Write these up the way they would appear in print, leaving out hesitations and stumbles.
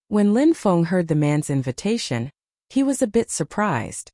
When Lin Feng heard the man's invitation, he was a bit surprised.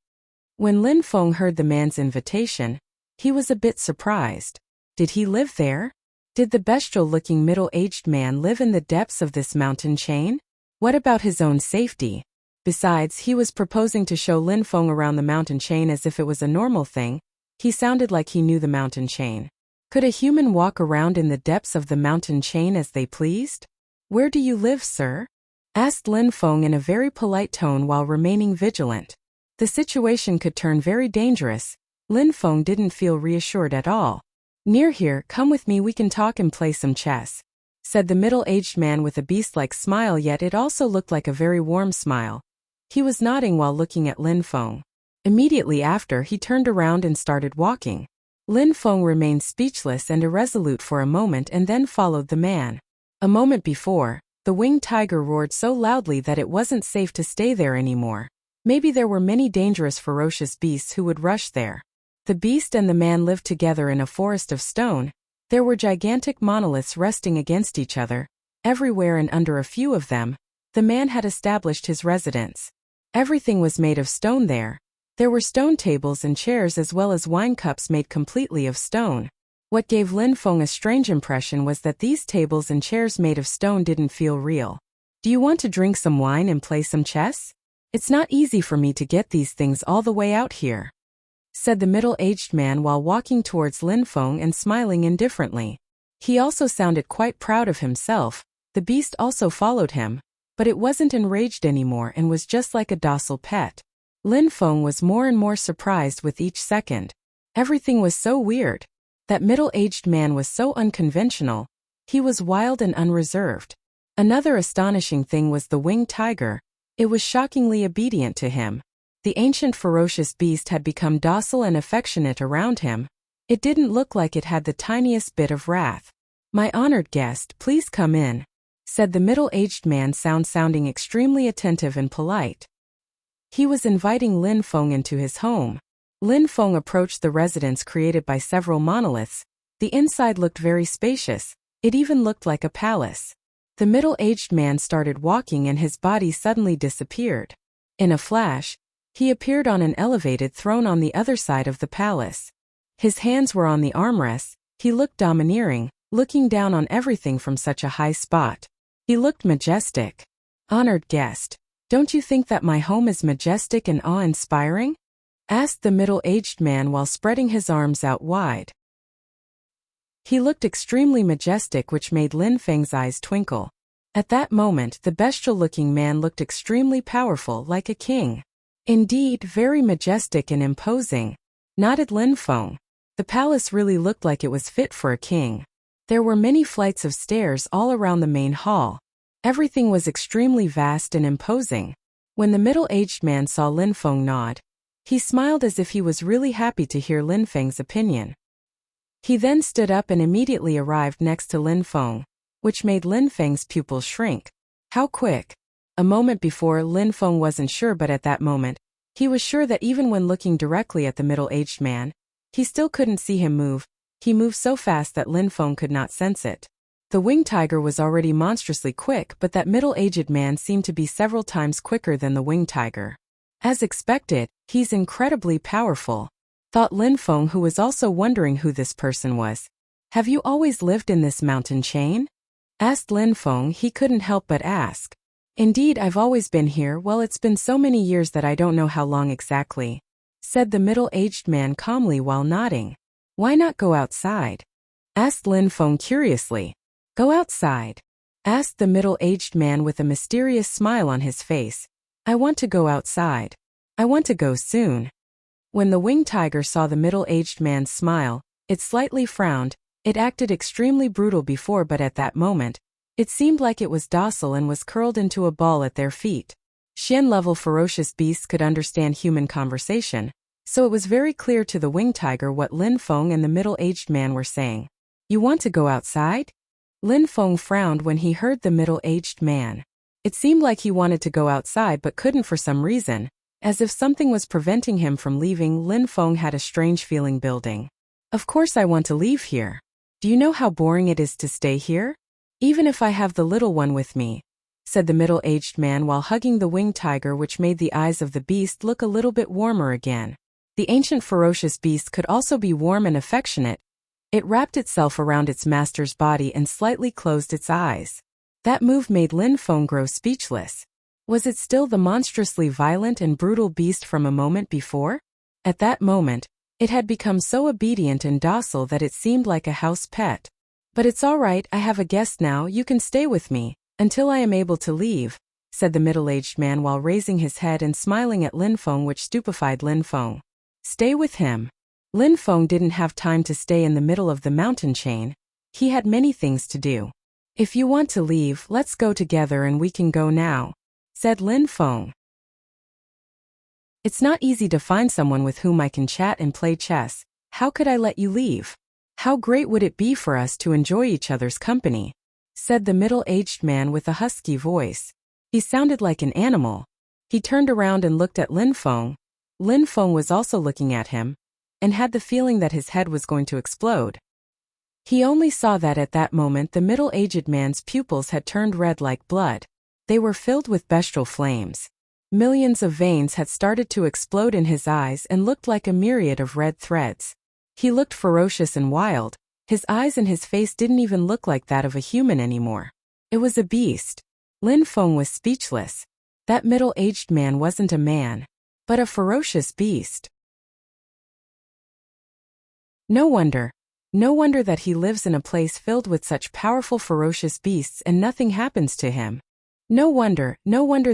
When Lin Feng heard the man's invitation, he was a bit surprised. Did he live there? Did the bestial-looking middle-aged man live in the depths of this mountain chain? What about his own safety? Besides, he was proposing to show Lin Feng around the mountain chain as if it was a normal thing. He sounded like he knew the mountain chain. Could a human walk around in the depths of the mountain chain as they pleased? Where do you live, sir? Asked Lin Feng in a very polite tone while remaining vigilant. The situation could turn very dangerous. Lin Feng didn't feel reassured at all. Near here, come with me, we can talk and play some chess, said the middle-aged man with a beast-like smile, yet it also looked like a very warm smile. He was nodding while looking at Lin Feng. Immediately after, he turned around and started walking. Lin Feng remained speechless and irresolute for a moment and then followed the man. A moment before, the winged tiger roared so loudly that it wasn't safe to stay there anymore. Maybe there were many dangerous ferocious beasts who would rush there. The beast and the man lived together in a forest of stone. There were gigantic monoliths resting against each other. Everywhere and under a few of them, the man had established his residence. Everything was made of stone there. There were stone tables and chairs as well as wine cups made completely of stone. What gave Lin Feng a strange impression was that these tables and chairs made of stone didn't feel real. Do you want to drink some wine and play some chess? It's not easy for me to get these things all the way out here, said the middle-aged man while walking towards Lin Feng and smiling indifferently. He also sounded quite proud of himself. The beast also followed him, but it wasn't enraged anymore and was just like a docile pet. Lin Feng was more and more surprised with each second. Everything was so weird. That middle-aged man was so unconventional. He was wild and unreserved. Another astonishing thing was the winged tiger. It was shockingly obedient to him. The ancient ferocious beast had become docile and affectionate around him. It didn't look like it had the tiniest bit of wrath. My honored guest, please come in, said the middle-aged man, sounding extremely attentive and polite. He was inviting Lin Feng into his home. Lin Feng approached the residence created by several monoliths. The inside looked very spacious. It even looked like a palace. The middle-aged man started walking and his body suddenly disappeared. In a flash, he appeared on an elevated throne on the other side of the palace. His hands were on the armrests. He looked domineering, looking down on everything from such a high spot. He looked majestic. Honored guest, don't you think that my home is majestic and awe-inspiring? Asked the middle-aged man while spreading his arms out wide. He looked extremely majestic, which made Lin Feng's eyes twinkle. At that moment, the bestial-looking man looked extremely powerful, like a king. Indeed, very majestic and imposing, nodded Lin Feng. The palace really looked like it was fit for a king. There were many flights of stairs all around the main hall. Everything was extremely vast and imposing. When the middle-aged man saw Lin Feng nod, he smiled as if he was really happy to hear Lin Feng's opinion. He then stood up and immediately arrived next to Lin Feng, which made Lin Feng's pupils shrink. How quick! A moment before, Lin Feng wasn't sure, but at that moment, he was sure that even when looking directly at the middle-aged man, he still couldn't see him move. He moved so fast that Lin Feng could not sense it. The winged tiger was already monstrously quick, but that middle-aged man seemed to be several times quicker than the winged tiger. As expected, he's incredibly powerful, thought Lin Feng, who was also wondering who this person was. Have you always lived in this mountain chain? Asked Lin Feng. He couldn't help but ask. Indeed, I've always been here. Well, it's been so many years that I don't know how long exactly, said the middle-aged man calmly while nodding. Why not go outside? Asked Lin Feng curiously. Go outside? Asked the middle-aged man with a mysterious smile on his face. I want to go outside. I want to go soon. When the winged tiger saw the middle-aged man's smile, it slightly frowned. It acted extremely brutal before, but at that moment, it seemed like it was docile and was curled into a ball at their feet. Xian-level ferocious beasts could understand human conversation, so it was very clear to the winged tiger what Lin Feng and the middle-aged man were saying. You want to go outside? Lin Feng frowned when he heard the middle-aged man. It seemed like he wanted to go outside but couldn't for some reason. As if something was preventing him from leaving, Lin Feng had a strange feeling building. Of course I want to leave here. Do you know how boring it is to stay here? Even if I have the little one with me, said the middle-aged man while hugging the winged tiger, which made the eyes of the beast look a little bit warmer again. The ancient ferocious beast could also be warm and affectionate. It wrapped itself around its master's body and slightly closed its eyes. That move made Lin Feng grow speechless. Was it still the monstrously violent and brutal beast from a moment before? At that moment, it had become so obedient and docile that it seemed like a house pet. But it's all right, I have a guest now, you can stay with me until I am able to leave, said the middle-aged man while raising his head and smiling at Lin Feng, which stupefied Lin Feng. Stay with him. Lin Feng didn't have time to stay in the middle of the mountain chain. He had many things to do. If you want to leave, let's go together and we can go now, said Lin Feng. It's not easy to find someone with whom I can chat and play chess. How could I let you leave? How great would it be for us to enjoy each other's company, said the middle-aged man with a husky voice. He sounded like an animal. He turned around and looked at Lin Feng. Lin Feng was also looking at him, and had the feeling that his head was going to explode. He only saw that at that moment the middle-aged man's pupils had turned red like blood. They were filled with bestial flames. Millions of veins had started to explode in his eyes and looked like a myriad of red threads. He looked ferocious and wild. His eyes and his face didn't even look like that of a human anymore. It was a beast. Lin Feng was speechless. That middle-aged man wasn't a man, but a ferocious beast. No wonder that he lives in a place filled with such powerful ferocious beasts and nothing happens to him. No wonder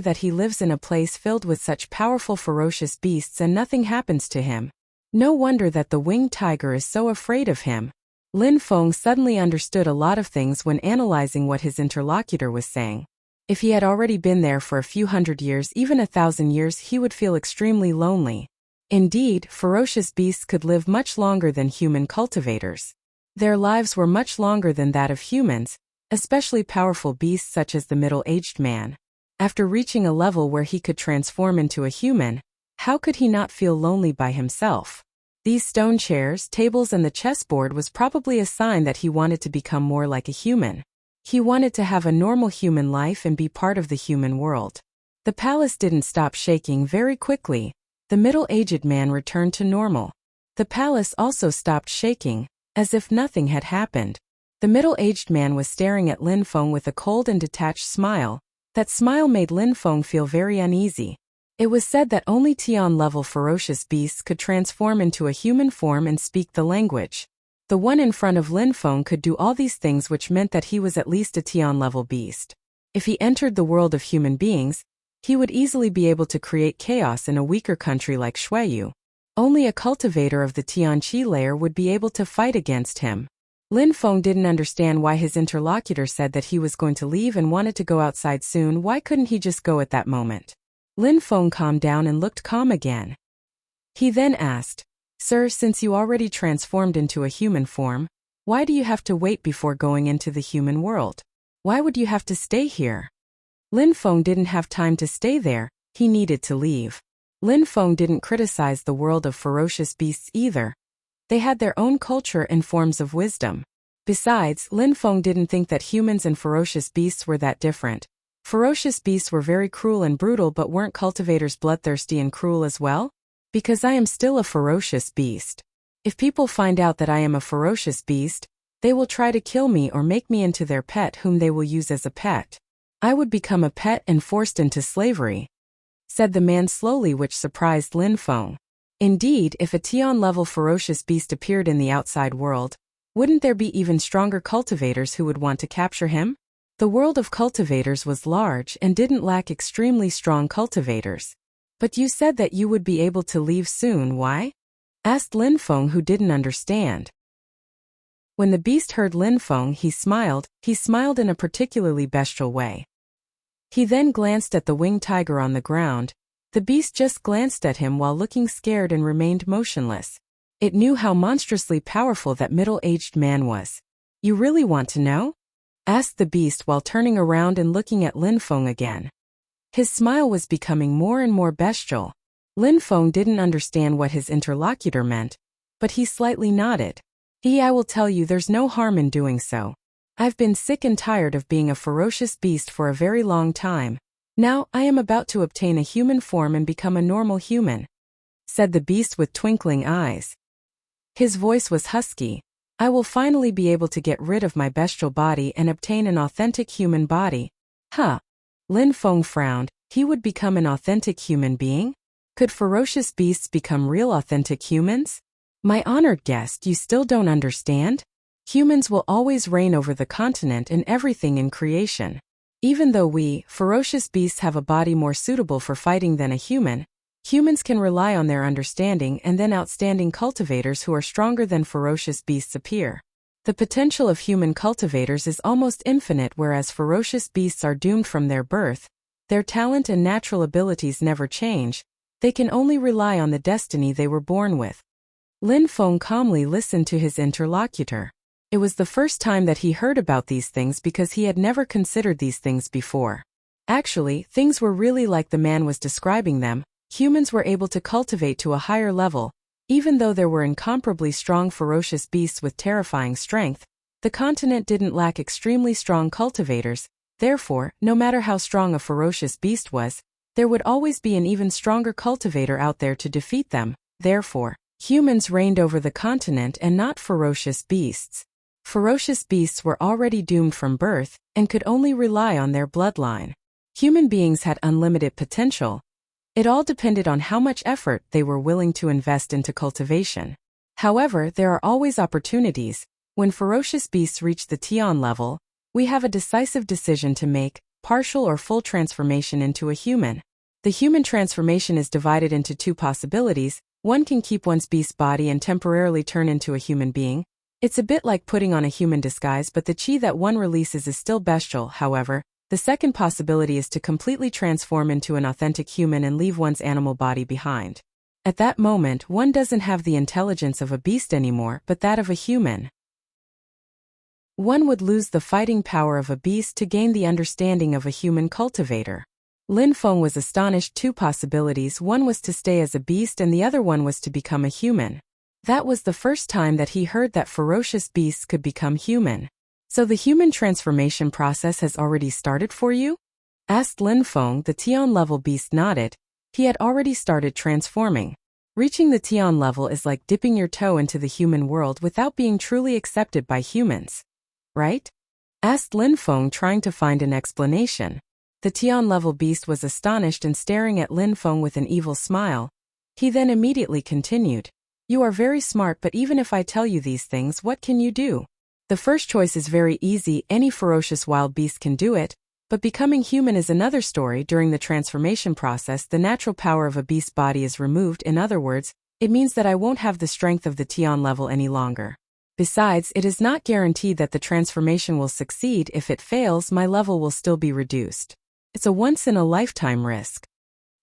that he lives in a place filled with such powerful ferocious beasts and nothing happens to him. No wonder that the winged tiger is so afraid of him. Lin Feng suddenly understood a lot of things when analyzing what his interlocutor was saying. If he had already been there for a few hundred years, even 1,000 years, he would feel extremely lonely. Indeed, ferocious beasts could live much longer than human cultivators. Their lives were much longer than that of humans, especially powerful beasts such as the middle-aged man. After reaching a level where he could transform into a human, how could he not feel lonely by himself? These stone chairs, tables and the chessboard was probably a sign that he wanted to become more like a human. He wanted to have a normal human life and be part of the human world. The palace didn't stop shaking very quickly. The middle-aged man returned to normal. The palace also stopped shaking, as if nothing had happened. The middle-aged man was staring at Lin Feng with a cold and detached smile. That smile made Lin Feng feel very uneasy. It was said that only Tian-level ferocious beasts could transform into a human form and speak the language. The one in front of Lin Feng could do all these things, which meant that he was at least a Tian-level beast. If he entered the world of human beings, he would easily be able to create chaos in a weaker country like Xueyu. Only a cultivator of the Tian-Chi layer would be able to fight against him. Lin Feng didn't understand why his interlocutor said that he was going to leave and wanted to go outside soon. Why couldn't he just go at that moment? Lin Feng calmed down and looked calm again. He then asked, "Sir, since you already transformed into a human form, why do you have to wait before going into the human world? Why would you have to stay here?" Lin Feng didn't have time to stay there, he needed to leave. Lin Feng didn't criticize the world of ferocious beasts either. They had their own culture and forms of wisdom. Besides, Lin Feng didn't think that humans and ferocious beasts were that different. Ferocious beasts were very cruel and brutal, but weren't cultivators bloodthirsty and cruel as well? Because I am still a ferocious beast. If people find out that I am a ferocious beast, they will try to kill me or make me into their pet whom they will use as a pet. I would become a pet and forced into slavery, said the man slowly, which surprised Lin Feng. Indeed, if a Tian-level ferocious beast appeared in the outside world, wouldn't there be even stronger cultivators who would want to capture him? The world of cultivators was large and didn't lack extremely strong cultivators. But you said that you would be able to leave soon, why? Asked Lin Feng, who didn't understand. When the beast heard Lin Feng, he smiled in a particularly bestial way. He then glanced at the winged tiger on the ground. The beast just glanced at him while looking scared and remained motionless. It knew how monstrously powerful that middle-aged man was. You really want to know? Asked the beast while turning around and looking at Lin Feng again. His smile was becoming more and more bestial. Lin Feng didn't understand what his interlocutor meant, but he slightly nodded. I will tell you, there's no harm in doing so. I've been sick and tired of being a ferocious beast for a very long time. Now, I am about to obtain a human form and become a normal human," said the beast with twinkling eyes. His voice was husky. "I will finally be able to get rid of my bestial body and obtain an authentic human body." Huh. Lin Feng frowned. He would become an authentic human being? Could ferocious beasts become real authentic humans? My honored guest, you still don't understand? Humans will always reign over the continent and everything in creation. Even though we, ferocious beasts, have a body more suitable for fighting than a human, humans can rely on their understanding, and then outstanding cultivators who are stronger than ferocious beasts appear. The potential of human cultivators is almost infinite, whereas ferocious beasts are doomed from their birth. Their talent and natural abilities never change. They can only rely on the destiny they were born with. Lin Feng calmly listened to his interlocutor. It was the first time that he heard about these things because he had never considered these things before. Actually, things were really like the man was describing them. Humans were able to cultivate to a higher level. Even though there were incomparably strong ferocious beasts with terrifying strength, the continent didn't lack extremely strong cultivators. Therefore, no matter how strong a ferocious beast was, there would always be an even stronger cultivator out there to defeat them. Therefore, humans reigned over the continent and not ferocious beasts. Ferocious beasts were already doomed from birth and could only rely on their bloodline. Human beings had unlimited potential. It all depended on how much effort they were willing to invest into cultivation. However, there are always opportunities. When ferocious beasts reach the Tian level, we have a decisive decision to make: partial or full transformation into a human. The human transformation is divided into two possibilities. One can keep one's beast body and temporarily turn into a human being. It's a bit like putting on a human disguise, but the chi that one releases is still bestial. However, the second possibility is to completely transform into an authentic human and leave one's animal body behind. At that moment, one doesn't have the intelligence of a beast anymore, but that of a human. One would lose the fighting power of a beast to gain the understanding of a human cultivator. Lin Feng was astonished. Two possibilities: one was to stay as a beast and the other one was to become a human. That was the first time that he heard that ferocious beasts could become human. "So the human transformation process has already started for you?" asked Lin Feng. The Tian level beast nodded. He had already started transforming. Reaching the Tian level is like dipping your toe into the human world without being truly accepted by humans. Right? asked Lin Feng, trying to find an explanation. The Tian level beast was astonished and staring at Lin Feng with an evil smile. He then immediately continued. "You are very smart, but even if I tell you these things, what can you do? The first choice is very easy. Any ferocious wild beast can do it, but becoming human is another story. During the transformation process, the natural power of a beast body is removed. In other words, it means that I won't have the strength of the Tian level any longer. Besides, it is not guaranteed that the transformation will succeed. If it fails, my level will still be reduced. It's a once-in-a-lifetime risk."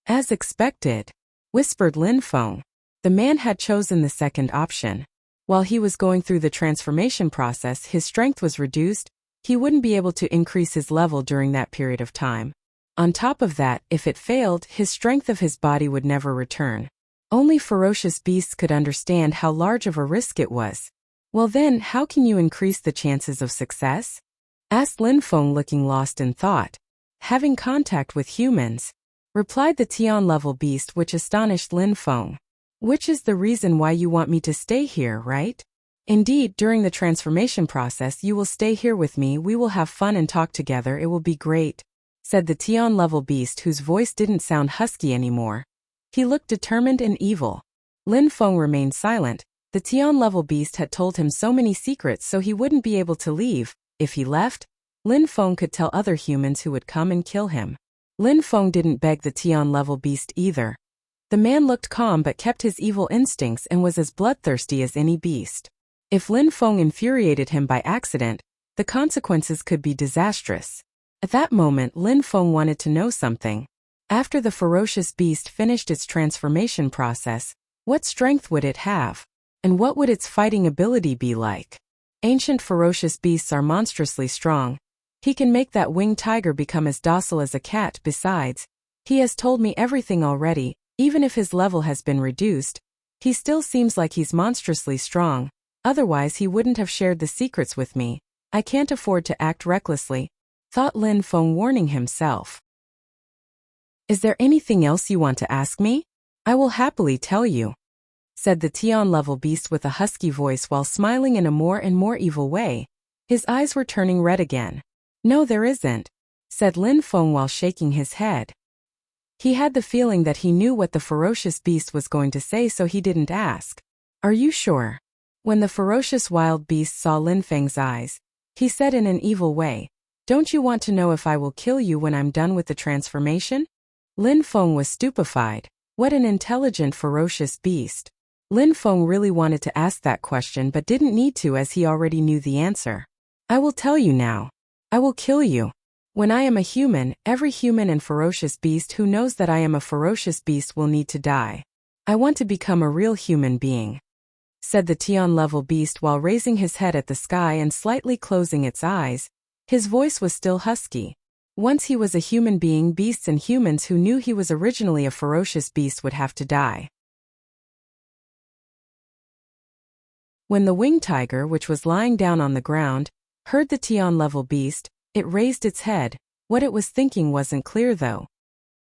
"As expected," whispered Lin Feng. The man had chosen the second option. While he was going through the transformation process, his strength was reduced. He wouldn't be able to increase his level during that period of time. On top of that, if it failed, his strength of his body would never return. Only ferocious beasts could understand how large of a risk it was. "Well then, how can you increase the chances of success?" asked Lin Feng, looking lost in thought. "Having contact with humans," replied the Tian level beast, which astonished Lin Feng. "Which is the reason why you want me to stay here, right? Indeed, during the transformation process you will stay here with me. We will have fun and talk together. It will be great," said the Tian level beast, whose voice didn't sound husky anymore. He looked determined and evil. Lin Feng remained silent. The Tian level beast had told him so many secrets, so he wouldn't be able to leave. If he left, Lin Feng could tell other humans who would come and kill him. Lin Feng didn't beg the Tian level beast either. The man looked calm but kept his evil instincts and was as bloodthirsty as any beast. If Lin Feng infuriated him by accident, the consequences could be disastrous. At that moment, Lin Feng wanted to know something. After the ferocious beast finished its transformation process, what strength would it have? And what would its fighting ability be like? Ancient ferocious beasts are monstrously strong. He can make that winged tiger become as docile as a cat. Besides, he has told me everything already. Even if his level has been reduced, he still seems like he's monstrously strong. Otherwise he wouldn't have shared the secrets with me. I can't afford to act recklessly, thought Lin Feng, warning himself. Is there anything else you want to ask me? I will happily tell you, said the Tian-level beast with a husky voice while smiling in a more and more evil way. His eyes were turning red again. No, there isn't, said Lin Feng while shaking his head. He had the feeling that he knew what the ferocious beast was going to say, so he didn't ask. Are you sure? When the ferocious wild beast saw Lin Feng's eyes, he said in an evil way, don't you want to know if I will kill you when I'm done with the transformation? Lin Feng was stupefied. What an intelligent, ferocious beast. Lin Feng really wanted to ask that question but didn't need to, as he already knew the answer. I will tell you now. I will kill you. When I am a human, every human and ferocious beast who knows that I am a ferocious beast will need to die. I want to become a real human being, said the Tian-level beast while raising his head at the sky and slightly closing its eyes. His voice was still husky. Once he was a human being, beasts and humans who knew he was originally a ferocious beast would have to die. When the winged tiger, which was lying down on the ground, heard the Tian-level beast, it raised its head. What it was thinking wasn't clear though.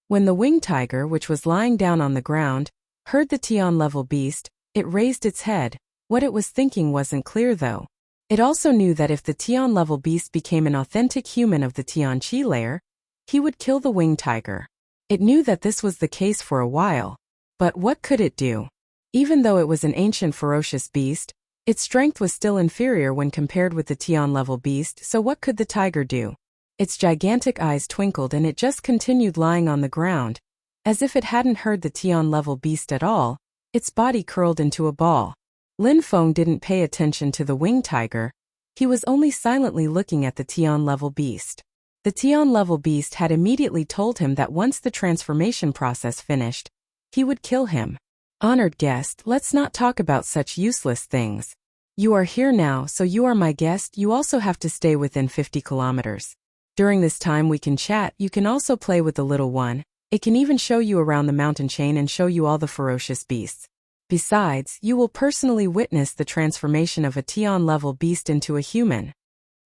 When the winged tiger, which was lying down on the ground, heard the Tian-level beast, it raised its head. What it was thinking wasn't clear though. It also knew that if the Tian-level beast became an authentic human of the Tian Qi layer, he would kill the winged tiger. It knew that this was the case for a while. But what could it do? Even though it was an ancient ferocious beast, its strength was still inferior when compared with the Tian-level beast, so what could the tiger do? Its gigantic eyes twinkled and it just continued lying on the ground. As if it hadn't heard the Tian-level beast at all, its body curled into a ball. Lin Feng didn't pay attention to the winged tiger. He was only silently looking at the Tian-level beast. The Tian-level beast had immediately told him that once the transformation process finished, he would kill him. Honored guest, let's not talk about such useless things. You are here now, so you are my guest. You also have to stay within 50 kilometers. During this time we can chat. You can also play with the little one. It can even show you around the mountain chain and show you all the ferocious beasts. Besides, you will personally witness the transformation of a Tian-level beast into a human,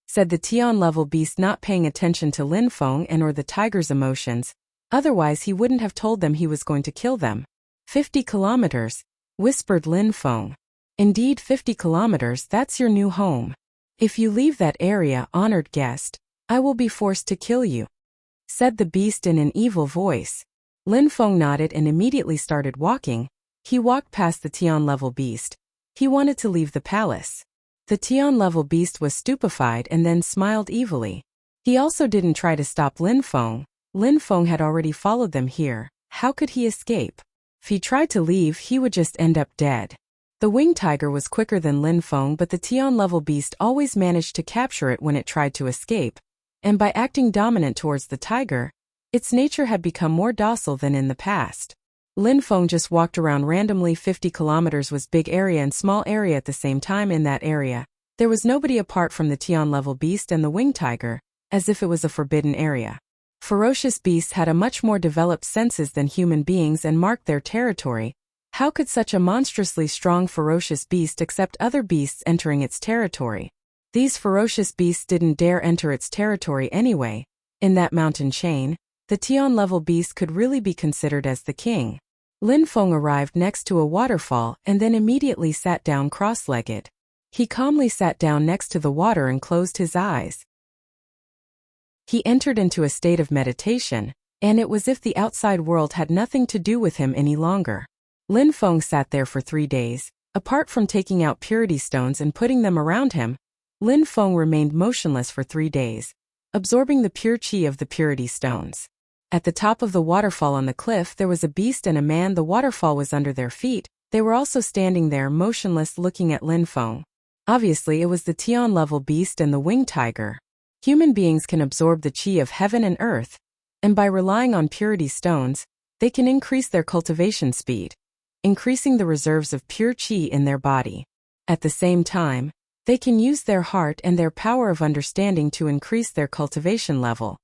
said the Tian-level beast, not paying attention to Lin Feng and or the tiger's emotions. Otherwise he wouldn't have told them he was going to kill them. 50 kilometers, whispered Lin Feng. Indeed, 50 kilometers, that's your new home. If you leave that area, honored guest, I will be forced to kill you, said the beast in an evil voice. Lin Feng nodded and immediately started walking. He walked past the Tian-level beast. He wanted to leave the palace. The Tian-level beast was stupefied and then smiled evilly. He also didn't try to stop Lin Feng. Lin Feng had already followed them here. How could he escape? If he tried to leave, he would just end up dead. The winged tiger was quicker than Lin Feng, but the Tian-level beast always managed to capture it when it tried to escape. And by acting dominant towards the tiger, its nature had become more docile than in the past. Lin Feng just walked around randomly. 50 kilometers was big area and small area at the same time. In that area, there was nobody apart from the Tian-level beast and the winged tiger, as if it was a forbidden area. Ferocious beasts had a much more developed senses than human beings and marked their territory. How could such a monstrously strong ferocious beast accept other beasts entering its territory? These ferocious beasts didn't dare enter its territory anyway. In that mountain chain, the Tian-level beast could really be considered as the king. Lin Feng arrived next to a waterfall and then immediately sat down cross-legged. He calmly sat down next to the water and closed his eyes. He entered into a state of meditation, and it was as if the outside world had nothing to do with him any longer. Lin Feng sat there for 3 days. Apart from taking out purity stones and putting them around him, Lin Feng remained motionless for 3 days, absorbing the pure qi of the purity stones. At the top of the waterfall on the cliff there was a beast and a man. The waterfall was under their feet. They were also standing there motionless looking at Lin Feng. Obviously it was the Tian-level beast and the winged tiger. Human beings can absorb the qi of heaven and earth, and by relying on purity stones, they can increase their cultivation speed, increasing the reserves of pure qi in their body. At the same time, they can use their heart and their power of understanding to increase their cultivation level,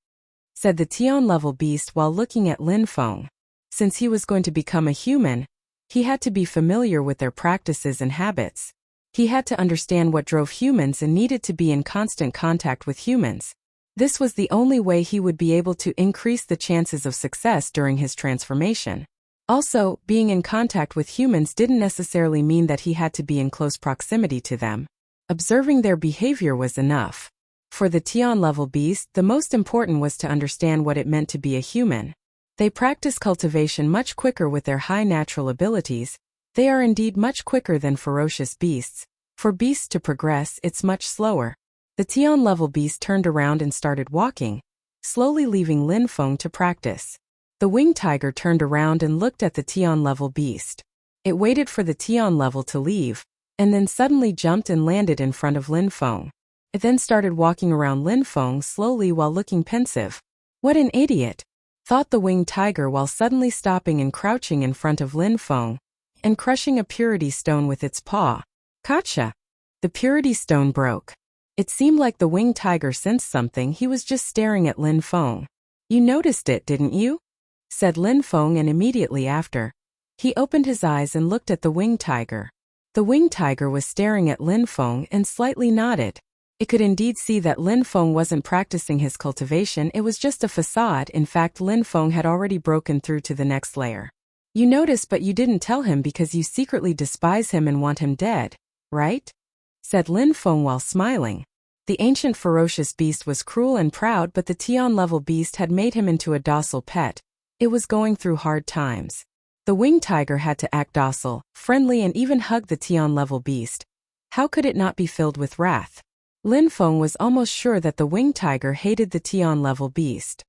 said the Tian-level beast while looking at Lin Feng. Since he was going to become a human, he had to be familiar with their practices and habits. He had to understand what drove humans and needed to be in constant contact with humans. This was the only way he would be able to increase the chances of success during his transformation. Also, being in contact with humans didn't necessarily mean that he had to be in close proximity to them. Observing their behavior was enough. For the Tian-level beast, the most important was to understand what it meant to be a human. They practice cultivation much quicker with their high natural abilities. They are indeed much quicker than ferocious beasts. For beasts to progress, it's much slower. The Tian-level beast turned around and started walking, slowly leaving Lin Feng to practice. The winged tiger turned around and looked at the Tian-level beast. It waited for the Tian-level to leave, and then suddenly jumped and landed in front of Lin Feng. It then started walking around Lin Feng slowly while looking pensive. What an idiot, thought the winged tiger while suddenly stopping and crouching in front of Lin Feng, and crushing a purity stone with its paw. Gotcha! The purity stone broke. It seemed like the winged tiger sensed something. He was just staring at Lin Feng. You noticed it, didn't you? Said Lin Feng, and immediately after, he opened his eyes and looked at the winged tiger. The winged tiger was staring at Lin Feng and slightly nodded. It could indeed see that Lin Feng wasn't practicing his cultivation, it was just a facade. In fact, Lin Feng had already broken through to the next layer. You noticed, but you didn't tell him because you secretly despise him and want him dead, right? Said Lin Feng while smiling. The ancient ferocious beast was cruel and proud, but the Tian-level beast had made him into a docile pet. It was going through hard times. The winged tiger had to act docile, friendly, and even hug the Tian-level beast. How could it not be filled with wrath? Lin Feng was almost sure that the winged tiger hated the Tian-level beast.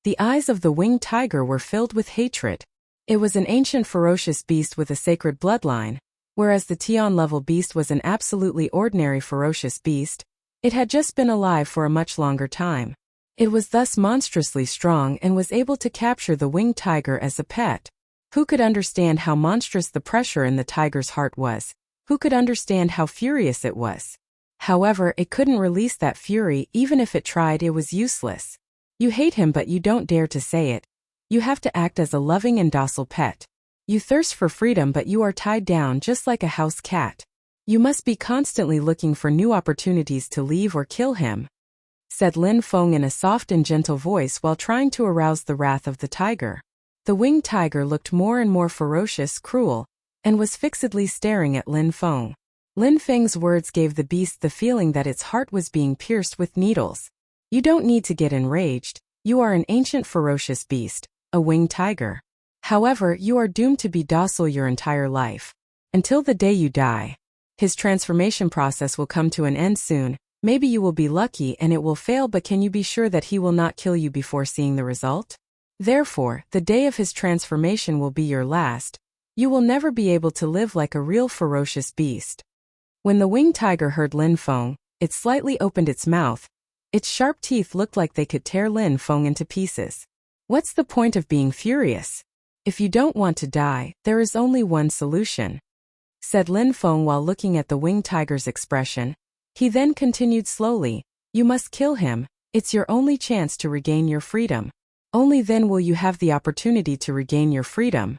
The eyes of the winged tiger were filled with hatred. It was an ancient ferocious beast with a sacred bloodline, whereas the Tian-level beast was an absolutely ordinary ferocious beast. It had just been alive for a much longer time. It was thus monstrously strong and was able to capture the winged tiger as a pet. Who could understand how monstrous the pressure in the tiger's heart was? Who could understand how furious it was? However, it couldn't release that fury. Even if it tried, it was useless. You hate him, but you don't dare to say it. You have to act as a loving and docile pet. You thirst for freedom, but you are tied down just like a house cat. You must be constantly looking for new opportunities to leave or kill him, said Lin Feng in a soft and gentle voice while trying to arouse the wrath of the tiger. The winged tiger looked more and more ferocious, cruel, and was fixedly staring at Lin Feng. Lin Feng's words gave the beast the feeling that its heart was being pierced with needles. You don't need to get enraged. You are an ancient ferocious beast, a winged tiger. However, you are doomed to be docile your entire life. Until the day you die. His transformation process will come to an end soon. Maybe you will be lucky and it will fail, but can you be sure that he will not kill you before seeing the result? Therefore, the day of his transformation will be your last. You will never be able to live like a real ferocious beast. When the winged tiger heard Lin Feng, it slightly opened its mouth. Its sharp teeth looked like they could tear Lin Feng into pieces. What's the point of being furious? If you don't want to die, there is only one solution, said Lin Feng while looking at the winged tiger's expression. He then continued slowly, you must kill him. It's your only chance to regain your freedom. Only then will you have the opportunity to regain your freedom.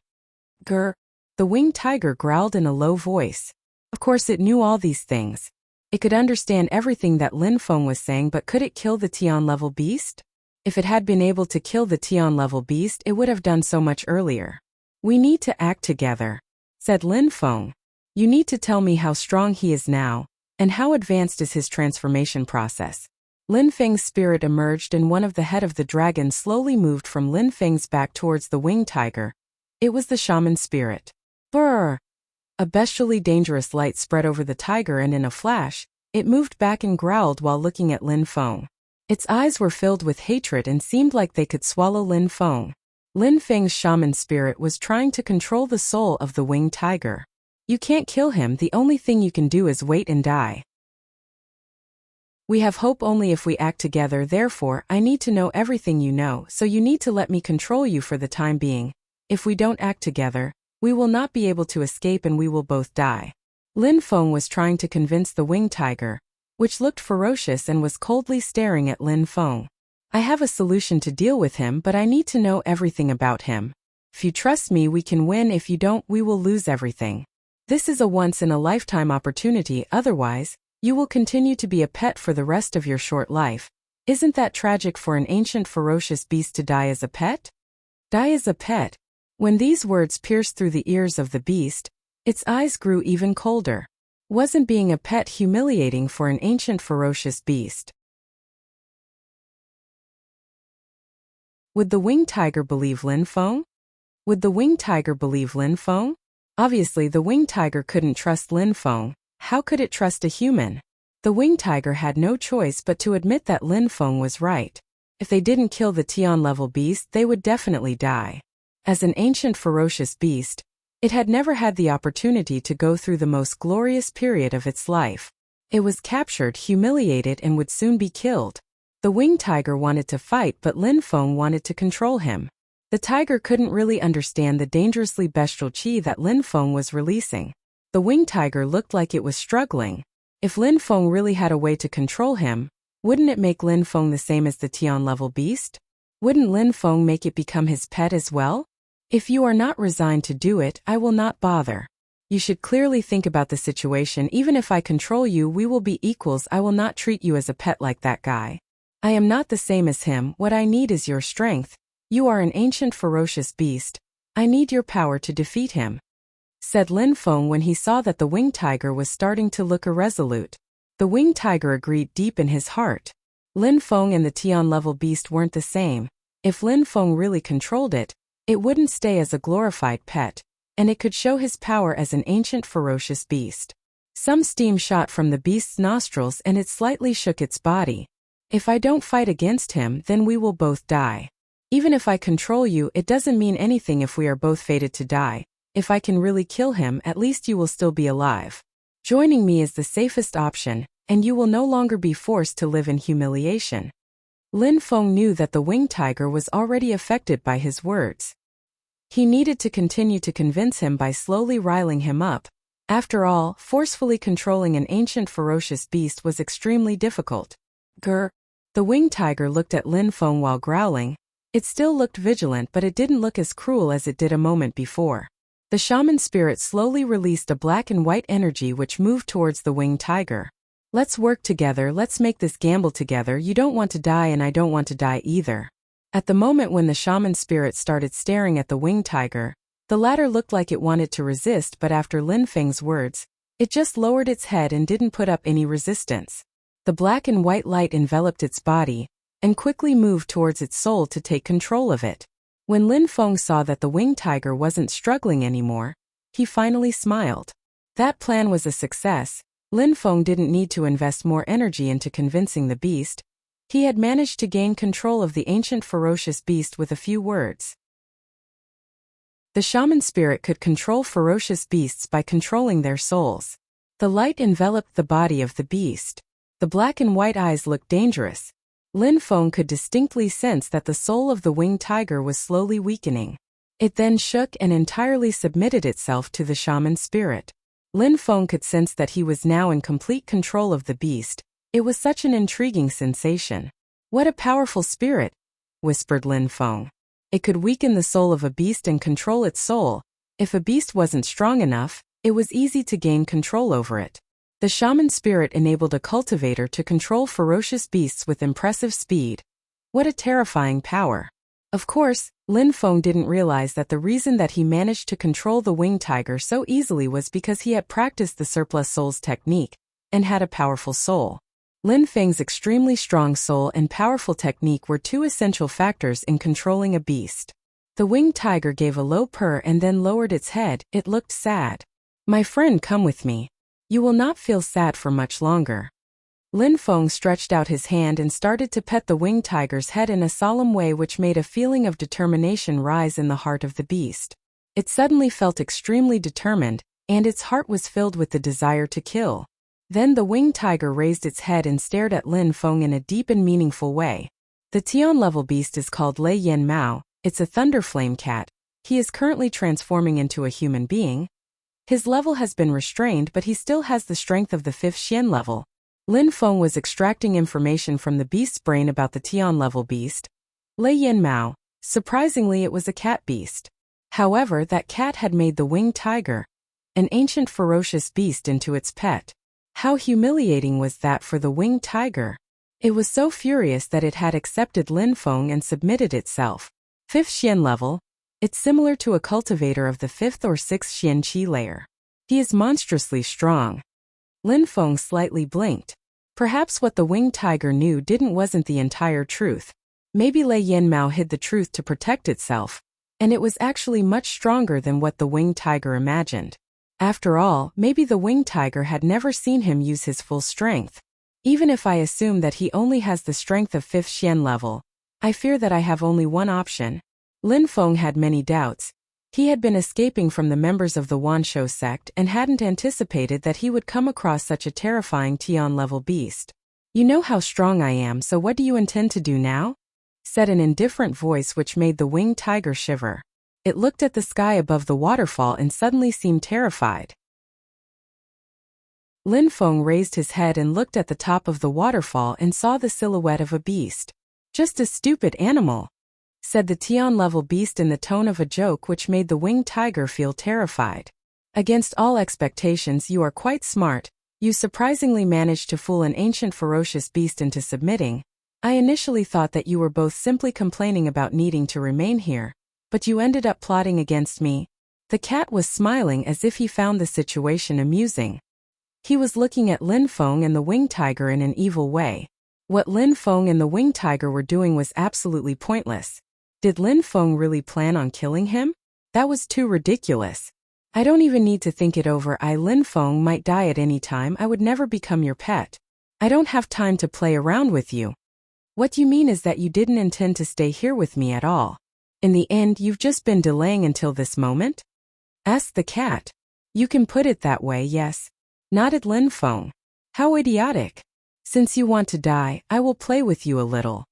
Grr. The winged tiger growled in a low voice. Of course it knew all these things. It could understand everything that Lin Feng was saying, but could it kill the Tian-level beast? If it had been able to kill the Tian-level beast, it would have done so much earlier. We need to act together, said Lin Feng. You need to tell me how strong he is now, and how advanced is his transformation process. Lin Feng's spirit emerged and one of the head of the dragon slowly moved from Lin Feng's back towards the winged tiger. It was the shaman spirit. Brrr! A bestially dangerous light spread over the tiger and in a flash, it moved back and growled while looking at Lin Feng. Its eyes were filled with hatred and seemed like they could swallow Lin Feng. Lin Feng's shaman spirit was trying to control the soul of the winged tiger. You can't kill him, the only thing you can do is wait and die. We have hope only if we act together, therefore I need to know everything you know, so you need to let me control you for the time being. If we don't act together, we will not be able to escape and we will both die. Lin Feng was trying to convince the winged tiger, which looked ferocious and was coldly staring at Lin Feng. I have a solution to deal with him, but I need to know everything about him. If you trust me, we can win. If you don't, we will lose everything. This is a once-in-a-lifetime opportunity, otherwise, you will continue to be a pet for the rest of your short life. Isn't that tragic for an ancient ferocious beast to die as a pet? Die as a pet. When these words pierced through the ears of the beast, its eyes grew even colder. Wasn't being a pet humiliating for an ancient ferocious beast? Would the winged tiger believe Lin Feng? Would the winged tiger believe Lin Feng? Obviously the winged tiger couldn't trust Lin Feng. How could it trust a human? The winged tiger had no choice but to admit that Lin Feng was right. If they didn't kill the Tian-level beast, they would definitely die. As an ancient ferocious beast, it had never had the opportunity to go through the most glorious period of its life. It was captured, humiliated, and would soon be killed. The winged tiger wanted to fight, but Lin Feng wanted to control him. The tiger couldn't really understand the dangerously bestial qi that Lin Feng was releasing. The winged tiger looked like it was struggling. If Lin Feng really had a way to control him, wouldn't it make Lin Feng the same as the Tian-level beast? Wouldn't Lin Feng make it become his pet as well? If you are not resigned to do it, I will not bother. You should clearly think about the situation. Even if I control you, we will be equals. I will not treat you as a pet like that guy. I am not the same as him. What I need is your strength. You are an ancient ferocious beast. I need your power to defeat him, said Lin Feng when he saw that the winged tiger was starting to look irresolute. The winged tiger agreed deep in his heart. Lin Feng and the Tian-level beast weren't the same. If Lin Feng really controlled it, it wouldn't stay as a glorified pet, and it could show his power as an ancient ferocious beast. Some steam shot from the beast's nostrils and it slightly shook its body. If I don't fight against him, then we will both die. Even if I control you, it doesn't mean anything if we are both fated to die. If I can really kill him, at least you will still be alive. Joining me is the safest option, and you will no longer be forced to live in humiliation. Lin Feng knew that the winged tiger was already affected by his words. He needed to continue to convince him by slowly riling him up. After all, forcefully controlling an ancient ferocious beast was extremely difficult. Grr. The winged tiger looked at Lin Feng while growling. It still looked vigilant, but it didn't look as cruel as it did a moment before. The shaman spirit slowly released a black and white energy which moved towards the winged tiger. Let's work together, let's make this gamble together. You don't want to die and I don't want to die either. At the moment when the shaman spirit started staring at the winged tiger, the latter looked like it wanted to resist, but after Lin Feng's words, it just lowered its head and didn't put up any resistance. The black and white light enveloped its body, and quickly moved towards its soul to take control of it. When Lin Feng saw that the winged tiger wasn't struggling anymore, he finally smiled. That plan was a success. Lin Feng didn't need to invest more energy into convincing the beast. He had managed to gain control of the ancient ferocious beast with a few words. The shaman spirit could control ferocious beasts by controlling their souls. The light enveloped the body of the beast. The black and white eyes looked dangerous. Lin Feng could distinctly sense that the soul of the winged tiger was slowly weakening. It then shook and entirely submitted itself to the shaman spirit. Lin Feng could sense that he was now in complete control of the beast. It was such an intriguing sensation. What a powerful spirit, whispered Lin Feng. It could weaken the soul of a beast and control its soul. If a beast wasn't strong enough, it was easy to gain control over it. The shaman spirit enabled a cultivator to control ferocious beasts with impressive speed. What a terrifying power. Of course, Lin Feng didn't realize that the reason that he managed to control the winged tiger so easily was because he had practiced the surplus souls technique, and had a powerful soul. Lin Feng's extremely strong soul and powerful technique were two essential factors in controlling a beast. The winged tiger gave a low purr and then lowered its head. It looked sad. My friend, come with me. You will not feel sad for much longer. Lin Feng stretched out his hand and started to pet the winged tiger's head in a solemn way which made a feeling of determination rise in the heart of the beast. It suddenly felt extremely determined, and its heart was filled with the desire to kill. Then the winged tiger raised its head and stared at Lin Feng in a deep and meaningful way. The Tian-level beast is called Lei Yen Mao. It's a thunderflame cat. He is currently transforming into a human being. His level has been restrained, but he still has the strength of the 5th Xian level. Lin Feng was extracting information from the beast's brain about the Tian-level beast, Lei Yen Mao. Surprisingly, it was a cat beast. However, that cat had made the winged tiger. an ancient ferocious beast into its pet. How humiliating was that for the winged tiger? It was so furious that it had accepted Lin Feng and submitted itself. 5th Xian level. It's similar to a cultivator of the 5th or 6th Xian Qi layer. He is monstrously strong. Lin Feng slightly blinked. Perhaps what the winged tiger knew wasn't the entire truth. Maybe Lei Yanmao hid the truth to protect itself, and it was actually much stronger than what the winged tiger imagined. After all, maybe the winged tiger had never seen him use his full strength. Even if I assume that he only has the strength of 5th Xian level, I fear that I have only one option. Lin Feng had many doubts. He had been escaping from the members of the Wanshou sect and hadn't anticipated that he would come across such a terrifying Tian-level beast. "You know how strong I am, so what do you intend to do now?" said an indifferent voice which made the winged tiger shiver. It looked at the sky above the waterfall and suddenly seemed terrified. Lin Feng raised his head and looked at the top of the waterfall and saw the silhouette of a beast. "Just a stupid animal," said the Tian-level beast in the tone of a joke which made the winged tiger feel terrified. "Against all expectations, you are quite smart. You surprisingly managed to fool an ancient ferocious beast into submitting. I initially thought that you were both simply complaining about needing to remain here, but you ended up plotting against me." The cat was smiling as if he found the situation amusing. He was looking at Lin Feng and the winged tiger in an evil way. What Lin Feng and the winged tiger were doing was absolutely pointless. Did Lin Feng really plan on killing him? That was too ridiculous. "I don't even need to think it over. Lin Feng might die at any time. I would never become your pet. I don't have time to play around with you." "What you mean is that you didn't intend to stay here with me at all. In the end, you've just been delaying until this moment?" asked the cat. "You can put it that way, yes," nodded Lin Feng. "How idiotic. Since you want to die, I will play with you a little,"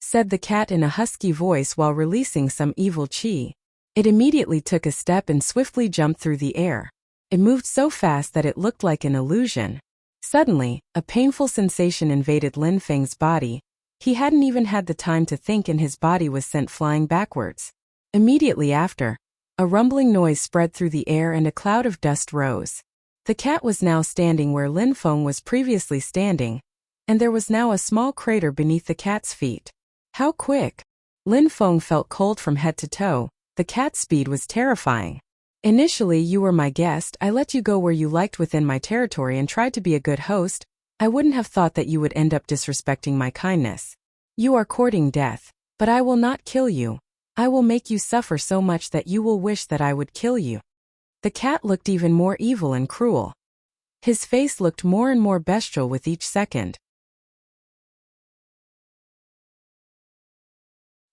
said the cat in a husky voice while releasing some evil qi. It immediately took a step and swiftly jumped through the air. It moved so fast that it looked like an illusion. Suddenly, a painful sensation invaded Lin Feng's body. He hadn't even had the time to think and his body was sent flying backwards. Immediately after, a rumbling noise spread through the air and a cloud of dust rose. The cat was now standing where Lin Feng was previously standing, and there was now a small crater beneath the cat's feet. How quick! Lin Feng felt cold from head to toe. The cat's speed was terrifying. "Initially you were my guest. I let you go where you liked within my territory and tried to be a good host. I wouldn't have thought that you would end up disrespecting my kindness. You are courting death, but I will not kill you. I will make you suffer so much that you will wish that I would kill you." The cat looked even more evil and cruel. His face looked more and more bestial with each second.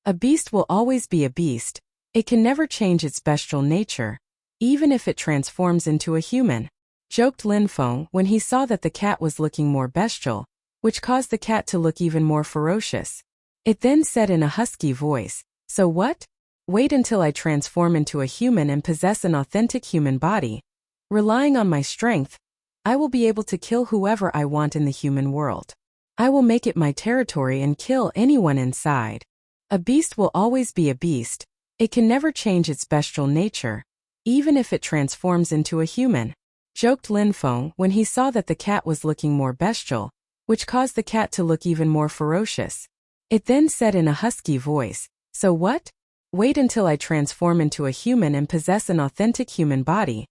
A beast will always be a beast. It can never change its bestial nature, even if it transforms into a human, joked Lin Feng when he saw that the cat was looking more bestial, which caused the cat to look even more ferocious. It then said in a husky voice, "So what? Wait until I transform into a human and possess an authentic human body. Relying on my strength, I will be able to kill whoever I want in the human world. I will make it my territory and kill anyone inside. A beast will always be a beast. It can never change its bestial nature, even if it transforms into a human," joked Lin Feng when he saw that the cat was looking more bestial, which caused the cat to look even more ferocious. It then said in a husky voice, "So what? Wait until I transform into a human and possess an authentic human body.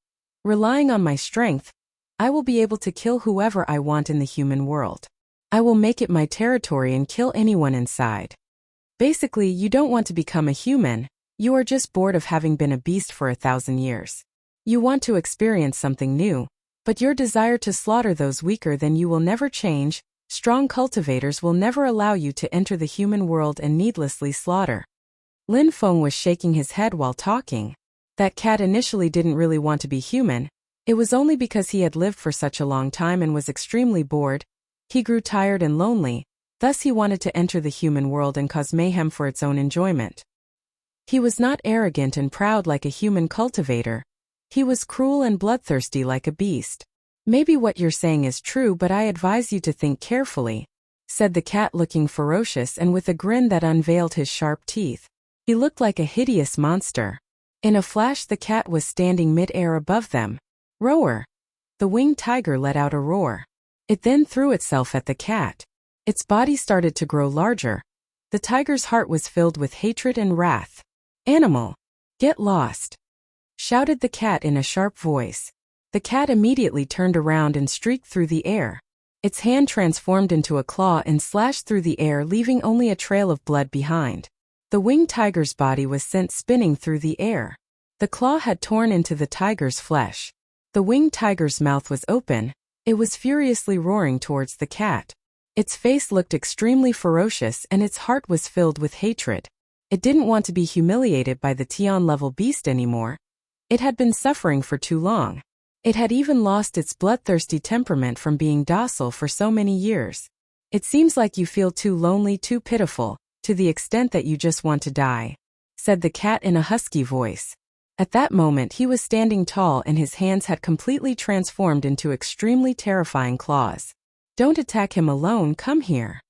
Relying on my strength, I will be able to kill whoever I want in the human world. I will make it my territory and kill anyone inside." Basically, you don't want to become a human. You are just bored of having been a beast for 1,000 years. You want to experience something new, but your desire to slaughter those weaker than you will never change. Strong cultivators will never allow you to enter the human world and needlessly slaughter. Lin Feng was shaking his head while talking. That cat initially didn't really want to be human. It was only because he had lived for such a long time and was extremely bored. He grew tired and lonely. Thus he wanted to enter the human world and cause mayhem for its own enjoyment. He was not arrogant and proud like a human cultivator. He was cruel and bloodthirsty like a beast. "Maybe what you're saying is true, but I advise you to think carefully," said the cat looking ferocious and with a grin that unveiled his sharp teeth. He looked like a hideous monster. In a flash the cat was standing mid-air above them. Roar! The winged tiger let out a roar. It then threw itself at the cat. Its body started to grow larger. The tiger's heart was filled with hatred and wrath. Animal! Get lost! Shouted the cat in a sharp voice. The cat immediately turned around and streaked through the air. Its hand transformed into a claw and slashed through the air, leaving only a trail of blood behind. The winged tiger's body was sent spinning through the air. The claw had torn into the tiger's flesh. The winged tiger's mouth was open. It was furiously roaring towards the cat. Its face looked extremely ferocious and its heart was filled with hatred. It didn't want to be humiliated by the Tian-level beast anymore. It had been suffering for too long. It had even lost its bloodthirsty temperament from being docile for so many years. It seems like you feel too lonely, too pitiful, to the extent that you just want to die, said the cat in a husky voice. At that moment he was standing tall and his hands had completely transformed into extremely terrifying claws. Don't attack him alone, come here!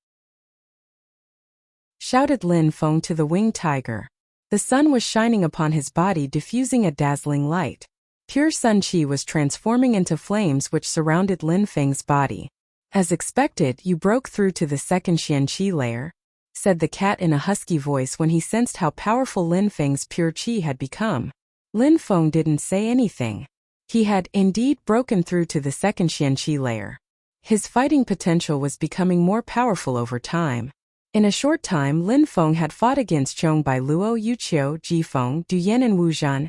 Shouted Lin Feng to the winged tiger. The sun was shining upon his body, diffusing a dazzling light. Pure sun qi was transforming into flames which surrounded Lin Feng's body. As expected, you broke through to the second Xian qi layer, said the cat in a husky voice when he sensed how powerful Lin Feng's pure qi had become. Lin Feng didn't say anything. He had, indeed, broken through to the second Xian qi layer. His fighting potential was becoming more powerful over time. In a short time, Lin Feng had fought against Chong Bai Luo, Yuqiu, Jifeng, Duyan and Wuzhan.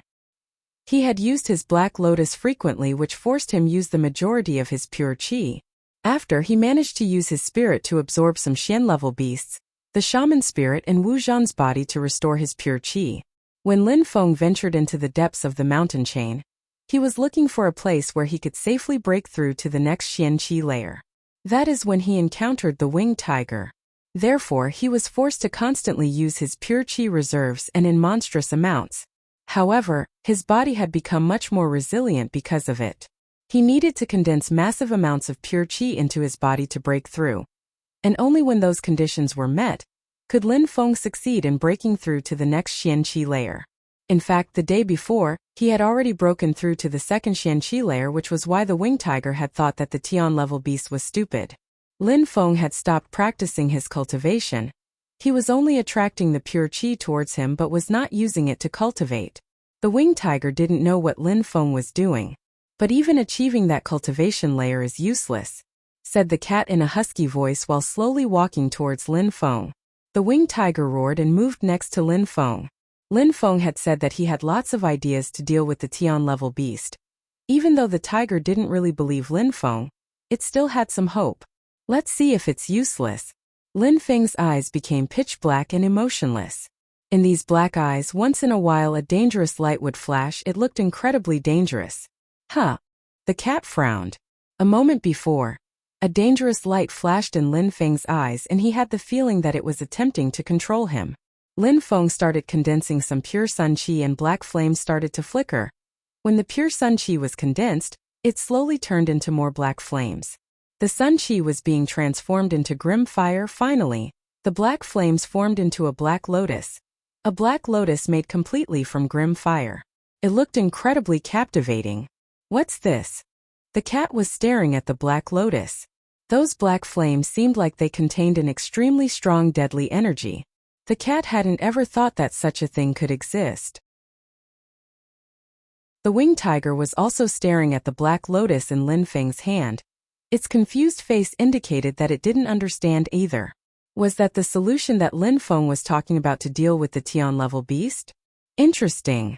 He had used his Black Lotus frequently, which forced him use the majority of his pure qi. After, he managed to use his spirit to absorb some Xian-level beasts, the shaman spirit and Wuzhan's body to restore his pure qi. When Lin Feng ventured into the depths of the mountain chain, he was looking for a place where he could safely break through to the next Xian qi layer. That is when he encountered the winged tiger. Therefore, he was forced to constantly use his pure qi reserves and in monstrous amounts. However, his body had become much more resilient because of it. He needed to condense massive amounts of pure qi into his body to break through. And only when those conditions were met, could Lin Feng succeed in breaking through to the next Xian qi layer. In fact, the day before, he had already broken through to the second Xian qi layer, which was why the winged tiger had thought that the Tian-level beast was stupid. Lin Feng had stopped practicing his cultivation. He was only attracting the pure qi towards him but was not using it to cultivate. The winged tiger didn't know what Lin Feng was doing. But even achieving that cultivation layer is useless, said the cat in a husky voice while slowly walking towards Lin Feng. The winged tiger roared and moved next to Lin Feng. Lin Feng had said that he had lots of ideas to deal with the Tian-level beast. Even though the tiger didn't really believe Lin Feng, it still had some hope. Let's see if it's useless. Lin Feng's eyes became pitch black and emotionless. In these black eyes, once in a while a dangerous light would flash. It looked incredibly dangerous. Huh. The cat frowned. A moment before, a dangerous light flashed in Lin Feng's eyes and he had the feeling that it was attempting to control him. Lin Feng started condensing some pure sun qi and black flames started to flicker. When the pure sun qi was condensed, it slowly turned into more black flames. The sun qi was being transformed into grim fire. Finally, the black flames formed into a black lotus. A black lotus made completely from grim fire. It looked incredibly captivating. What's this? The cat was staring at the black lotus. Those black flames seemed like they contained an extremely strong deadly energy. The cat hadn't ever thought that such a thing could exist. The winged tiger was also staring at the black lotus in Lin Feng's hand. Its confused face indicated that it didn't understand either. Was that the solution that Lin Feng was talking about to deal with the Tian-level beast? Interesting.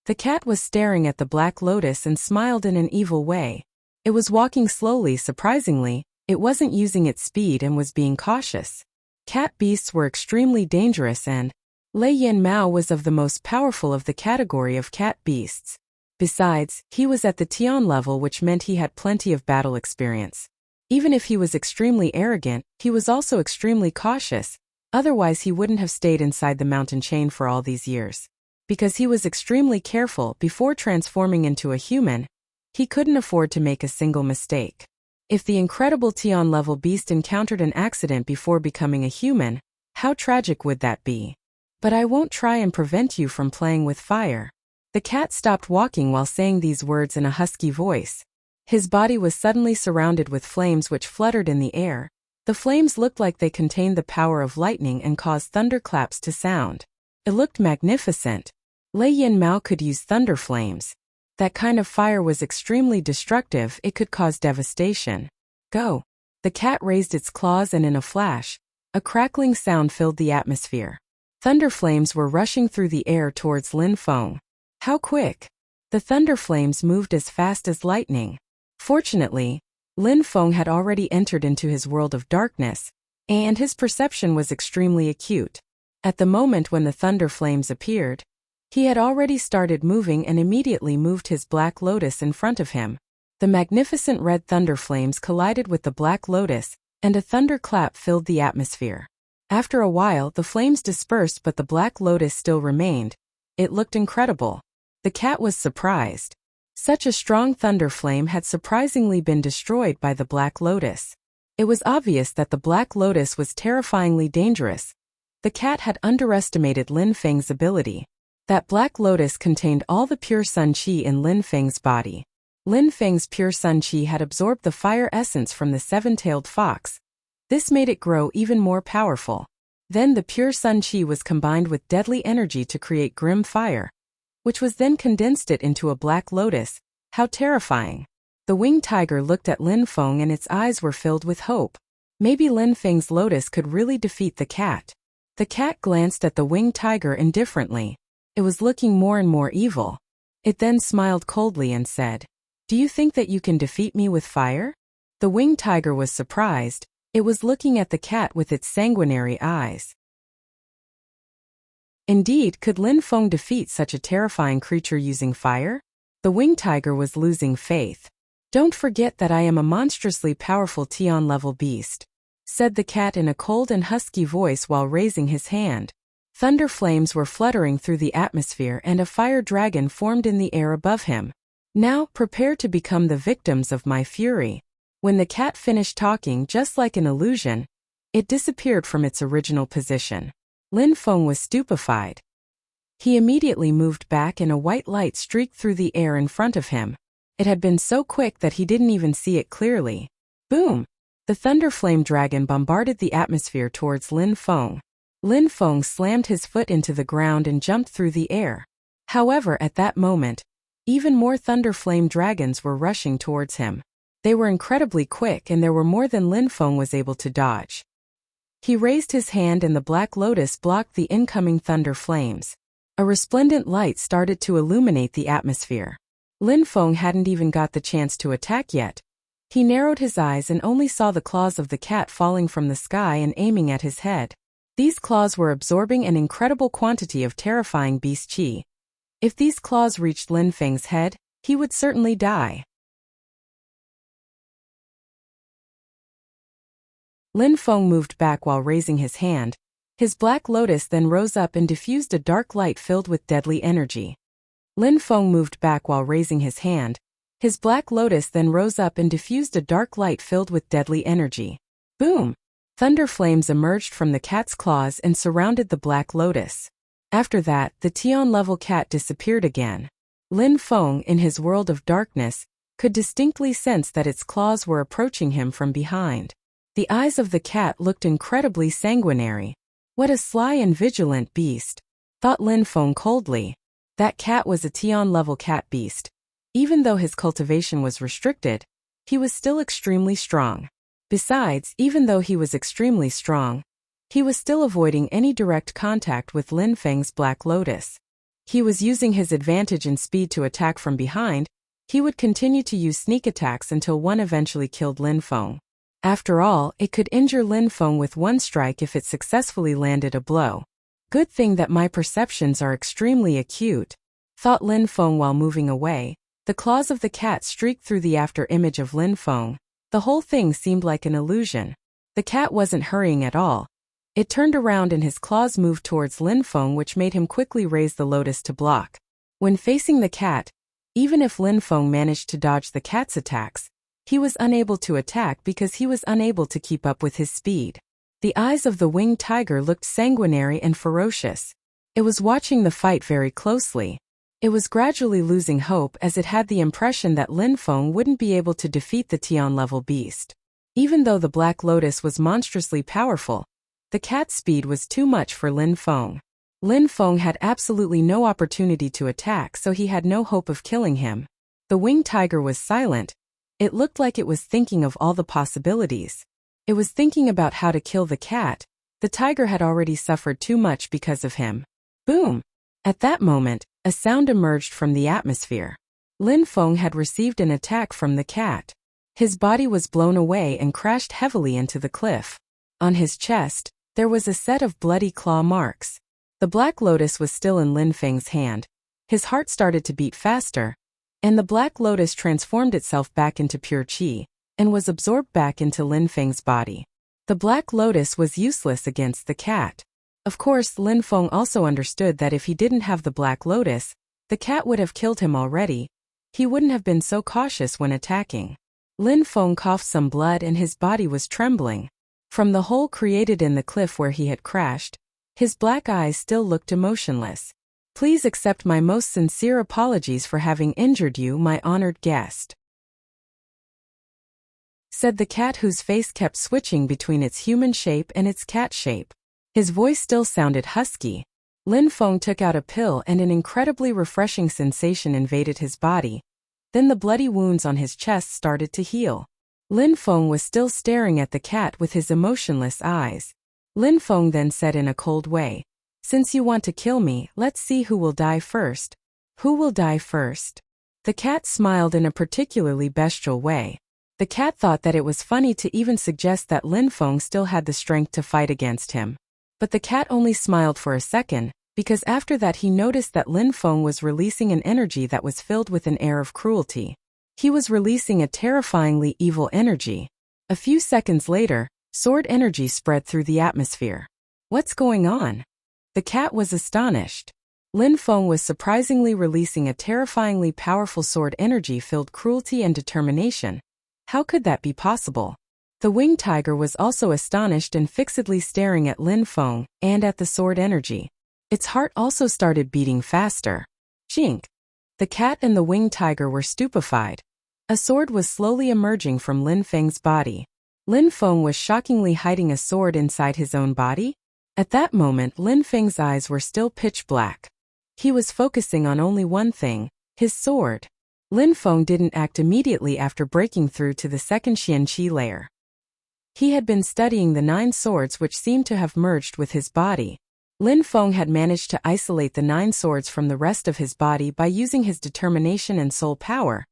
The cat was staring at the black lotus and smiled in an evil way. It was walking slowly. Surprisingly, it wasn't using its speed and was being cautious. Cat beasts were extremely dangerous and Lei Yin Mao was of the most powerful of the category of cat beasts. Besides, he was at the Tian level, which meant he had plenty of battle experience. Even if he was extremely arrogant, he was also extremely cautious, otherwise he wouldn't have stayed inside the mountain chain for all these years. Because he was extremely careful before transforming into a human, he couldn't afford to make a single mistake. If the incredible Tian-level beast encountered an accident before becoming a human, how tragic would that be? But I won't try and prevent you from playing with fire. The cat stopped walking while saying these words in a husky voice. His body was suddenly surrounded with flames which fluttered in the air. The flames looked like they contained the power of lightning and caused thunderclaps to sound. It looked magnificent. Lei Yin Mao could use thunder flames. That kind of fire was extremely destructive, it could cause devastation. Go! The cat raised its claws and in a flash, a crackling sound filled the atmosphere. Thunder flames were rushing through the air towards Lin Feng. How quick! The thunder flames moved as fast as lightning. Fortunately, Lin Feng had already entered into his world of darkness, and his perception was extremely acute. At the moment when the thunder flames appeared, he had already started moving and immediately moved his black lotus in front of him. The magnificent red thunder flames collided with the black lotus, and a thunderclap filled the atmosphere. After a while, the flames dispersed, but the black lotus still remained. It looked incredible. The cat was surprised. Such a strong thunder flame had surprisingly been destroyed by the black lotus. It was obvious that the black lotus was terrifyingly dangerous. The cat had underestimated Lin Feng's ability. That black lotus contained all the pure sun qi in Lin Feng's body. Lin Feng's pure sun qi had absorbed the fire essence from the seven-tailed fox. This made it grow even more powerful. Then the pure sun qi was combined with deadly energy to create grim fire, which was then condensed it into a black lotus. How terrifying! The winged tiger looked at Lin Feng and its eyes were filled with hope. Maybe Lin Feng's lotus could really defeat the cat. The cat glanced at the winged tiger indifferently. It was looking more and more evil. It then smiled coldly and said, "Do you think that you can defeat me with fire?" The winged tiger was surprised. It was looking at the cat with its sanguinary eyes. Indeed, could Lin Feng defeat such a terrifying creature using fire? The winged tiger was losing faith. "Don't forget that I am a monstrously powerful Tian-level beast," said the cat in a cold and husky voice while raising his hand. Thunder flames were fluttering through the atmosphere and a fire dragon formed in the air above him. "Now, prepare to become the victims of my fury." When the cat finished talking, just like an illusion, it disappeared from its original position. Lin Feng was stupefied. He immediately moved back and a white light streaked through the air in front of him. It had been so quick that he didn't even see it clearly. Boom! The thunder flame dragon bombarded the atmosphere towards Lin Feng. Lin Feng slammed his foot into the ground and jumped through the air. However, at that moment, even more thunder flame dragons were rushing towards him. They were incredibly quick and there were more than Lin Feng was able to dodge. He raised his hand and the black lotus blocked the incoming thunder flames. A resplendent light started to illuminate the atmosphere. Lin Feng hadn't even got the chance to attack yet. He narrowed his eyes and only saw the claws of the cat falling from the sky and aiming at his head. These claws were absorbing an incredible quantity of terrifying beast qi. If these claws reached Lin Feng's head, he would certainly die. Lin Feng moved back while raising his hand. His black lotus then rose up and diffused a dark light filled with deadly energy. Lin Feng moved back while raising his hand. His black lotus then rose up and diffused a dark light filled with deadly energy. Boom! Thunder flames emerged from the cat's claws and surrounded the black lotus. After that, the Tian-level cat disappeared again. Lin Feng, in his world of darkness, could distinctly sense that its claws were approaching him from behind. The eyes of the cat looked incredibly sanguinary. What a sly and vigilant beast, thought Lin Feng coldly. That cat was a Tian-level cat beast. Even though his cultivation was restricted, he was still extremely strong. Besides, even though he was extremely strong, he was still avoiding any direct contact with Lin Feng's black lotus. He was using his advantage in speed to attack from behind. He would continue to use sneak attacks until one eventually killed Lin Feng. After all, it could injure Lin Feng with one strike if it successfully landed a blow. Good thing that my perceptions are extremely acute, thought Lin Feng while moving away. The claws of the cat streaked through the after image of Lin Feng. The whole thing seemed like an illusion. The cat wasn't hurrying at all. It turned around and his claws moved towards Lin Feng, which made him quickly raise the lotus to block. When facing the cat, even if Lin Feng managed to dodge the cat's attacks, he was unable to attack because he was unable to keep up with his speed. The eyes of the winged tiger looked sanguinary and ferocious. It was watching the fight very closely. It was gradually losing hope as it had the impression that Lin Feng wouldn't be able to defeat the Tian-level beast. Even though the Black Lotus was monstrously powerful, the cat's speed was too much for Lin Feng. Lin Feng had absolutely no opportunity to attack, so he had no hope of killing him. The winged tiger was silent. It looked like it was thinking of all the possibilities. It was thinking about how to kill the cat. The tiger had already suffered too much because of him. Boom! At that moment, a sound emerged from the atmosphere. Lin Feng had received an attack from the cat. His body was blown away and crashed heavily into the cliff. On his chest, there was a set of bloody claw marks. The Black Lotus was still in Lin Feng's hand. His heart started to beat faster, and the Black Lotus transformed itself back into pure qi, and was absorbed back into Lin Feng's body. The Black Lotus was useless against the cat. Of course, Lin Feng also understood that if he didn't have the Black Lotus, the cat would have killed him already. He wouldn't have been so cautious when attacking. Lin Feng coughed some blood and his body was trembling. From the hole created in the cliff where he had crashed, his black eyes still looked emotionless. Please accept my most sincere apologies for having injured you, my honored guest, said the cat, whose face kept switching between its human shape and its cat shape. His voice still sounded husky. Lin Feng took out a pill and an incredibly refreshing sensation invaded his body. Then the bloody wounds on his chest started to heal. Lin Feng was still staring at the cat with his emotionless eyes. Lin Feng then said in a cold way, "Since you want to kill me, let's see who will die first." "Who will die first?" The cat smiled in a particularly bestial way. The cat thought that it was funny to even suggest that Lin Feng still had the strength to fight against him. But the cat only smiled for a second, because after that he noticed that Lin Feng was releasing an energy that was filled with an air of cruelty. He was releasing a terrifyingly evil energy. A few seconds later, sword energy spread through the atmosphere. What's going on? The cat was astonished. Lin Feng was surprisingly releasing a terrifyingly powerful sword energy-filled cruelty and determination. How could that be possible? The winged tiger was also astonished and fixedly staring at Lin Feng and at the sword energy. Its heart also started beating faster. Chink! The cat and the winged tiger were stupefied. A sword was slowly emerging from Lin Feng's body. Lin Feng was shockingly hiding a sword inside his own body? At that moment, Lin Feng's eyes were still pitch black. He was focusing on only one thing, his sword. Lin Feng didn't act immediately after breaking through to the second Xian Qi layer. He had been studying the 9 swords which seemed to have merged with his body. Lin Feng had managed to isolate the 9 swords from the rest of his body by using his determination and soul power.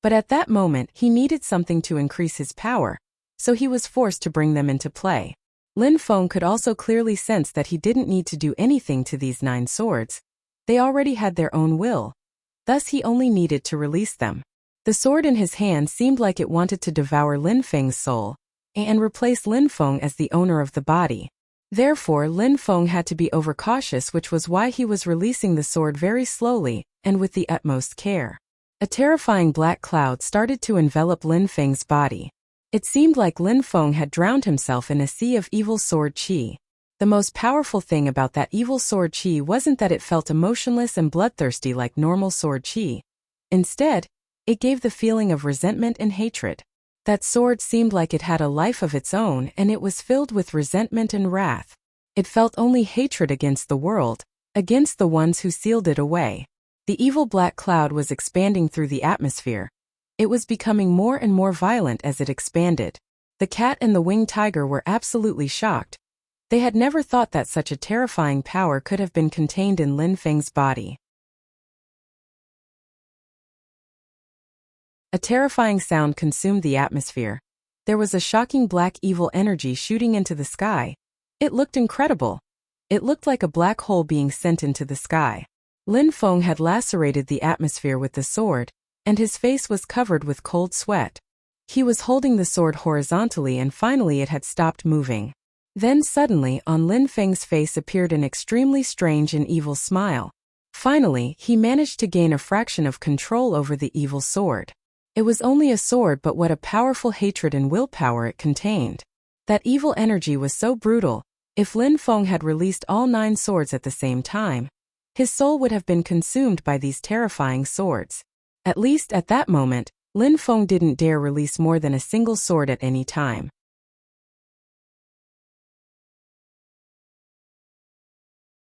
But at that moment, he needed something to increase his power, so he was forced to bring them into play. Lin Feng could also clearly sense that he didn't need to do anything to these 9 swords. They already had their own will. Thus he only needed to release them. The sword in his hand seemed like it wanted to devour Lin Feng's soul and replace Lin Feng as the owner of the body. Therefore, Lin Feng had to be overcautious, which was why he was releasing the sword very slowly and with the utmost care. A terrifying black cloud started to envelop Lin Feng's body. It seemed like Lin Feng had drowned himself in a sea of evil sword qi. The most powerful thing about that evil sword qi wasn't that it felt emotionless and bloodthirsty like normal sword qi. Instead, it gave the feeling of resentment and hatred. That sword seemed like it had a life of its own and it was filled with resentment and wrath. It felt only hatred against the world, against the ones who sealed it away. The evil black cloud was expanding through the atmosphere. It was becoming more and more violent as it expanded. The cat and the winged tiger were absolutely shocked. They had never thought that such a terrifying power could have been contained in Lin Feng's body. A terrifying sound consumed the atmosphere. There was a shocking black evil energy shooting into the sky. It looked incredible. It looked like a black hole being sent into the sky. Lin Feng had lacerated the atmosphere with the sword, and his face was covered with cold sweat. He was holding the sword horizontally and finally it had stopped moving. Then suddenly on Lin Feng's face appeared an extremely strange and evil smile. Finally, he managed to gain a fraction of control over the evil sword. It was only a sword, but what a powerful hatred and willpower it contained. That evil energy was so brutal. If Lin Feng had released all 9 swords at the same time, His soul would have been consumed by these terrifying swords. At least at that moment, Lin Feng didn't dare release more than a single sword at any time.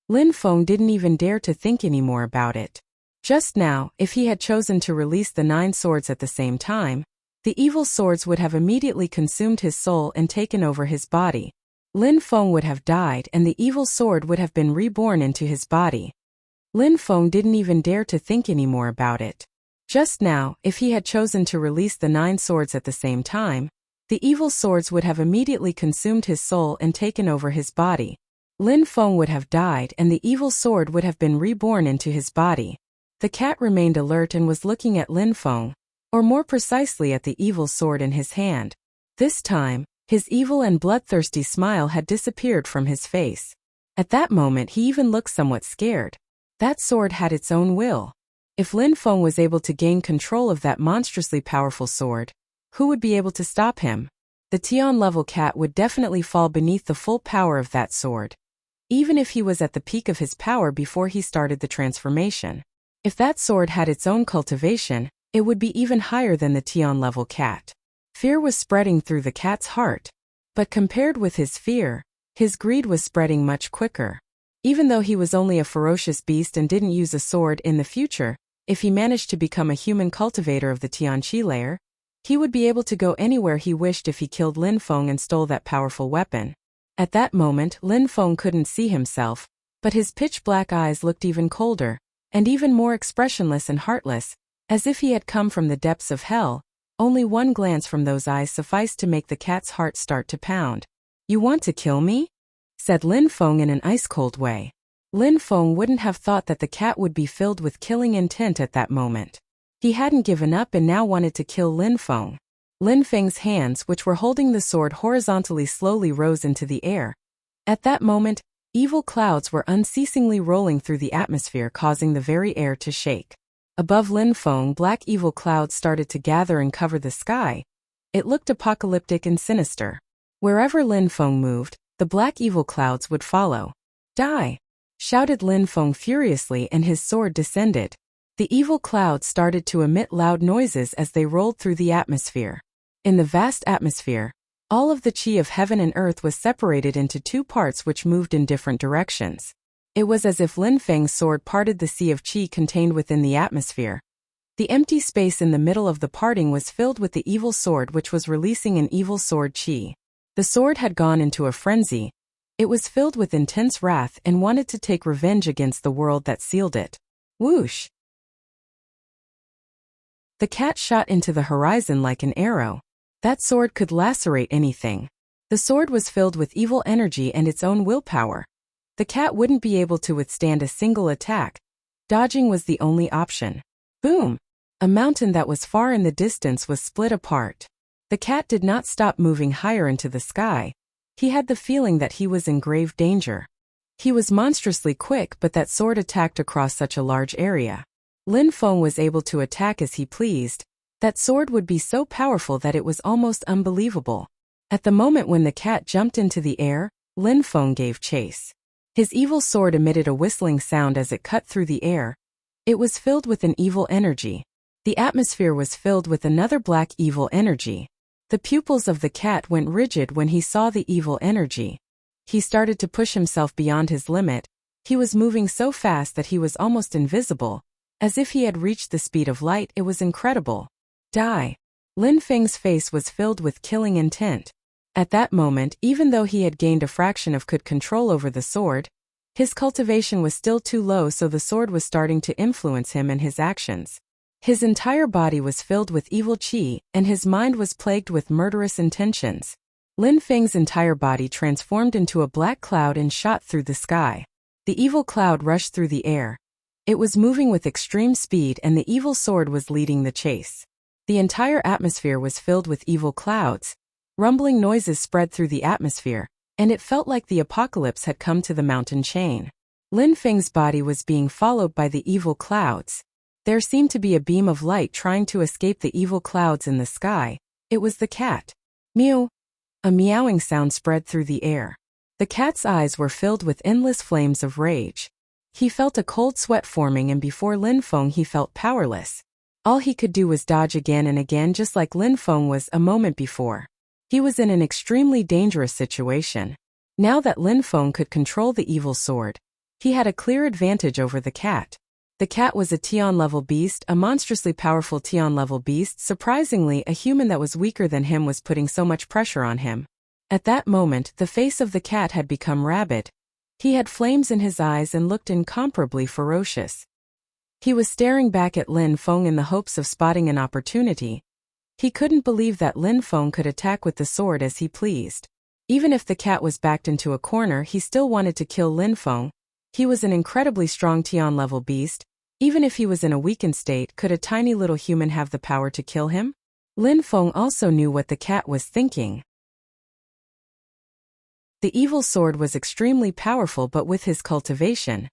Lin Feng didn't even dare to think anymore about it. Just now, if he had chosen to release the 9 swords at the same time, the evil swords would have immediately consumed his soul and taken over his body. Lin Feng would have died and the evil sword would have been reborn into his body. Lin Feng didn't even dare to think anymore about it. Just now, if he had chosen to release the 9 swords at the same time, the evil swords would have immediately consumed his soul and taken over his body. Lin Feng would have died and the evil sword would have been reborn into his body. The cat remained alert and was looking at Lin Feng, or more precisely at the evil sword in his hand. This time, his evil and bloodthirsty smile had disappeared from his face. At that moment he even looked somewhat scared. That sword had its own will. If Lin Feng was able to gain control of that monstrously powerful sword, who would be able to stop him? The Tian-level cat would definitely fall beneath the full power of that sword, even if he was at the peak of his power before he started the transformation. If that sword had its own cultivation, it would be even higher than the Tian-level cat. Fear was spreading through the cat's heart. But compared with his fear, his greed was spreading much quicker. Even though he was only a ferocious beast and didn't use a sword in the future, if he managed to become a human cultivator of the Tianqi layer, he would be able to go anywhere he wished if he killed Lin Feng and stole that powerful weapon. At that moment, Lin Feng couldn't see himself, but his pitch-black eyes looked even colder, and even more expressionless and heartless, as if he had come from the depths of hell. Only one glance from those eyes sufficed to make the cat's heart start to pound. "You want to kill me?" said Lin Feng in an ice-cold way. Lin Feng wouldn't have thought that the cat would be filled with killing intent at that moment. He hadn't given up and now wanted to kill Lin Feng. Lin Feng's hands, which were holding the sword horizontally, slowly rose into the air. At that moment, evil clouds were unceasingly rolling through the atmosphere, causing the very air to shake. Above Lin Feng, black evil clouds started to gather and cover the sky. It looked apocalyptic and sinister. Wherever Lin Feng moved, the black evil clouds would follow. "Die!" shouted Lin Feng furiously, and his sword descended. The evil clouds started to emit loud noises as they rolled through the atmosphere. In the vast atmosphere, all of the qi of heaven and earth was separated into 2 parts which moved in different directions. It was as if Lin Feng's sword parted the sea of qi contained within the atmosphere. The empty space in the middle of the parting was filled with the evil sword, which was releasing an evil sword qi. The sword had gone into a frenzy. It was filled with intense wrath and wanted to take revenge against the world that sealed it. Whoosh! The cat shot into the horizon like an arrow. That sword could lacerate anything. The sword was filled with evil energy and its own willpower. The cat wouldn't be able to withstand a single attack. Dodging was the only option. Boom! A mountain that was far in the distance was split apart. The cat did not stop moving higher into the sky. He had the feeling that he was in grave danger. He was monstrously quick, but that sword attacked across such a large area. Lin Feng was able to attack as he pleased. That sword would be so powerful that it was almost unbelievable. At the moment when the cat jumped into the air, Lin Feng gave chase. His evil sword emitted a whistling sound as it cut through the air. It was filled with an evil energy. The atmosphere was filled with another black evil energy. The pupils of the cat went rigid when he saw the evil energy. He started to push himself beyond his limit. He was moving so fast that he was almost invisible. As if he had reached the speed of light, it was incredible. Die! Lin Feng's face was filled with killing intent. At that moment, even though he had gained a fraction of control over the sword, his cultivation was still too low, so the sword was starting to influence him and his actions. His entire body was filled with evil qi, and his mind was plagued with murderous intentions. Lin Feng's entire body transformed into a black cloud and shot through the sky. The evil cloud rushed through the air. It was moving with extreme speed, and the evil sword was leading the chase. The entire atmosphere was filled with evil clouds. Rumbling noises spread through the atmosphere, and it felt like the apocalypse had come to the mountain chain. Lin Feng's body was being followed by the evil clouds. There seemed to be a beam of light trying to escape the evil clouds in the sky. It was the cat. Meow! A meowing sound spread through the air. The cat's eyes were filled with endless flames of rage. He felt a cold sweat forming, and before Lin Feng he felt powerless. All he could do was dodge again and again, just like Lin Feng was a moment before. He was in an extremely dangerous situation. Now that Lin Feng could control the evil sword, he had a clear advantage over the cat. The cat was a Tian-level beast, a monstrously powerful Tian-level beast. Surprisingly, a human that was weaker than him was putting so much pressure on him. At that moment, the face of the cat had become rabid. He had flames in his eyes and looked incomparably ferocious. He was staring back at Lin Feng in the hopes of spotting an opportunity. He couldn't believe that Lin Feng could attack with the sword as he pleased. Even if the cat was backed into a corner, he still wanted to kill Lin Feng. He was an incredibly strong Tian-level beast. Even if he was in a weakened state, could a tiny little human have the power to kill him? Lin Feng also knew what the cat was thinking. The evil sword was extremely powerful, but with his cultivation,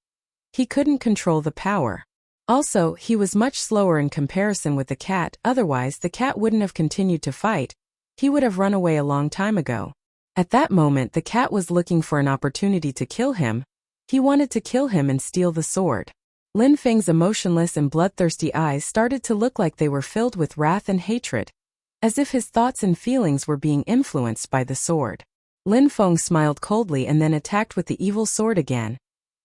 he couldn't control the power. Also, he was much slower in comparison with the cat. Otherwise the cat wouldn't have continued to fight. He would have run away a long time ago. At that moment the cat was looking for an opportunity to kill him. He wanted to kill him and steal the sword. Lin Feng's emotionless and bloodthirsty eyes started to look like they were filled with wrath and hatred, as if his thoughts and feelings were being influenced by the sword. Lin Feng smiled coldly and then attacked with the evil sword again.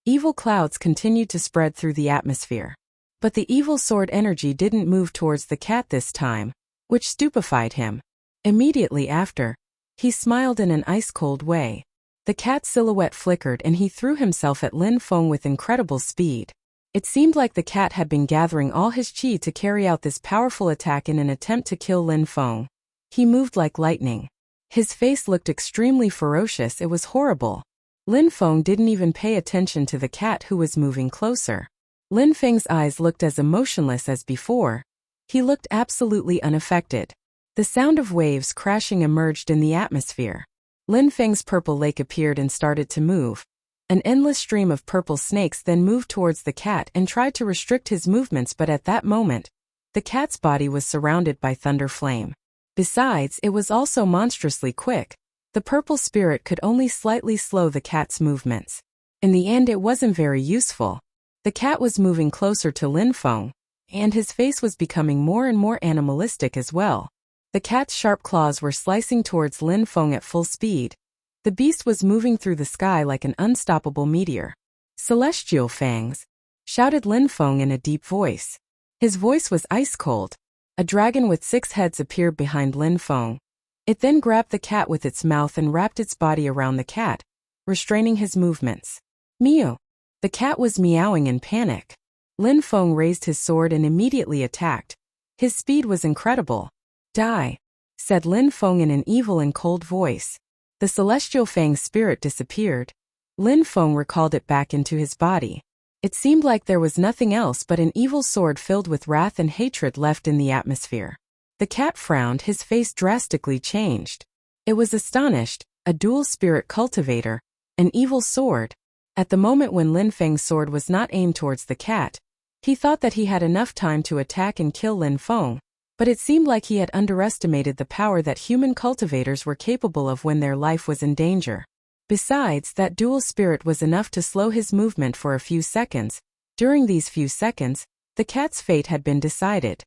Evil clouds continued to spread through the atmosphere. But the evil sword energy didn't move towards the cat this time, which stupefied him. Immediately after, he smiled in an ice-cold way. The cat's silhouette flickered and he threw himself at Lin Feng with incredible speed. It seemed like the cat had been gathering all his qi to carry out this powerful attack in an attempt to kill Lin Feng. He moved like lightning. His face looked extremely ferocious. It was horrible. Lin Feng didn't even pay attention to the cat who was moving closer. Lin Feng's eyes looked as emotionless as before. He looked absolutely unaffected. The sound of waves crashing emerged in the atmosphere. Lin Feng's purple lake appeared and started to move. An endless stream of purple snakes then moved towards the cat and tried to restrict his movements, but at that moment, the cat's body was surrounded by thunder flame. Besides, it was also monstrously quick. The purple spirit could only slightly slow the cat's movements. In the end, it wasn't very useful. The cat was moving closer to Lin Feng, and his face was becoming more and more animalistic as well. The cat's sharp claws were slicing towards Lin Feng at full speed. The beast was moving through the sky like an unstoppable meteor. "Celestial fangs!" shouted Lin Feng in a deep voice. His voice was ice-cold. A dragon with 6 heads appeared behind Lin Feng. It then grabbed the cat with its mouth and wrapped its body around the cat, restraining his movements. "Meow!" The cat was meowing in panic. Lin Feng raised his sword and immediately attacked. His speed was incredible. "Die," said Lin Feng in an evil and cold voice. The celestial fang spirit disappeared. Lin Feng recalled it back into his body. It seemed like there was nothing else but an evil sword filled with wrath and hatred left in the atmosphere. The cat frowned, his face drastically changed. It was astonished, a dual spirit cultivator, an evil sword. At the moment when Lin Feng's sword was not aimed towards the cat, he thought that he had enough time to attack and kill Lin Feng, but it seemed like he had underestimated the power that human cultivators were capable of when their life was in danger. Besides, that dual spirit was enough to slow his movement for a few seconds. During these few seconds, the cat's fate had been decided.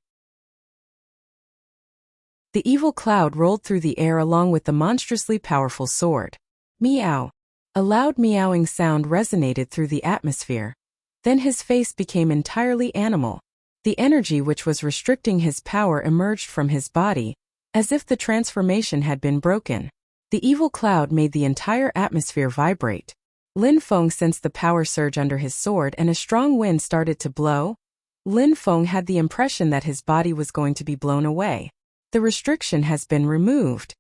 The evil cloud rolled through the air along with the monstrously powerful sword. Meow! A loud meowing sound resonated through the atmosphere. Then his face became entirely animal. The energy which was restricting his power emerged from his body, as if the transformation had been broken. The evil cloud made the entire atmosphere vibrate. Lin Feng sensed the power surge under his sword and a strong wind started to blow. Lin Feng had the impression that his body was going to be blown away. The restriction has been removed.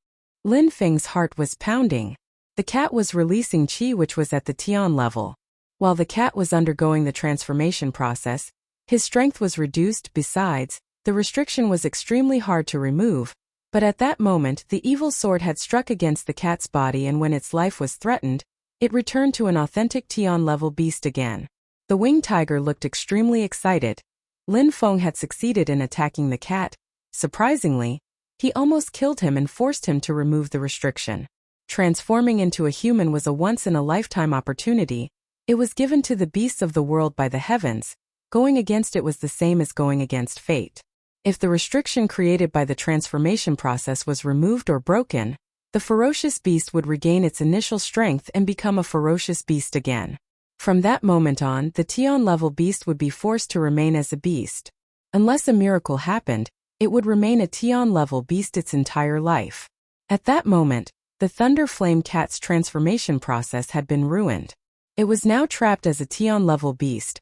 Lin Feng's heart was pounding. The cat was releasing qi which was at the Tian level. While the cat was undergoing the transformation process, his strength was reduced. Besides, the restriction was extremely hard to remove. But at that moment, the evil sword had struck against the cat's body, and when its life was threatened, it returned to an authentic Tian-level beast again. The winged tiger looked extremely excited. Lin Feng had succeeded in attacking the cat. Surprisingly, he almost killed him and forced him to remove the restriction. Transforming into a human was a once-in-a-lifetime opportunity. It was given to the beasts of the world by the heavens. Going against it was the same as going against fate. If the restriction created by the transformation process was removed or broken, the ferocious beast would regain its initial strength and become a ferocious beast again. From that moment on, the Tian-level beast would be forced to remain as a beast. Unless a miracle happened, it would remain a Tian-level beast its entire life. At that moment, the Thunder Flame Cat's transformation process had been ruined. It was now trapped as a Tian-level beast.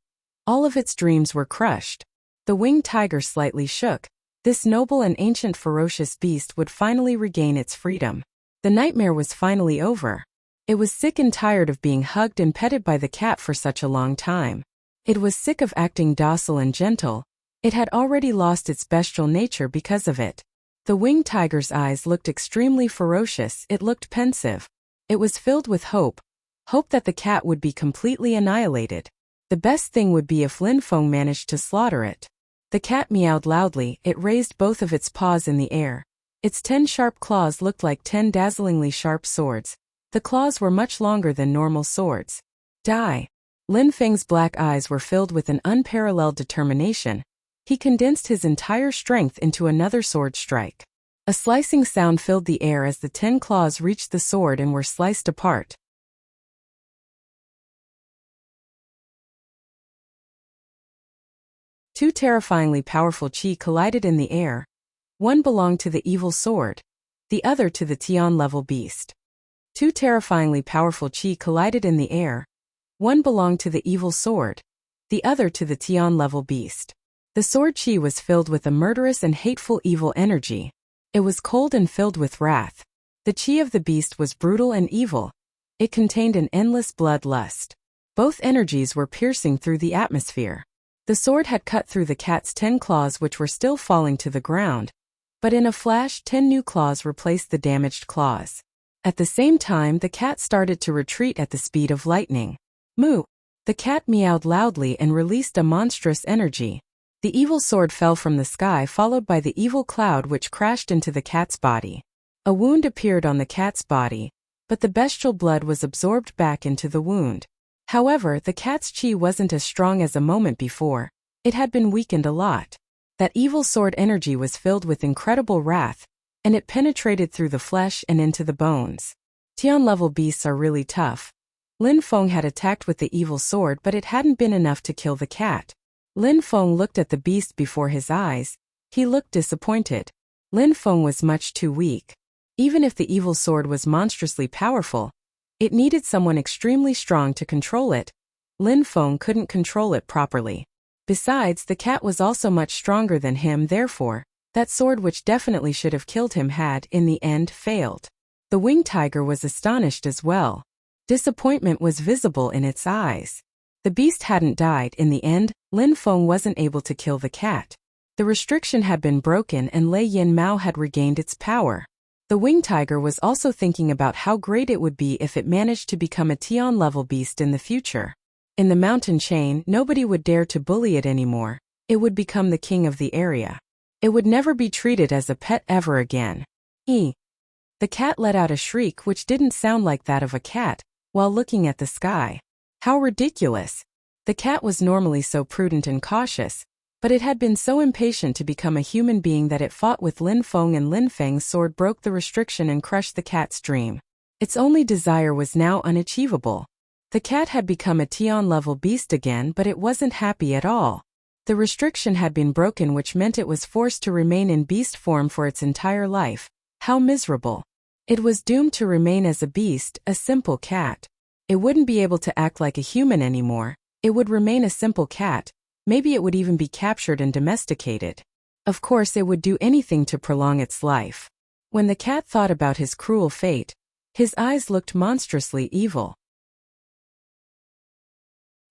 All of its dreams were crushed. The winged tiger slightly shook. This noble and ancient ferocious beast would finally regain its freedom. The nightmare was finally over. It was sick and tired of being hugged and petted by the cat for such a long time. It was sick of acting docile and gentle. It had already lost its bestial nature because of it. The winged tiger's eyes looked extremely ferocious. It looked pensive. It was filled with hope. Hope that the cat would be completely annihilated. The best thing would be if Lin Feng managed to slaughter it. The cat meowed loudly. It raised both of its paws in the air. Its 10 sharp claws looked like 10 dazzlingly sharp swords. The claws were much longer than normal swords. Die! Lin Feng's black eyes were filled with an unparalleled determination. He condensed his entire strength into another sword strike. A slicing sound filled the air as the 10 claws reached the sword and were sliced apart. Two terrifyingly powerful chi collided in the air. One belonged to the evil sword, the other to the Tian-level beast. Two terrifyingly powerful chi collided in the air. One belonged to the evil sword, the other to the Tian-level beast. The sword chi was filled with a murderous and hateful evil energy. It was cold and filled with wrath. The chi of the beast was brutal and evil. It contained an endless bloodlust. Both energies were piercing through the atmosphere. The sword had cut through the cat's 10 claws, which were still falling to the ground. But in a flash, 10 new claws replaced the damaged claws. At the same time, the cat started to retreat at the speed of lightning. Moo! The cat meowed loudly and released a monstrous energy. The evil sword fell from the sky, followed by the evil cloud, which crashed into the cat's body. A wound appeared on the cat's body, but the bestial blood was absorbed back into the wound. However, the cat's chi wasn't as strong as a moment before. It had been weakened a lot. That evil sword energy was filled with incredible wrath, and it penetrated through the flesh and into the bones. Tian-level beasts are really tough. Lin Feng had attacked with the evil sword, but it hadn't been enough to kill the cat. Lin Feng looked at the beast before his eyes. He looked disappointed. Lin Feng was much too weak. Even if the evil sword was monstrously powerful, it needed someone extremely strong to control it. Lin Feng couldn't control it properly. Besides, the cat was also much stronger than him, therefore, that sword which definitely should have killed him had, in the end, failed. The winged tiger was astonished as well. Disappointment was visible in its eyes. The beast hadn't died. In the end, Lin Feng wasn't able to kill the cat. The restriction had been broken and Lei Yin Mao had regained its power. The winged tiger was also thinking about how great it would be if it managed to become a Tian-level beast in the future. In the mountain chain, nobody would dare to bully it anymore. It would become the king of the area. It would never be treated as a pet ever again. The cat let out a shriek which didn't sound like that of a cat, while looking at the sky. How ridiculous! The cat was normally so prudent and cautious, but it had been so impatient to become a human being that it fought with Lin Feng, and Lin Feng's sword broke the restriction and crushed the cat's dream. Its only desire was now unachievable. The cat had become a Tian-level beast again, but it wasn't happy at all. The restriction had been broken, which meant it was forced to remain in beast form for its entire life. How miserable! It was doomed to remain as a beast, a simple cat. It wouldn't be able to act like a human anymore. It would remain a simple cat. Maybe it would even be captured and domesticated. Of course, it would do anything to prolong its life. When the cat thought about his cruel fate, his eyes looked monstrously evil.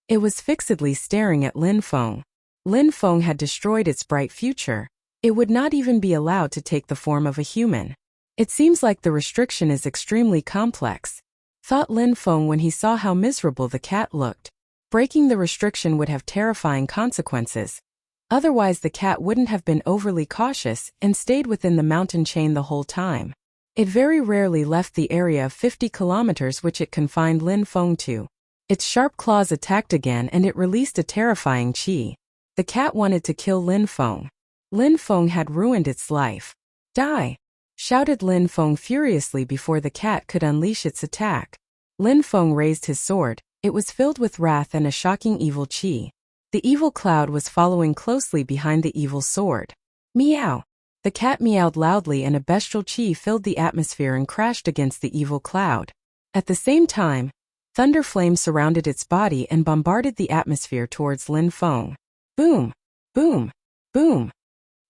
It was fixedly staring at Lin Feng. Lin Feng had destroyed its bright future. It would not even be allowed to take the form of a human. It seems like the restriction is extremely complex, thought Lin Feng when he saw how miserable the cat looked. Breaking the restriction would have terrifying consequences. Otherwise, the cat wouldn't have been overly cautious and stayed within the mountain chain the whole time. It very rarely left the area of 50 kilometers which it confined Lin Feng to. Its sharp claws attacked again and it released a terrifying chi. The cat wanted to kill Lin Feng. Lin Feng had ruined its life. Die! Shouted Lin Feng furiously before the cat could unleash its attack. Lin Feng raised his sword. It was filled with wrath and a shocking evil chi. The evil cloud was following closely behind the evil sword. Meow! The cat meowed loudly and a bestial chi filled the atmosphere and crashed against the evil cloud. At the same time, thunder flames surrounded its body and bombarded the atmosphere towards Lin Feng. Boom! Boom! Boom!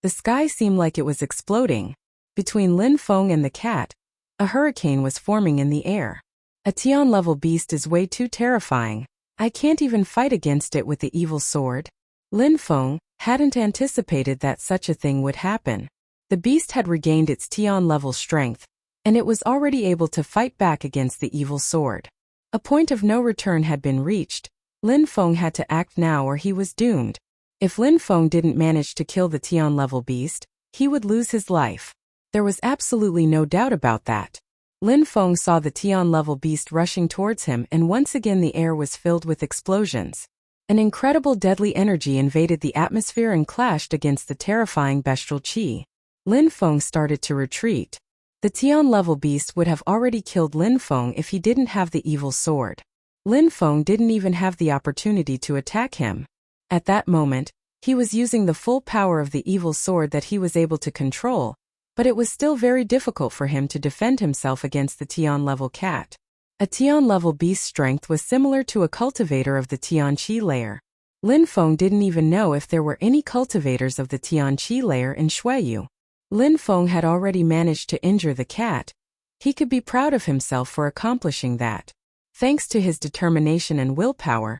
The sky seemed like it was exploding. Between Lin Feng and the cat, a hurricane was forming in the air. A Tian-level beast is way too terrifying. I can't even fight against it with the evil sword. Lin Feng hadn't anticipated that such a thing would happen. The beast had regained its Tian-level strength, and it was already able to fight back against the evil sword. A point of no return had been reached. Lin Feng had to act now or he was doomed. If Lin Feng didn't manage to kill the Tian-level beast, he would lose his life. There was absolutely no doubt about that. Lin Feng saw the Tian-level beast rushing towards him and once again the air was filled with explosions. An incredible deadly energy invaded the atmosphere and clashed against the terrifying bestial chi. Lin Feng started to retreat. The Tian-level beast would have already killed Lin Feng if he didn't have the evil sword. Lin Feng didn't even have the opportunity to attack him. At that moment, he was using the full power of the evil sword that he was able to control, but it was still very difficult for him to defend himself against the Tian-level cat. A Tian-level beast's strength was similar to a cultivator of the Tian Qi layer. Lin Feng didn't even know if there were any cultivators of the Tian Qi layer in Shuiyu. Lin Feng had already managed to injure the cat. He could be proud of himself for accomplishing that. Thanks to his determination and willpower,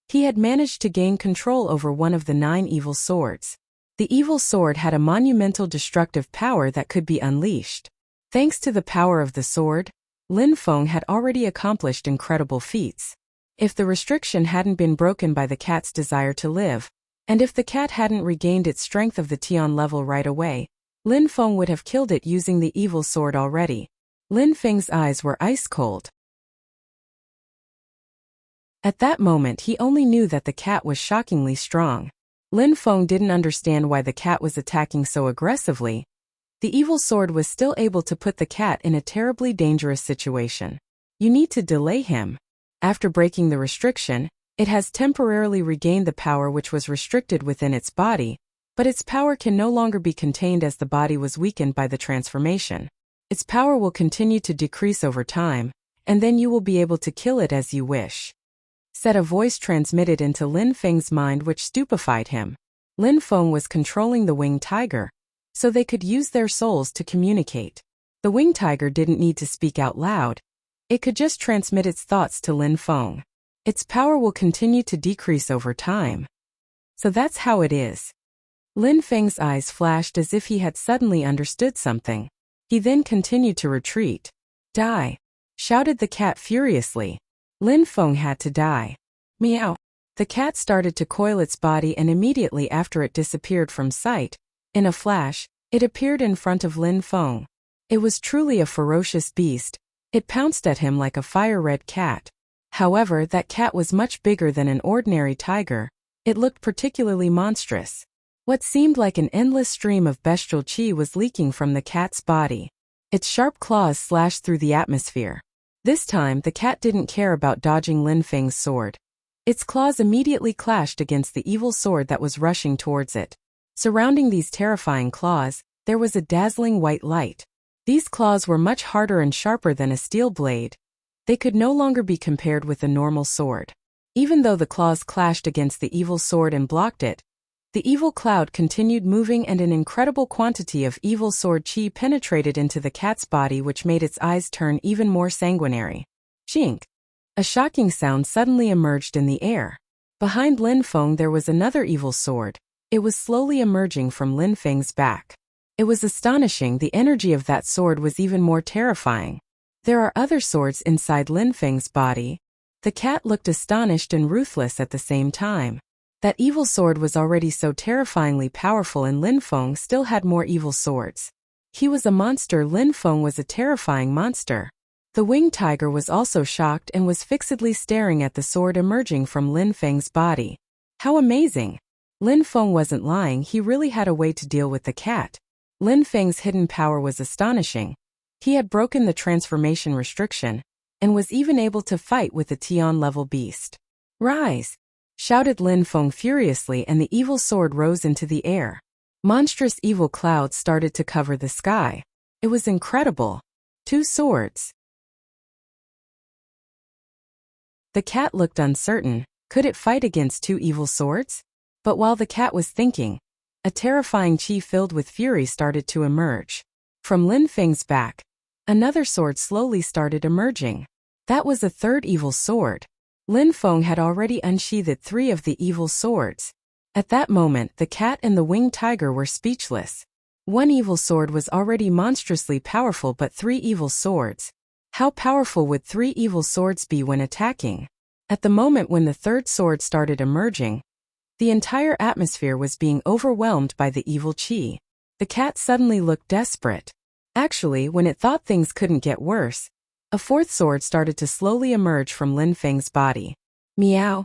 he had managed to gain control over one of the 9 evil swords. The evil sword had a monumental destructive power that could be unleashed. Thanks to the power of the sword, Lin Feng had already accomplished incredible feats. If the restriction hadn't been broken by the cat's desire to live, and if the cat hadn't regained its strength of the Tian level right away, Lin Feng would have killed it using the evil sword already. Lin Feng's eyes were ice cold. At that moment he only knew that the cat was shockingly strong. Lin Feng didn't understand why the cat was attacking so aggressively. The evil sword was still able to put the cat in a terribly dangerous situation. You need to delay him. After breaking the restriction, it has temporarily regained the power which was restricted within its body, but its power can no longer be contained as the body was weakened by the transformation. Its power will continue to decrease over time, and then you will be able to kill it as you wish. Said a voice transmitted into Lin Feng's mind which stupefied him. Lin Feng was controlling the winged tiger, so they could use their souls to communicate. The winged tiger didn't need to speak out loud. It could just transmit its thoughts to Lin Feng. Its power will continue to decrease over time. So that's how it is. Lin Feng's eyes flashed as if he had suddenly understood something. He then continued to retreat. Die! Shouted the cat furiously. Lin Feng had to die. Meow! The cat started to coil its body and immediately after it disappeared from sight, in a flash, it appeared in front of Lin Feng. It was truly a ferocious beast. It pounced at him like a fire-red cat. However, that cat was much bigger than an ordinary tiger. It looked particularly monstrous. What seemed like an endless stream of bestial chi was leaking from the cat's body. Its sharp claws slashed through the atmosphere. This time, the cat didn't care about dodging Lin Feng's sword. Its claws immediately clashed against the evil sword that was rushing towards it. Surrounding these terrifying claws, there was a dazzling white light. These claws were much harder and sharper than a steel blade. They could no longer be compared with a normal sword. Even though the claws clashed against the evil sword and blocked it, the evil cloud continued moving and an incredible quantity of evil sword chi penetrated into the cat's body which made its eyes turn even more sanguinary. Chink! A shocking sound suddenly emerged in the air. Behind Lin Feng there was another evil sword. It was slowly emerging from Lin Feng's back. It was astonishing, the energy of that sword was even more terrifying. There are other swords inside Lin Feng's body. The cat looked astonished and ruthless at the same time. That evil sword was already so terrifyingly powerful and Lin Feng still had more evil swords. He was a monster. Lin Feng was a terrifying monster. The winged tiger was also shocked and was fixedly staring at the sword emerging from Lin Feng's body. How amazing! Lin Feng wasn't lying, he really had a way to deal with the cat. Lin Feng's hidden power was astonishing. He had broken the transformation restriction, and was even able to fight with the Tian-level beast. "Rise!" shouted Lin Feng furiously, and the evil sword rose into the air. Monstrous evil clouds started to cover the sky. It was incredible. 2 swords. The cat looked uncertain. Could it fight against 2 evil swords? But while the cat was thinking, a terrifying chi filled with fury started to emerge. From Lin Feng's back, another sword slowly started emerging. That was a 3rd evil sword. Lin Feng had already unsheathed 3 of the evil swords. At that moment, the cat and the winged tiger were speechless. 1 evil sword was already monstrously powerful, but 3 evil swords. How powerful would 3 evil swords be when attacking? At the moment when the 3rd sword started emerging, the entire atmosphere was being overwhelmed by the evil chi. The cat suddenly looked desperate. Actually, when it thought things couldn't get worse, a 4th sword started to slowly emerge from Lin Feng's body. Meow.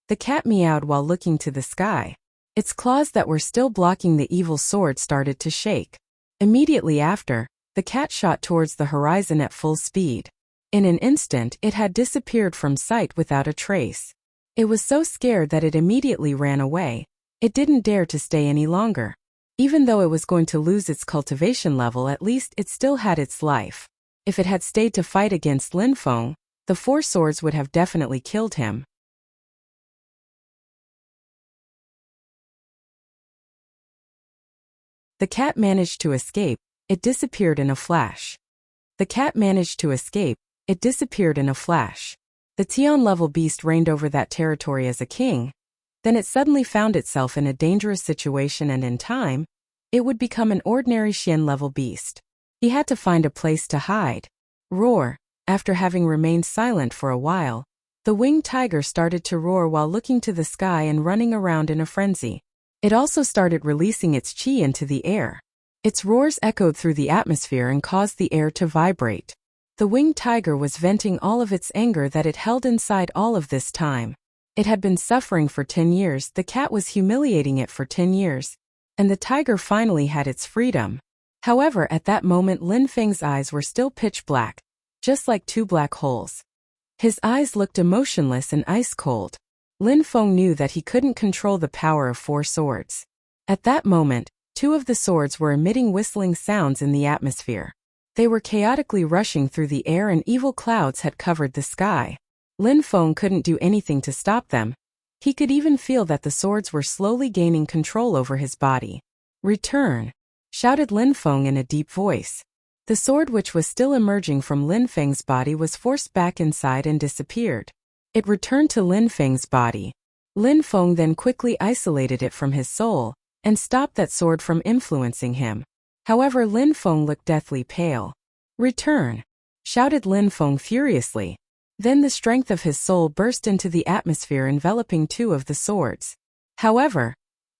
The cat meowed while looking to the sky. Its claws that were still blocking the evil sword started to shake. Immediately after, the cat shot towards the horizon at full speed. In an instant, it had disappeared from sight without a trace. It was so scared that it immediately ran away. It didn't dare to stay any longer. Even though it was going to lose its cultivation level, at least it still had its life. If it had stayed to fight against Lin Feng, the 4 swords would have definitely killed him. The cat managed to escape. It disappeared in a flash. The cat managed to escape. It disappeared in a flash. The Tian-level beast reigned over that territory as a king. Then it suddenly found itself in a dangerous situation, and in time, it would become an ordinary Xian-level beast. He had to find a place to hide. Roar. After having remained silent for a while, the winged tiger started to roar while looking to the sky and running around in a frenzy. It also started releasing its chi into the air. Its roars echoed through the atmosphere and caused the air to vibrate. The winged tiger was venting all of its anger that it held inside all of this time. It had been suffering for 10 years, the cat was humiliating it for 10 years, and the tiger finally had its freedom. However, at that moment Lin Feng's eyes were still pitch black, just like 2 black holes. His eyes looked emotionless and ice cold. Lin Feng knew that he couldn't control the power of 4 swords. At that moment, 2 of the swords were emitting whistling sounds in the atmosphere. They were chaotically rushing through the air and evil clouds had covered the sky. Lin Feng couldn't do anything to stop them. He could even feel that the swords were slowly gaining control over his body. "Return!" shouted Lin Feng in a deep voice. The sword which was still emerging from Lin Feng's body was forced back inside and disappeared. It returned to Lin Feng's body. Lin Feng then quickly isolated it from his soul, and stopped that sword from influencing him. However, Lin Feng looked deathly pale. "Return!" shouted Lin Feng furiously. Then the strength of his soul burst into the atmosphere, enveloping 2 of the swords. However,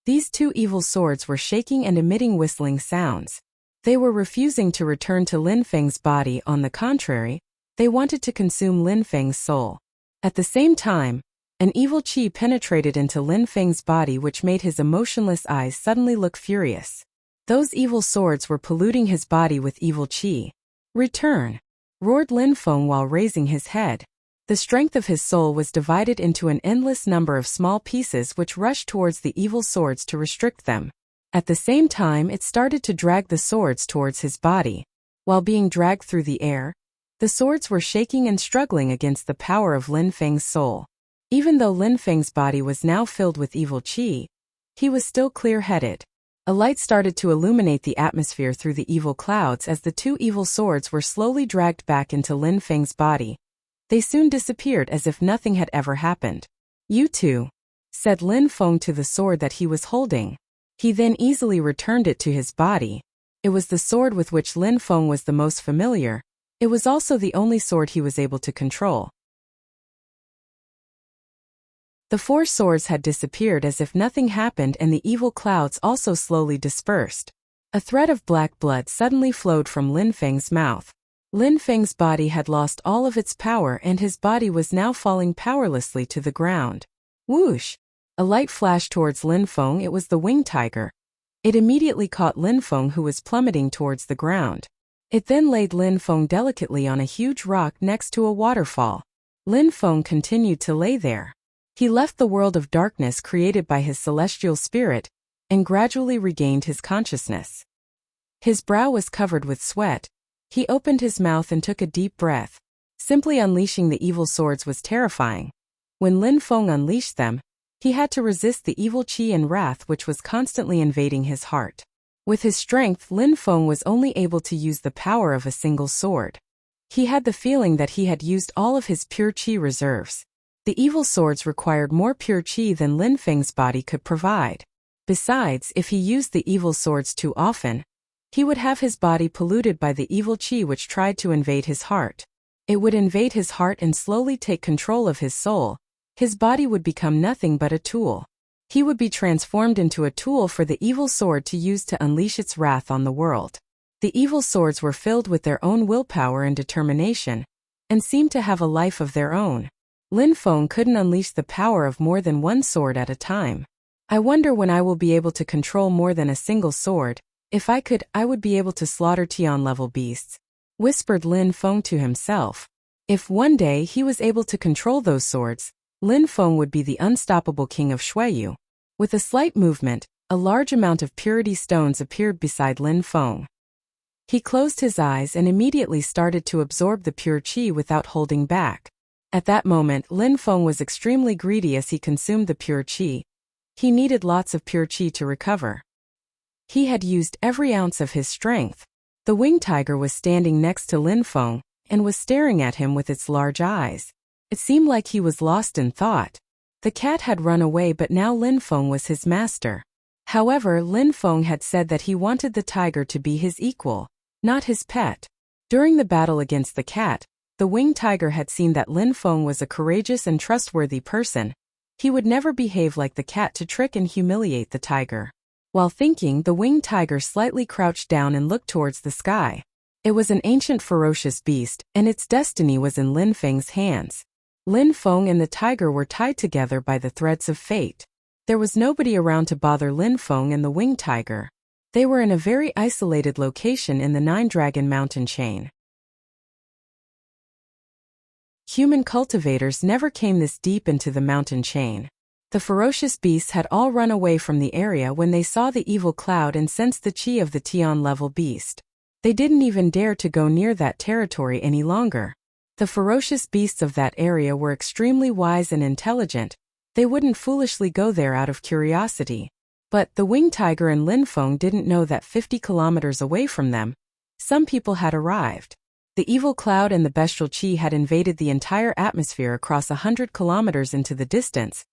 these 2 evil swords were shaking and emitting whistling sounds. They were refusing to return to Lin Feng's body. On the contrary, they wanted to consume Lin Feng's soul. At the same time, an evil chi penetrated into Lin Feng's body, which made his emotionless eyes suddenly look furious. Those evil swords were polluting his body with evil chi. "Return!" roared Lin Feng while raising his head. The strength of his soul was divided into an endless number of small pieces which rushed towards the evil swords to restrict them. At the same time, it started to drag the swords towards his body. While being dragged through the air, the swords were shaking and struggling against the power of Lin Feng's soul. Even though Lin Feng's body was now filled with evil chi, he was still clear-headed. A light started to illuminate the atmosphere through the evil clouds as the 2 evil swords were slowly dragged back into Lin Feng's body. They soon disappeared as if nothing had ever happened. "You 2, said Lin Feng to the sword that he was holding. He then easily returned it to his body. It was the sword with which Lin Feng was the most familiar. It was also the only sword he was able to control. The 4 swords had disappeared as if nothing happened, and the evil clouds also slowly dispersed. A thread of black blood suddenly flowed from Lin Feng's mouth. Lin Feng's body had lost all of its power and his body was now falling powerlessly to the ground. Whoosh! A light flashed towards Lin Feng. It was the winged tiger. It immediately caught Lin Feng, who was plummeting towards the ground. It then laid Lin Feng delicately on a huge rock next to a waterfall. Lin Feng continued to lay there. He left the world of darkness created by his celestial spirit and gradually regained his consciousness. His brow was covered with sweat. He opened his mouth and took a deep breath. Simply unleashing the evil swords was terrifying. When Lin Feng unleashed them, he had to resist the evil qi and wrath which was constantly invading his heart. With his strength, Lin Feng was only able to use the power of a single sword. He had the feeling that he had used all of his pure qi reserves. The evil swords required more pure qi than Lin Feng's body could provide. Besides, if he used the evil swords too often, he would have his body polluted by the evil qi which tried to invade his heart. It would invade his heart and slowly take control of his soul. His body would become nothing but a tool. He would be transformed into a tool for the evil sword to use to unleash its wrath on the world. The evil swords were filled with their own willpower and determination, and seemed to have a life of their own. Lin Feng couldn't unleash the power of more than one sword at a time. I wonder when I will be able to control more than a single sword. If I could, I would be able to slaughter Tian-level beasts, whispered Lin Feng to himself. If one day he was able to control those swords, Lin Feng would be the unstoppable king of Shuiyu. With a slight movement, a large amount of purity stones appeared beside Lin Feng. He closed his eyes and immediately started to absorb the pure qi without holding back. At that moment, Lin Feng was extremely greedy as he consumed the pure qi. He needed lots of pure qi to recover. He had used every ounce of his strength. The winged tiger was standing next to Lin Feng and was staring at him with its large eyes. It seemed like he was lost in thought. The cat had run away, but now Lin Feng was his master. However, Lin Feng had said that he wanted the tiger to be his equal, not his pet. During the battle against the cat, the winged tiger had seen that Lin Feng was a courageous and trustworthy person. He would never behave like the cat to trick and humiliate the tiger. While thinking, the winged tiger slightly crouched down and looked towards the sky. It was an ancient ferocious beast, and its destiny was in Lin Feng's hands. Lin Feng and the tiger were tied together by the threads of fate. There was nobody around to bother Lin Feng and the winged tiger. They were in a very isolated location in the Nine-Dragon Mountain chain. Human cultivators never came this deep into the mountain chain. The ferocious beasts had all run away from the area when they saw the evil cloud and sensed the qi of the Tian-level beast. They didn't even dare to go near that territory any longer. The ferocious beasts of that area were extremely wise and intelligent. They wouldn't foolishly go there out of curiosity. But the winged tiger and Lin Feng didn't know that 50 kilometers away from them, some people had arrived. The evil cloud and the bestial qi had invaded the entire atmosphere across 100 kilometers into the distance.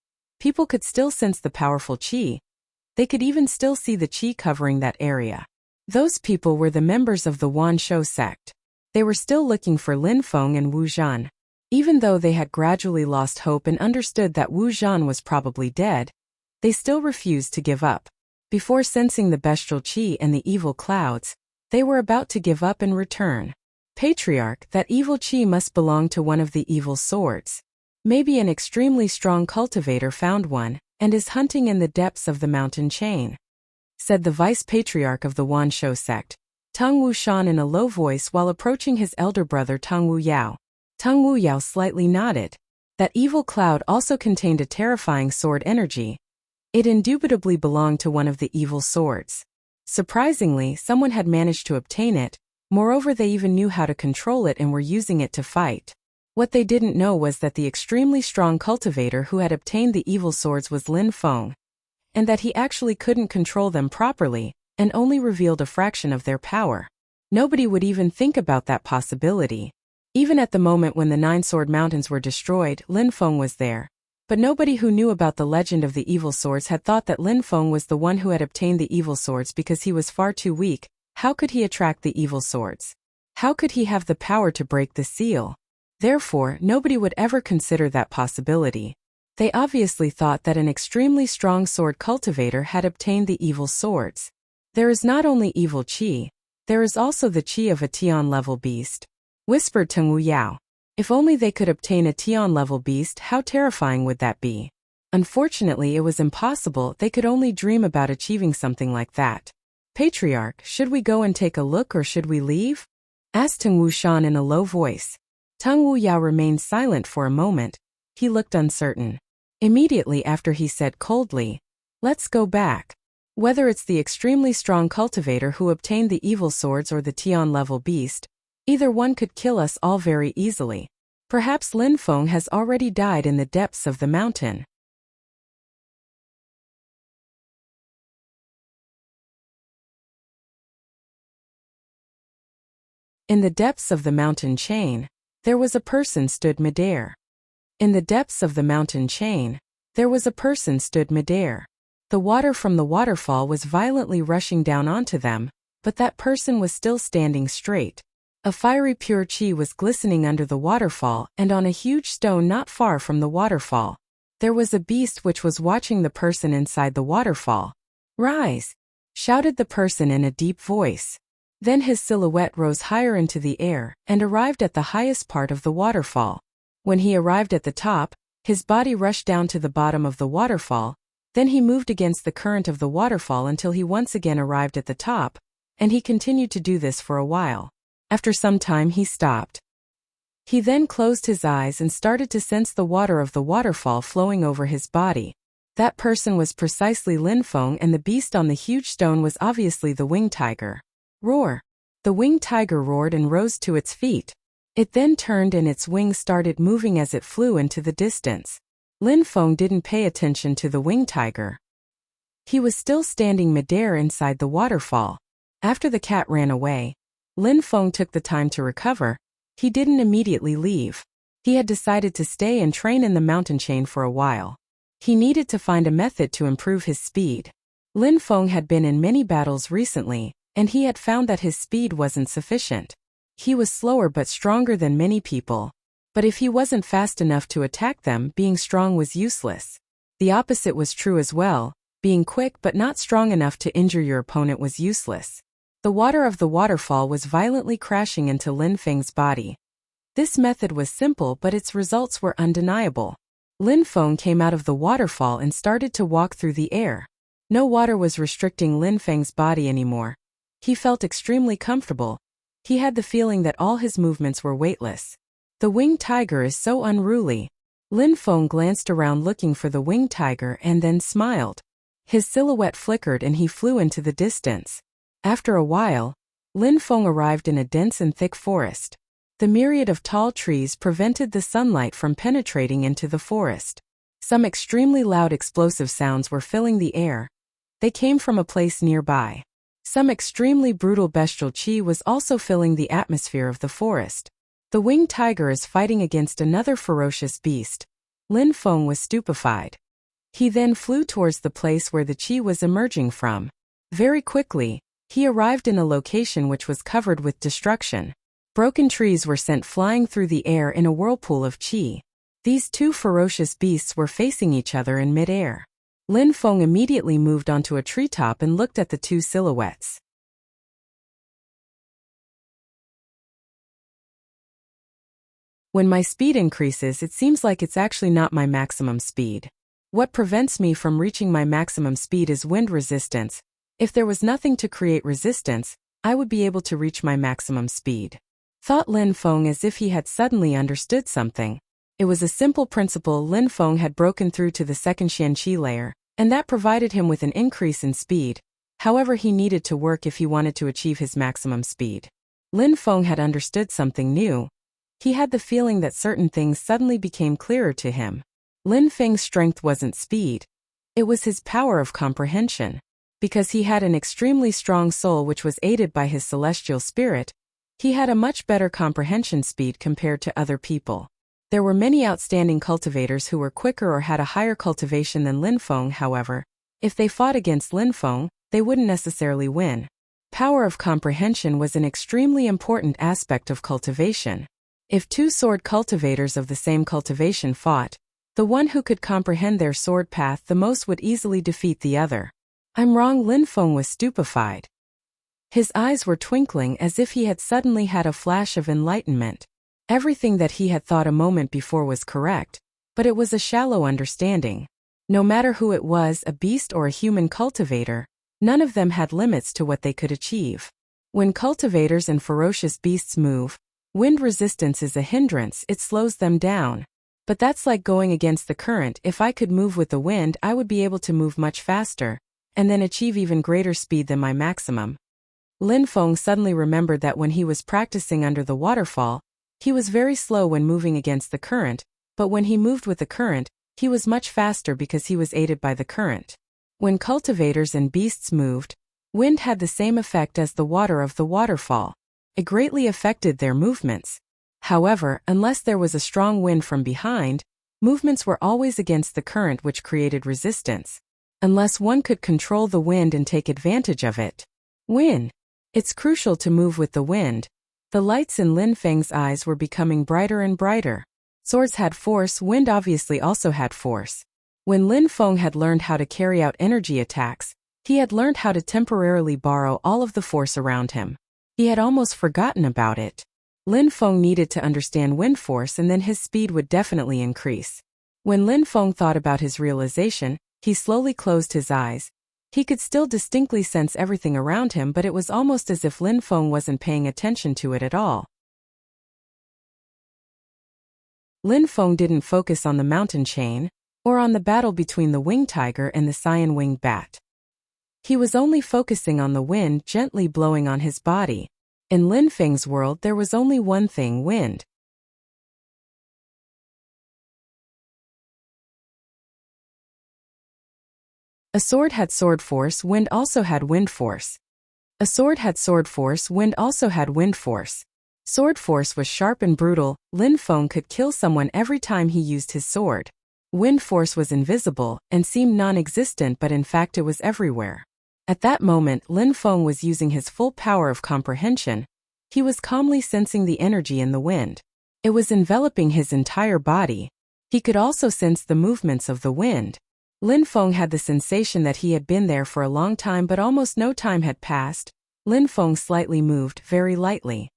People could still sense the powerful qi. They could even still see the qi covering that area. Those people were the members of the Wan Shou sect. They were still looking for Lin Feng and Wu Zhan. Even though they had gradually lost hope and understood that Wu Zhan was probably dead, they still refused to give up. Before sensing the bestial qi and the evil clouds, they were about to give up and return. Patriarch, that evil qi must belong to one of the evil swords. Maybe an extremely strong cultivator found one, and is hunting in the depths of the mountain chain, said the vice-patriarch of the Wan Shou sect, Teng Wushan, in a low voice while approaching his elder brother Teng Wuyao. Teng Wuyao slightly nodded. That evil cloud also contained a terrifying sword energy. It indubitably belonged to one of the evil swords. Surprisingly, someone had managed to obtain it. Moreover, they even knew how to control it and were using it to fight. What they didn't know was that the extremely strong cultivator who had obtained the evil swords was Lin Feng, and that he actually couldn't control them properly, and only revealed a fraction of their power. Nobody would even think about that possibility. Even at the moment when the Nine Sword Mountains were destroyed, Lin Feng was there. But nobody who knew about the legend of the evil swords had thought that Lin Feng was the one who had obtained the evil swords because he was far too weak. How could he attract the evil swords? How could he have the power to break the seal? Therefore, nobody would ever consider that possibility. They obviously thought that an extremely strong sword cultivator had obtained the evil swords. There is not only evil qi, there is also the qi of a Tian-level beast. whispered Teng Wu Yao. If only they could obtain a Tian-level beast, how terrifying would that be? Unfortunately, it was impossible. They could only dream about achieving something like that. Patriarch, should we go and take a look or should we leave? Asked Teng Wu Shan in a low voice. Teng Wu Yao remained silent for a moment. He looked uncertain. Immediately after he said coldly, let's go back. Whether it's the extremely strong cultivator who obtained the evil swords or the Tian-level beast, either one could kill us all very easily. Perhaps Lin Feng has already died in the depths of the mountain. In the depths of the mountain chain, there was a person stood midair. In the depths of the mountain chain, there was a person stood midair. The water from the waterfall was violently rushing down onto them, but that person was still standing straight. A fiery pure qi was glistening under the waterfall, and on a huge stone not far from the waterfall, there was a beast which was watching the person inside the waterfall. Rise! Shouted the person in a deep voice. Then his silhouette rose higher into the air and arrived at the highest part of the waterfall. When he arrived at the top, his body rushed down to the bottom of the waterfall. Then he moved against the current of the waterfall until he once again arrived at the top, and he continued to do this for a while. After some time he stopped. He then closed his eyes and started to sense the water of the waterfall flowing over his body. That person was precisely Lin Feng, and the beast on the huge stone was obviously the winged tiger. Roar! The winged tiger roared and rose to its feet. It then turned and its wings started moving as it flew into the distance. Lin Feng didn't pay attention to the winged tiger. He was still standing midair inside the waterfall. After the cat ran away, Lin Feng took the time to recover. He didn't immediately leave. He had decided to stay and train in the mountain chain for a while. He needed to find a method to improve his speed. Lin Feng had been in many battles recently, and he had found that his speed wasn't sufficient. He was slower but stronger than many people. But if he wasn't fast enough to attack them, being strong was useless. The opposite was true as well. Being quick but not strong enough to injure your opponent was useless. The water of the waterfall was violently crashing into Lin Feng's body. This method was simple, but its results were undeniable. Lin Feng came out of the waterfall and started to walk through the air. No water was restricting Lin Feng's body anymore. He felt extremely comfortable. He had the feeling that all his movements were weightless. The winged tiger is so unruly. Lin Feng glanced around looking for the winged tiger and then smiled. His silhouette flickered and he flew into the distance. After a while, Lin Feng arrived in a dense and thick forest. The myriad of tall trees prevented the sunlight from penetrating into the forest. Some extremely loud explosive sounds were filling the air. They came from a place nearby. Some extremely brutal bestial qi was also filling the atmosphere of the forest. The winged tiger is fighting against another ferocious beast. Lin Feng was stupefied. He then flew towards the place where the qi was emerging from. Very quickly, he arrived in a location which was covered with destruction. Broken trees were sent flying through the air in a whirlpool of qi. These two ferocious beasts were facing each other in mid-air. Lin Feng immediately moved onto a treetop and looked at the two silhouettes. When my speed increases, it seems like it's actually not my maximum speed. What prevents me from reaching my maximum speed is wind resistance. If there was nothing to create resistance, I would be able to reach my maximum speed. Thought Lin Feng as if he had suddenly understood something. It was a simple principle. Lin Feng had broken through to the second Qianqi layer, and that provided him with an increase in speed. However, he needed to work if he wanted to achieve his maximum speed. Lin Feng had understood something new. He had the feeling that certain things suddenly became clearer to him. Lin Feng's strength wasn't speed. It was his power of comprehension. Because he had an extremely strong soul which was aided by his celestial spirit, he had a much better comprehension speed compared to other people. There were many outstanding cultivators who were quicker or had a higher cultivation than Lin Feng. However, if they fought against Lin Feng, they wouldn't necessarily win. Power of comprehension was an extremely important aspect of cultivation. If two sword cultivators of the same cultivation fought, the one who could comprehend their sword path the most would easily defeat the other. I'm wrong. Lin Feng was stupefied. His eyes were twinkling as if he had suddenly had a flash of enlightenment. Everything that he had thought a moment before was correct, but it was a shallow understanding. No matter who it was, a beast or a human cultivator, none of them had limits to what they could achieve. When cultivators and ferocious beasts move, wind resistance is a hindrance, it slows them down. But that's like going against the current. If I could move with the wind, I would be able to move much faster, and then achieve even greater speed than my maximum. Lin Feng suddenly remembered that when he was practicing under the waterfall, he was very slow when moving against the current, but when he moved with the current, he was much faster because he was aided by the current. When cultivators and beasts moved, wind had the same effect as the water of the waterfall. It greatly affected their movements. However, unless there was a strong wind from behind, movements were always against the current, which created resistance. Unless one could control the wind and take advantage of it. It's crucial to move with the wind. The lights in Lin Feng's eyes were becoming brighter and brighter. Swords had force, wind obviously also had force. When Lin Feng had learned how to carry out energy attacks, he had learned how to temporarily borrow all of the force around him. He had almost forgotten about it. Lin Feng needed to understand wind force, and then his speed would definitely increase. When Lin Feng thought about his realization, he slowly closed his eyes. He could still distinctly sense everything around him, but it was almost as if Lin Feng wasn't paying attention to it at all. Lin Feng didn't focus on the mountain chain, or on the battle between the winged tiger and the cyan-winged bat. He was only focusing on the wind gently blowing on his body. In Lin Feng's world there was only one thing: wind. A sword had sword force, wind also had wind force. A sword had sword force, wind also had wind force. Sword force was sharp and brutal. Lin Feng could kill someone every time he used his sword. Wind force was invisible and seemed non-existent, but in fact it was everywhere. At that moment, Lin Feng was using his full power of comprehension. He was calmly sensing the energy in the wind. It was enveloping his entire body. He could also sense the movements of the wind. Lin Feng had the sensation that he had been there for a long time, but almost no time had passed. Lin Feng slightly moved, very lightly.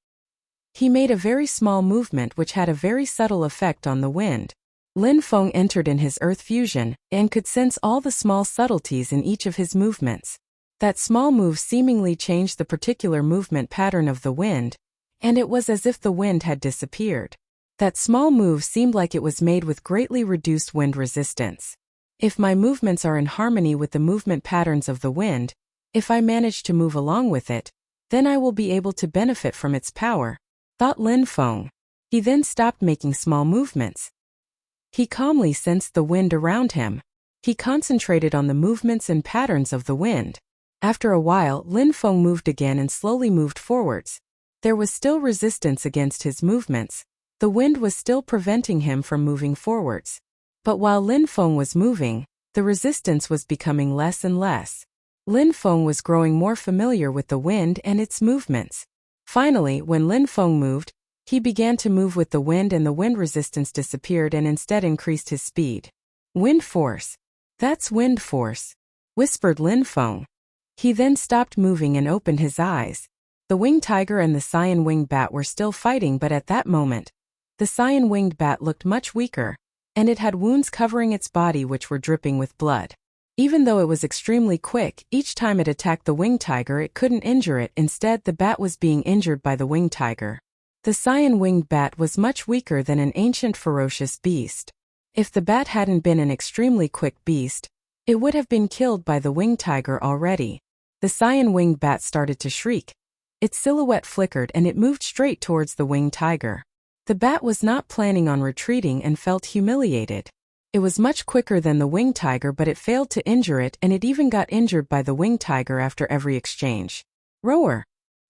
He made a very small movement which had a very subtle effect on the wind. Lin Feng entered in his earth fusion, and could sense all the small subtleties in each of his movements. That small move seemingly changed the particular movement pattern of the wind, and it was as if the wind had disappeared. That small move seemed like it was made with greatly reduced wind resistance. If my movements are in harmony with the movement patterns of the wind, if I manage to move along with it, then I will be able to benefit from its power, thought Lin Feng. He then stopped making small movements. He calmly sensed the wind around him. He concentrated on the movements and patterns of the wind. After a while, Lin Feng moved again and slowly moved forwards. There was still resistance against his movements. The wind was still preventing him from moving forwards. But while Lin Feng was moving, the resistance was becoming less and less. Lin Feng was growing more familiar with the wind and its movements. Finally, when Lin Feng moved, he began to move with the wind, and the wind resistance disappeared and instead increased his speed. Wind force. That's wind force, whispered Lin Feng. He then stopped moving and opened his eyes. The winged tiger and the cyan-winged bat were still fighting, but at that moment, the cyan-winged bat looked much weaker, and it had wounds covering its body which were dripping with blood. Even though it was extremely quick, each time it attacked the winged tiger it couldn't injure it. Instead, the bat was being injured by the winged tiger. The cyan-winged bat was much weaker than an ancient ferocious beast. If the bat hadn't been an extremely quick beast, it would have been killed by the winged tiger already. The cyan-winged bat started to shriek. Its silhouette flickered and it moved straight towards the winged tiger. The bat was not planning on retreating and felt humiliated. It was much quicker than the winged tiger, but it failed to injure it, and it even got injured by the winged tiger after every exchange. Roar!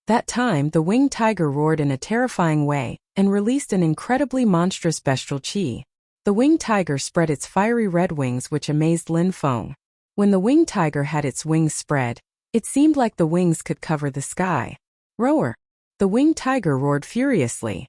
That time, the winged tiger roared in a terrifying way, and released an incredibly monstrous bestial chi. The winged tiger spread its fiery red wings, which amazed Lin Feng. When the winged tiger had its wings spread, it seemed like the wings could cover the sky. Roar! The winged tiger roared furiously.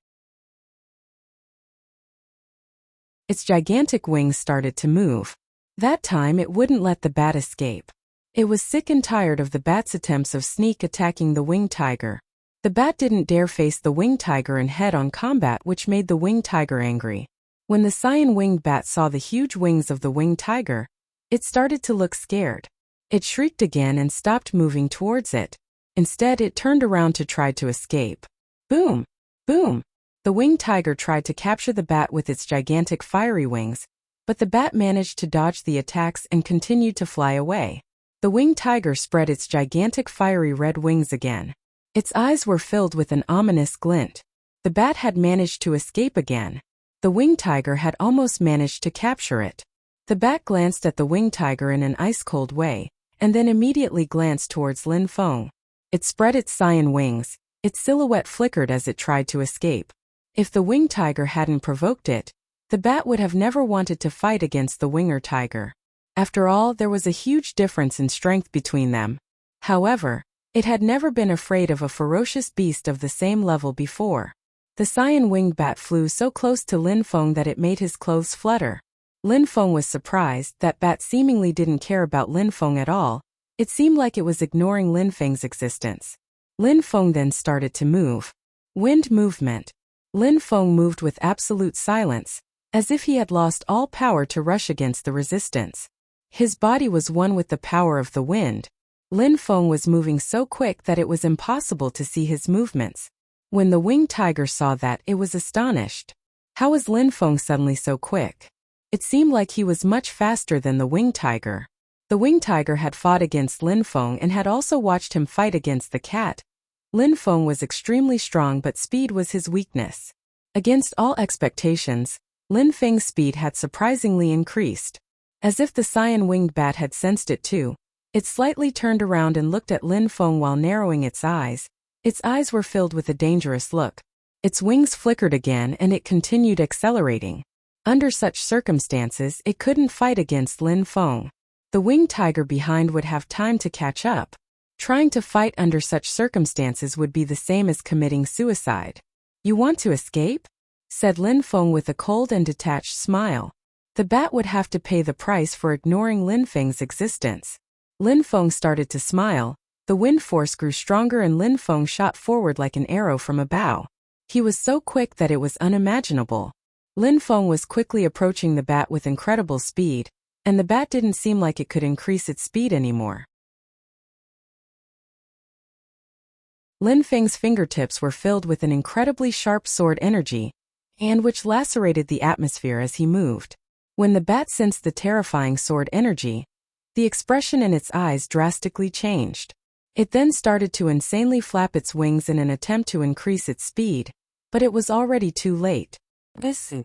Its gigantic wings started to move. That time it wouldn't let the bat escape. It was sick and tired of the bat's attempts of sneak attacking the winged tiger. The bat didn't dare face the winged tiger in head-on combat, which made the winged tiger angry. When the cyan-winged bat saw the huge wings of the winged tiger, it started to look scared. It shrieked again and stopped moving towards it. Instead, it turned around to try to escape. Boom! Boom! The winged tiger tried to capture the bat with its gigantic fiery wings, but the bat managed to dodge the attacks and continued to fly away. The winged tiger spread its gigantic fiery red wings again. Its eyes were filled with an ominous glint. The bat had managed to escape again. The winged tiger had almost managed to capture it. The bat glanced at the winged tiger in an ice-cold way, and then immediately glanced towards Lin Feng. It spread its cyan wings. Its silhouette flickered as it tried to escape. If the winged tiger hadn't provoked it, the bat would have never wanted to fight against the winger tiger. After all, there was a huge difference in strength between them. However, it had never been afraid of a ferocious beast of the same level before. The cyan-winged bat flew so close to Lin Feng that it made his clothes flutter. Lin Feng was surprised. That bat seemingly didn't care about Lin Feng at all. It seemed like it was ignoring Lin Feng's existence. Lin Feng then started to move. Wind movement. Lin Feng moved with absolute silence, as if he had lost all power to rush against the resistance. His body was one with the power of the wind. Lin Feng was moving so quick that it was impossible to see his movements. When the winged tiger saw that, it was astonished. How was Lin Feng suddenly so quick? It seemed like he was much faster than the winged tiger. The winged tiger had fought against Lin Feng and had also watched him fight against the cat. Lin Feng was extremely strong, but speed was his weakness. Against all expectations, Lin Feng's speed had surprisingly increased. As if the cyan-winged bat had sensed it too, it slightly turned around and looked at Lin Feng while narrowing its eyes. Its eyes were filled with a dangerous look. Its wings flickered again and it continued accelerating. Under such circumstances, it couldn't fight against Lin Feng. The winged tiger behind would have time to catch up. Trying to fight under such circumstances would be the same as committing suicide. "You want to escape?" said Lin Feng with a cold and detached smile. The bat would have to pay the price for ignoring Lin Feng's existence. Lin Feng started to smile. The wind force grew stronger and Lin Feng shot forward like an arrow from a bow. He was so quick that it was unimaginable. Lin Feng was quickly approaching the bat with incredible speed, and the bat didn't seem like it could increase its speed anymore. Lin Feng's fingertips were filled with an incredibly sharp sword energy, and which lacerated the atmosphere as he moved. When the bat sensed the terrifying sword energy, the expression in its eyes drastically changed. It then started to insanely flap its wings in an attempt to increase its speed, but it was already too late. The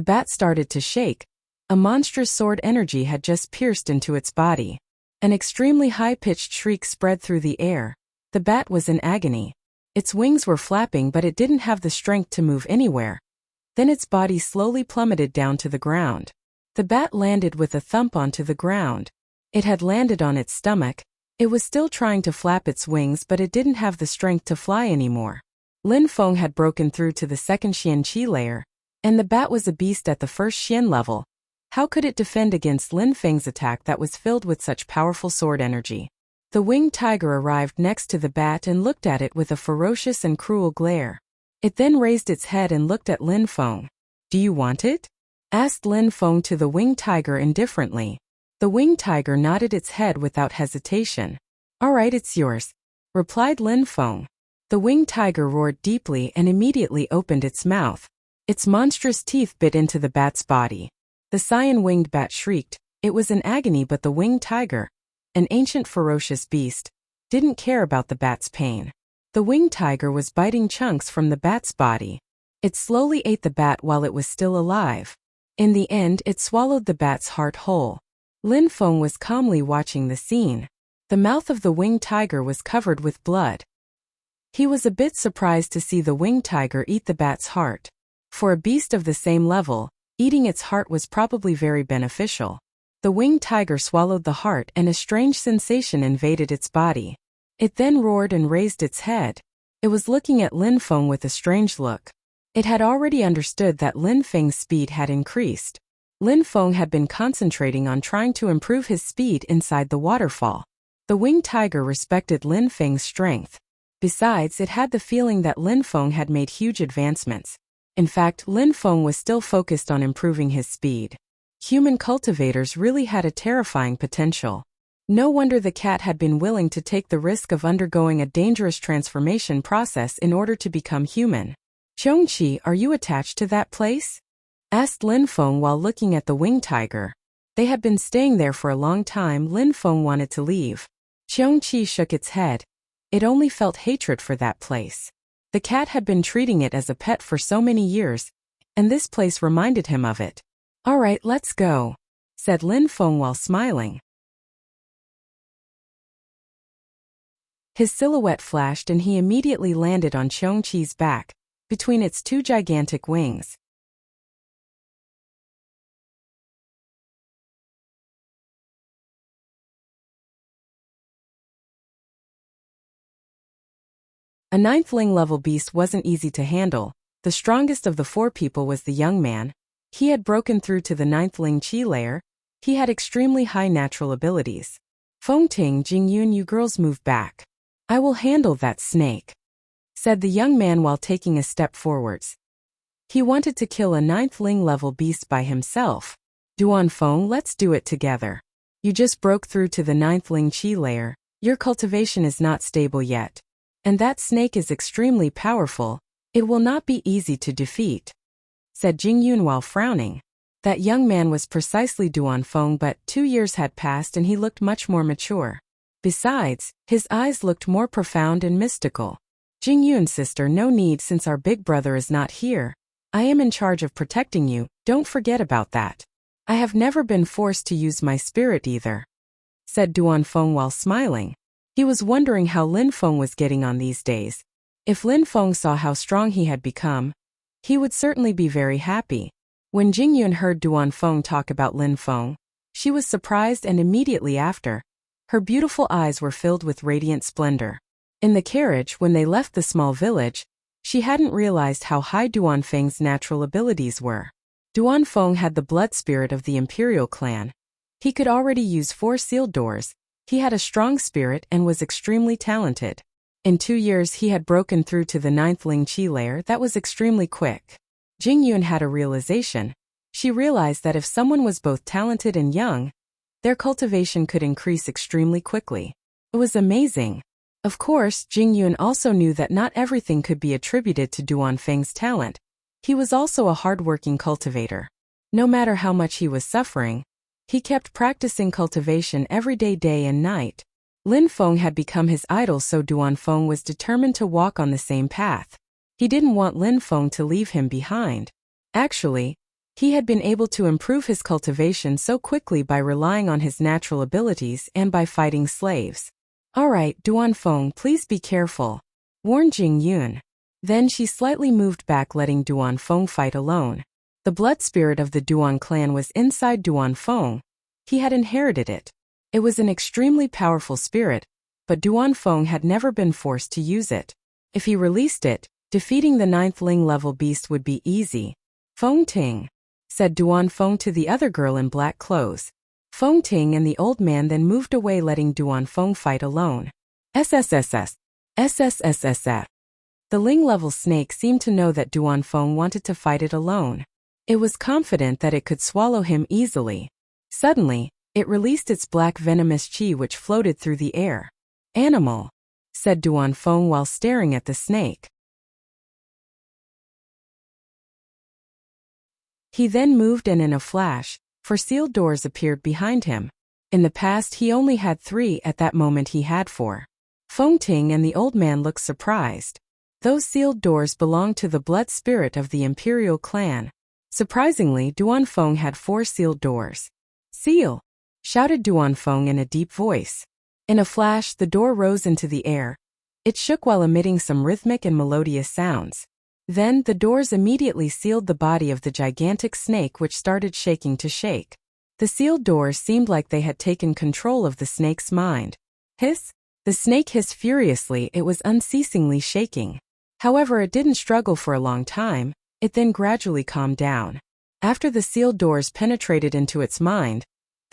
bat started to shake. A monstrous sword energy had just pierced into its body. An extremely high-pitched shriek spread through the air. The bat was in agony. Its wings were flapping, but it didn't have the strength to move anywhere. Then its body slowly plummeted down to the ground. The bat landed with a thump onto the ground. It had landed on its stomach. It was still trying to flap its wings, but it didn't have the strength to fly anymore. Lin Feng had broken through to the second Xian Qi layer, and the bat was a beast at the first Xian level. How could it defend against Lin Feng's attack that was filled with such powerful sword energy? The winged tiger arrived next to the bat and looked at it with a ferocious and cruel glare. It then raised its head and looked at Lin Feng. "Do you want it?" asked Lin Feng to the winged tiger indifferently. The winged tiger nodded its head without hesitation. "All right, it's yours," replied Lin Feng. The winged tiger roared deeply and immediately opened its mouth. Its monstrous teeth bit into the bat's body. The cyan-winged bat shrieked. It was in agony, but the winged tiger, an ancient ferocious beast, didn't care about the bat's pain. The winged tiger was biting chunks from the bat's body. It slowly ate the bat while it was still alive. In the end, it swallowed the bat's heart whole. Lin Feng was calmly watching the scene. The mouth of the winged tiger was covered with blood. He was a bit surprised to see the winged tiger eat the bat's heart. For a beast of the same level, eating its heart was probably very beneficial. The winged tiger swallowed the heart and a strange sensation invaded its body. It then roared and raised its head. It was looking at Lin Feng with a strange look. It had already understood that Lin Feng's speed had increased. Lin Feng had been concentrating on trying to improve his speed inside the waterfall. The winged tiger respected Lin Feng's strength. Besides, it had the feeling that Lin Feng had made huge advancements. In fact, Lin Feng was still focused on improving his speed. Human cultivators really had a terrifying potential. No wonder the cat had been willing to take the risk of undergoing a dangerous transformation process in order to become human. Chongqi, are you attached to that place? Asked Lin Feng while looking at the winged tiger. They had been staying there for a long time. Lin Feng wanted to leave. Chongqi shook its head. It only felt hatred for that place. The cat had been treating it as a pet for so many years, and this place reminded him of it. All right, let's go, said Lin Feng while smiling. His silhouette flashed and he immediately landed on Chongqi's back, between its two gigantic wings. A ninth Ling-level beast wasn't easy to handle. The strongest of the four people was the young man. He had broken through to the ninth Ling Qi layer. He had extremely high natural abilities. Fengting, Jingyun, you girls move back. I will handle that snake, said the young man while taking a step forwards. He wanted to kill a ninth Ling-level beast by himself. Duanfeng, let's do it together. You just broke through to the ninth Ling Qi layer. Your cultivation is not stable yet. And that snake is extremely powerful. It will not be easy to defeat, said Jingyun while frowning. That young man was precisely Duanfeng, but 2 years had passed and he looked much more mature. Besides, his eyes looked more profound and mystical. Jingyun, sister, no need since our big brother is not here. I am in charge of protecting you, don't forget about that. I have never been forced to use my spirit either, said Duanfeng while smiling. He was wondering how Lin Feng was getting on these days. If Lin Feng saw how strong he had become, he would certainly be very happy. When Jingyun heard Duanfeng talk about Lin Feng, she was surprised, and immediately after, her beautiful eyes were filled with radiant splendor. In the carriage, when they left the small village, she hadn't realized how high Duanfeng's natural abilities were. Duanfeng had the blood spirit of the imperial clan. He could already use 4 sealed doors. He had a strong spirit and was extremely talented. In 2 years he had broken through to the 9th Ling Qi layer. That was extremely quick. Jingyun had a realization. She realized that if someone was both talented and young, their cultivation could increase extremely quickly. It was amazing. Of course, Jingyun also knew that not everything could be attributed to Duanfeng's talent. He was also a hard-working cultivator. No matter how much he was suffering, he kept practicing cultivation every day, day and night. Lin Feng had become his idol, so Duanfeng was determined to walk on the same path. He didn't want Lin Feng to leave him behind. Actually, he had been able to improve his cultivation so quickly by relying on his natural abilities and by fighting slaves. All right, Duanfeng, please be careful, warned Jingyun. Then she slightly moved back, letting Duanfeng fight alone. The blood spirit of the Duan clan was inside Duanfeng. He had inherited it. It was an extremely powerful spirit, but Duanfeng had never been forced to use it. If he released it, defeating the 9th Ling level beast would be easy. Fengting, said Duanfeng to the other girl in black clothes. Fengting and the old man then moved away, letting Duanfeng fight alone. SSSS. SSSSS. The Ling-level snake seemed to know that Duanfeng wanted to fight it alone. It was confident that it could swallow him easily. Suddenly, it released its black venomous qi which floated through the air. Animal, said Duanfeng while staring at the snake. He then moved and in a flash, 4 sealed doors appeared behind him. In the past he only had 3, at that moment he had 4. Fengting and the old man looked surprised. Those sealed doors belonged to the blood spirit of the imperial clan. Surprisingly, Duanfeng had 4 sealed doors. Seal! Shouted Duanfeng in a deep voice. In a flash, the door rose into the air. It shook while emitting some rhythmic and melodious sounds. Then, the doors immediately sealed the body of the gigantic snake, which started shaking to shake. The sealed doors seemed like they had taken control of the snake's mind. Hiss! The snake hissed furiously. It was unceasingly shaking. However, it didn't struggle for a long time. It then gradually calmed down. After the sealed doors penetrated into its mind,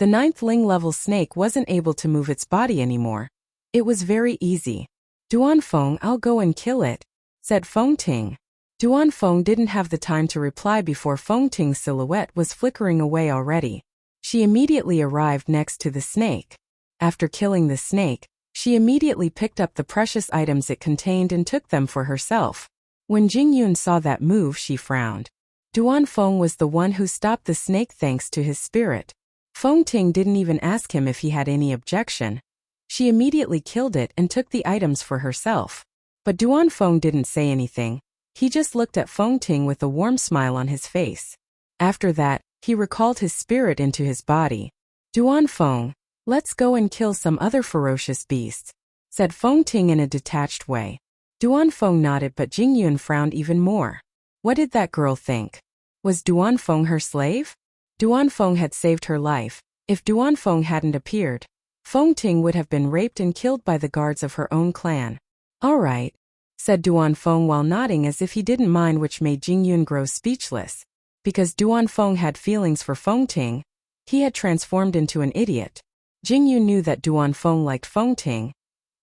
The 9th Ling-level snake wasn't able to move its body anymore. It was very easy. Duanfeng, I'll go and kill it, said Fengting. Duanfeng didn't have the time to reply before Fengting's silhouette was flickering away already. She immediately arrived next to the snake. After killing the snake, she immediately picked up the precious items it contained and took them for herself. When Jingyun saw that move, she frowned. Duanfeng was the one who stopped the snake thanks to his spirit. Fengting didn't even ask him if he had any objection. She immediately killed it and took the items for herself. But Duanfeng didn't say anything. He just looked at Fengting with a warm smile on his face. After that, he recalled his spirit into his body. Duanfeng, let's go and kill some other ferocious beasts, said Fengting in a detached way. Duanfeng nodded, but Jingyun frowned even more. What did that girl think? Was Duanfeng her slave? Duanfeng had saved her life. If Duanfeng hadn't appeared, Fengting would have been raped and killed by the guards of her own clan. All right, said Duanfeng while nodding as if he didn't mind, which made Jingyun grow speechless. Because Duanfeng had feelings for Fengting, he had transformed into an idiot. Jingyun knew that Duanfeng liked Fengting.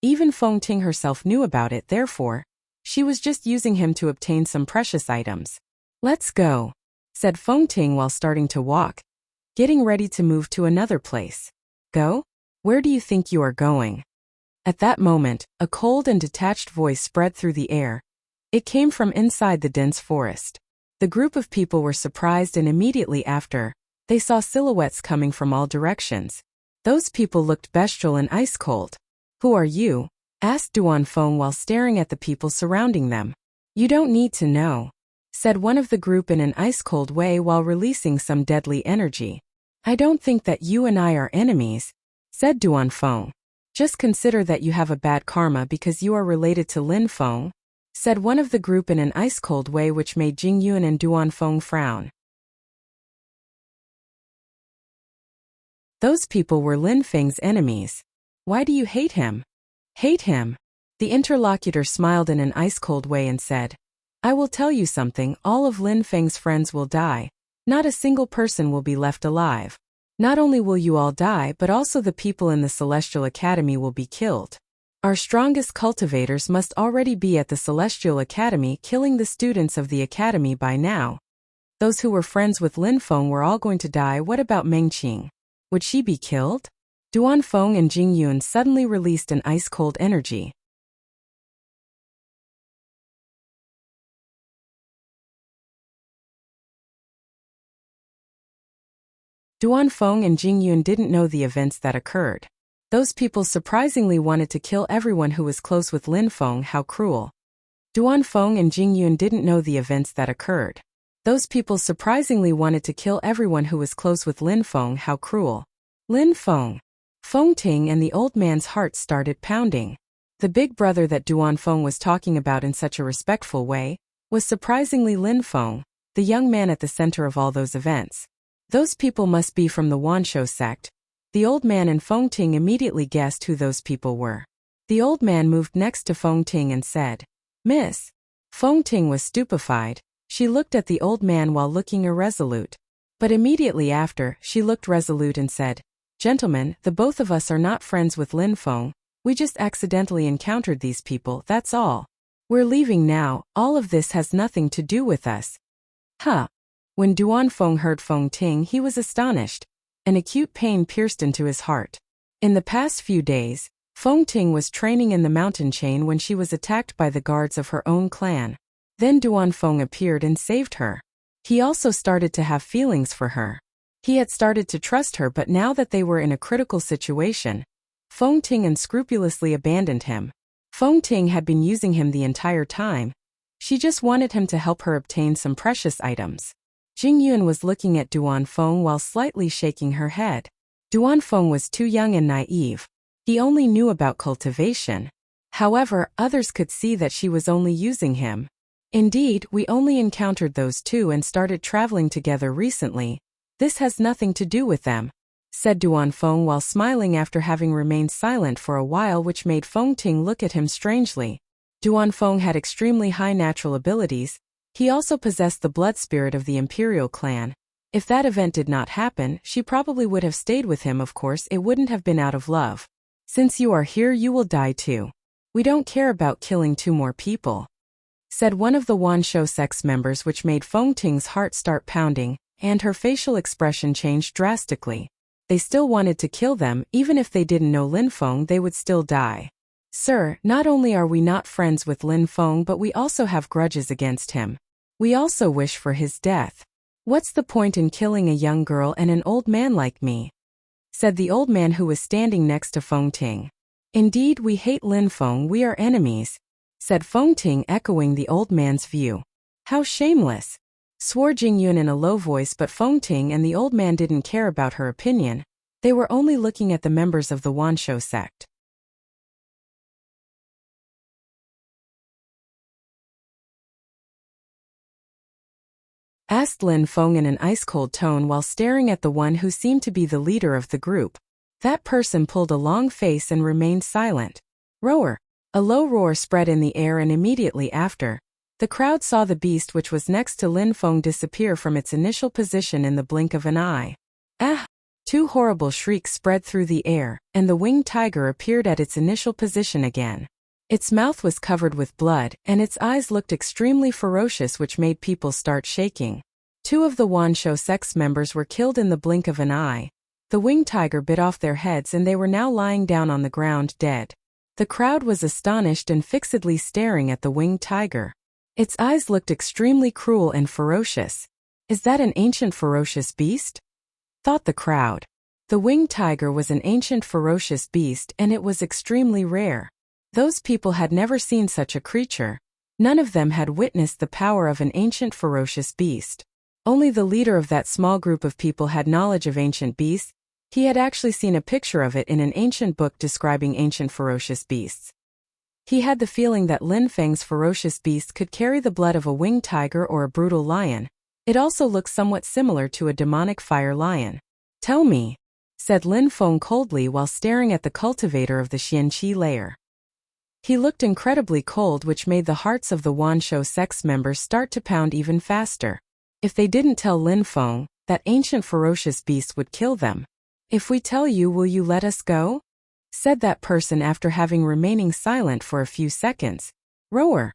Even Fengting herself knew about it, therefore, she was just using him to obtain some precious items. Let's go, said Fengting while starting to walk, getting ready to move to another place. Go? Where do you think you are going? At that moment, a cold and detached voice spread through the air. It came from inside the dense forest. The group of people were surprised, and immediately after, they saw silhouettes coming from all directions. Those people looked bestial and ice cold. Who are you? Asked Duanfeng while staring at the people surrounding them. You don't need to know, said one of the group in an ice-cold way while releasing some deadly energy. I don't think that you and I are enemies, said Duanfeng. Just consider that you have a bad karma because you are related to Lin Feng, said one of the group in an ice-cold way, which made Jingyun and Duanfeng frown. Those people were Lin Feng's enemies. Why do you hate him? Hate him? The interlocutor smiled in an ice-cold way and said, I will tell you something, all of Lin Feng's friends will die. Not a single person will be left alive. Not only will you all die, but also the people in the Celestial Academy will be killed. Our strongest cultivators must already be at the Celestial Academy killing the students of the Academy by now. Those who were friends with Lin Feng were all going to die. What about Meng Qing? Would she be killed? Duanfeng and Jingyun suddenly released an ice-cold energy. Duanfeng and Jingyun didn't know the events that occurred. Those people surprisingly wanted to kill everyone who was close with Lin Feng. How cruel. Duanfeng and Jingyun didn't know the events that occurred. Those people surprisingly wanted to kill everyone who was close with Lin Feng. How cruel. Lin Feng. Fengting and the old man's heart started pounding. The big brother that Duanfeng was talking about in such a respectful way was surprisingly Lin Feng, the young man at the center of all those events. Those people must be from the Wanshou sect. The old man and Fengting immediately guessed who those people were. The old man moved next to Fengting and said, Miss. Fengting was stupefied. She looked at the old man while looking irresolute. But immediately after, she looked resolute and said, Gentlemen, the both of us are not friends with Lin Feng. We just accidentally encountered these people, that's all. We're leaving now, all of this has nothing to do with us. Huh. When Duanfeng heard Fengting, he was astonished. An acute pain pierced into his heart. In the past few days, Fengting was training in the mountain chain when she was attacked by the guards of her own clan. Then Duanfeng appeared and saved her. He also started to have feelings for her. He had started to trust her, but now that they were in a critical situation, Fengting unscrupulously abandoned him. Fengting had been using him the entire time. She just wanted him to help her obtain some precious items. Jingyun was looking at Duanfeng while slightly shaking her head. Duanfeng was too young and naive. He only knew about cultivation. However, others could see that she was only using him. Indeed, we only encountered those two and started traveling together recently. This has nothing to do with them, said Duanfeng while smiling after having remained silent for a while, which made Fengting look at him strangely. Duanfeng had extremely high natural abilities. He also possessed the blood spirit of the imperial clan. If that event did not happen, she probably would have stayed with him. Of course, it wouldn't have been out of love. Since you are here, you will die too. We don't care about killing 2 more people, said one of the Wanshou sect's members, which made Feng Ting's heart start pounding, and her facial expression changed drastically. They still wanted to kill them. Even if they didn't know Lin Feng, they would still die. Sir, not only are we not friends with Lin Feng, but we also have grudges against him. We also wish for his death. What's the point in killing a young girl and an old man like me? Said the old man who was standing next to Feng Ting. Indeed, we hate Lin Feng. We are enemies, said Feng Ting, echoing the old man's view. How shameless, swore Jingyun in a low voice, but Feng Ting and the old man didn't care about her opinion. They were only looking at the members of the Wanshou sect. Asked Lin Feng in an ice-cold tone while staring at the one who seemed to be the leader of the group. That person pulled a long face and remained silent. Roar! A low roar spread in the air, and immediately after, the crowd saw the beast which was next to Lin Feng disappear from its initial position in the blink of an eye. Ah! 2 horrible shrieks spread through the air, and the winged tiger appeared at its initial position again. Its mouth was covered with blood, and its eyes looked extremely ferocious, which made people start shaking. 2 of the Wanshou sect's members were killed in the blink of an eye. The winged tiger bit off their heads, and they were now lying down on the ground dead. The crowd was astonished and fixedly staring at the winged tiger. Its eyes looked extremely cruel and ferocious. Is that an ancient ferocious beast? Thought the crowd. The winged tiger was an ancient ferocious beast, and it was extremely rare. Those people had never seen such a creature. None of them had witnessed the power of an ancient ferocious beast. Only the leader of that small group of people had knowledge of ancient beasts. He had actually seen a picture of it in an ancient book describing ancient ferocious beasts. He had the feeling that Lin Feng's ferocious beast could carry the blood of a winged tiger or a brutal lion. It also looked somewhat similar to a demonic fire lion. Tell me, said Lin Feng coldly while staring at the cultivator of the Xianqi lair. He looked incredibly cold, which made the hearts of the Wanshou sect's members start to pound even faster. If they didn't tell Lin Feng, that ancient ferocious beast would kill them. If we tell you, will you let us go? Said that person after having remaining silent for a few seconds. Roar!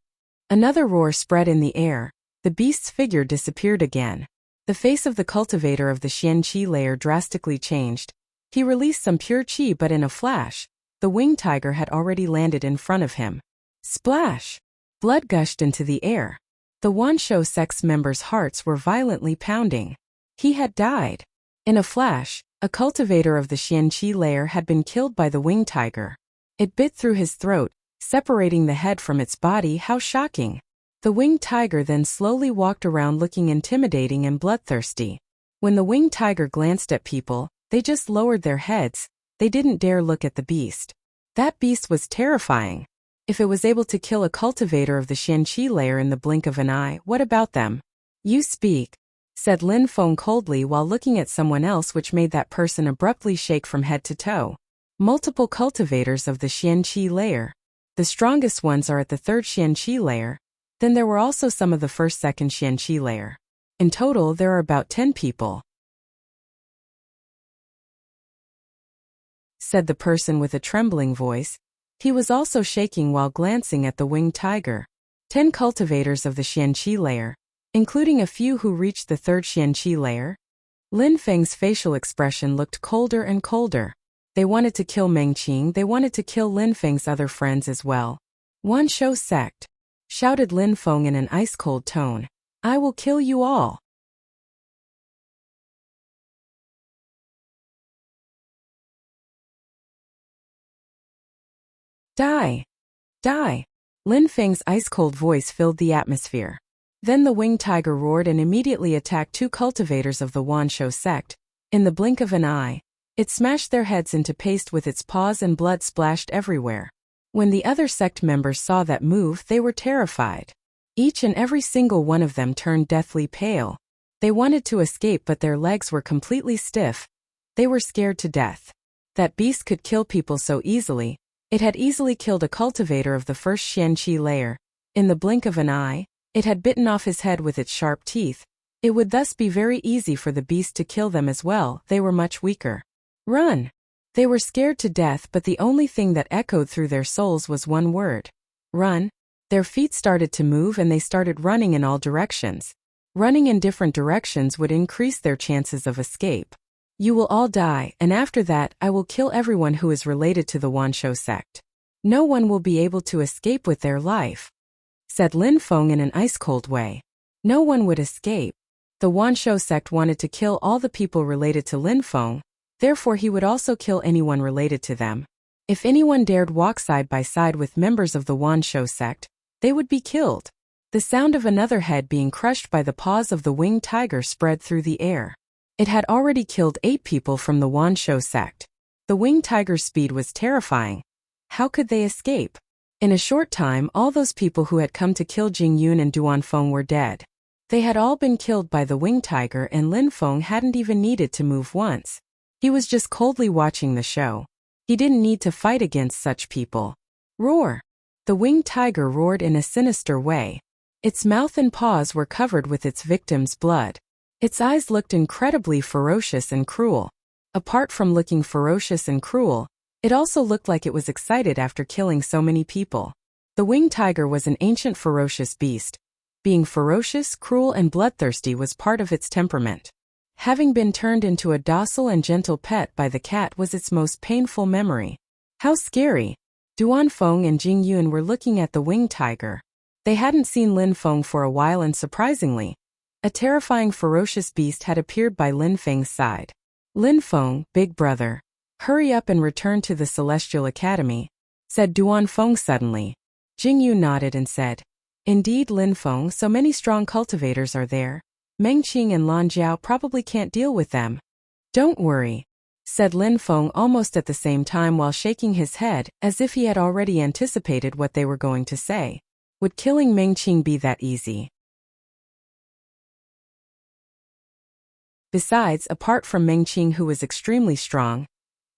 Another roar spread in the air. The beast's figure disappeared again. The face of the cultivator of the Xianqi lair drastically changed. He released some pure qi, but in a flash, the winged tiger had already landed in front of him. Splash! Blood gushed into the air. The Wanshou sect's members' hearts were violently pounding. He had died. In a flash, a cultivator of the Xianqi lair had been killed by the winged tiger. It bit through his throat, separating the head from its body. How shocking! The winged tiger then slowly walked around looking intimidating and bloodthirsty. When the winged tiger glanced at people, they just lowered their heads. They didn't dare look at the beast. That beast was terrifying. If it was able to kill a cultivator of the Xianqi lair in the blink of an eye, what about them? You speak, said Lin Feng coldly while looking at someone else, which made that person abruptly shake from head to toe. Multiple cultivators of the Xianqi lair. The strongest ones are at the 3rd Xianqi lair. Then there were also some of the 1st, 2nd Xianqi lair. In total, there are about 10 people, said the person with a trembling voice. He was also shaking while glancing at the winged tiger. 10 cultivators of the Xianqi lair, including a few who reached the 3rd Xianqi lair. Lin Feng's facial expression looked colder and colder. They wanted to kill Meng Qing. They wanted to kill Lin Feng's other friends as well. Wanshou sect, shouted Lin Feng in an ice-cold tone. I will kill you all. Die! Die! Lin Feng's ice-cold voice filled the atmosphere. Then the winged tiger roared and immediately attacked 2 cultivators of the Wanshou sect. In the blink of an eye, it smashed their heads into paste with its paws and blood splashed everywhere. When the other sect members saw that move, they were terrified. Each and every single one of them turned deathly pale. They wanted to escape, but their legs were completely stiff. They were scared to death. That beast could kill people so easily. It had easily killed a cultivator of the 1st Xianqi lair. In the blink of an eye, it had bitten off his head with its sharp teeth. It would thus be very easy for the beast to kill them as well, they were much weaker. Run! They were scared to death, but the only thing that echoed through their souls was one word. Run! Their feet started to move and they started running in all directions. Running in different directions would increase their chances of escape. You will all die, and after that I will kill everyone who is related to the Wansho sect. No one will be able to escape with their life, said Lin Feng in an ice-cold way. No one would escape. The Wansho sect wanted to kill all the people related to Lin Feng, therefore he would also kill anyone related to them. If anyone dared walk side by side with members of the Wansho sect, they would be killed. The sound of another head being crushed by the paws of the winged tiger spread through the air. It had already killed 8 people from the Wansho sect. The winged tiger's speed was terrifying. How could they escape? In a short time, all those people who had come to kill Jing Yun and Duan Feng were dead. They had all been killed by the winged tiger, and Lin Feng hadn't even needed to move once. He was just coldly watching the show. He didn't need to fight against such people. Roar! The winged tiger roared in a sinister way. Its mouth and paws were covered with its victim's blood. Its eyes looked incredibly ferocious and cruel. Apart from looking ferocious and cruel, it also looked like it was excited after killing so many people. The winged tiger was an ancient ferocious beast. Being ferocious, cruel, and bloodthirsty was part of its temperament. Having been turned into a docile and gentle pet by the cat was its most painful memory. How scary! Duan Feng and Jing Yun were looking at the winged tiger. They hadn't seen Lin Feng for a while, and surprisingly, a terrifying ferocious beast had appeared by Lin Feng's side. Lin Feng, big brother, hurry up and return to the Celestial Academy, said Duan Feng suddenly. Jing Yun nodded and said, Indeed, Lin Feng, so many strong cultivators are there. Meng Qing and Lan Jiao probably can't deal with them. Don't worry, said Lin Feng almost at the same time while shaking his head, as if he had already anticipated what they were going to say. Would killing Meng Qing be that easy? Besides, apart from Meng Qing, who was extremely strong,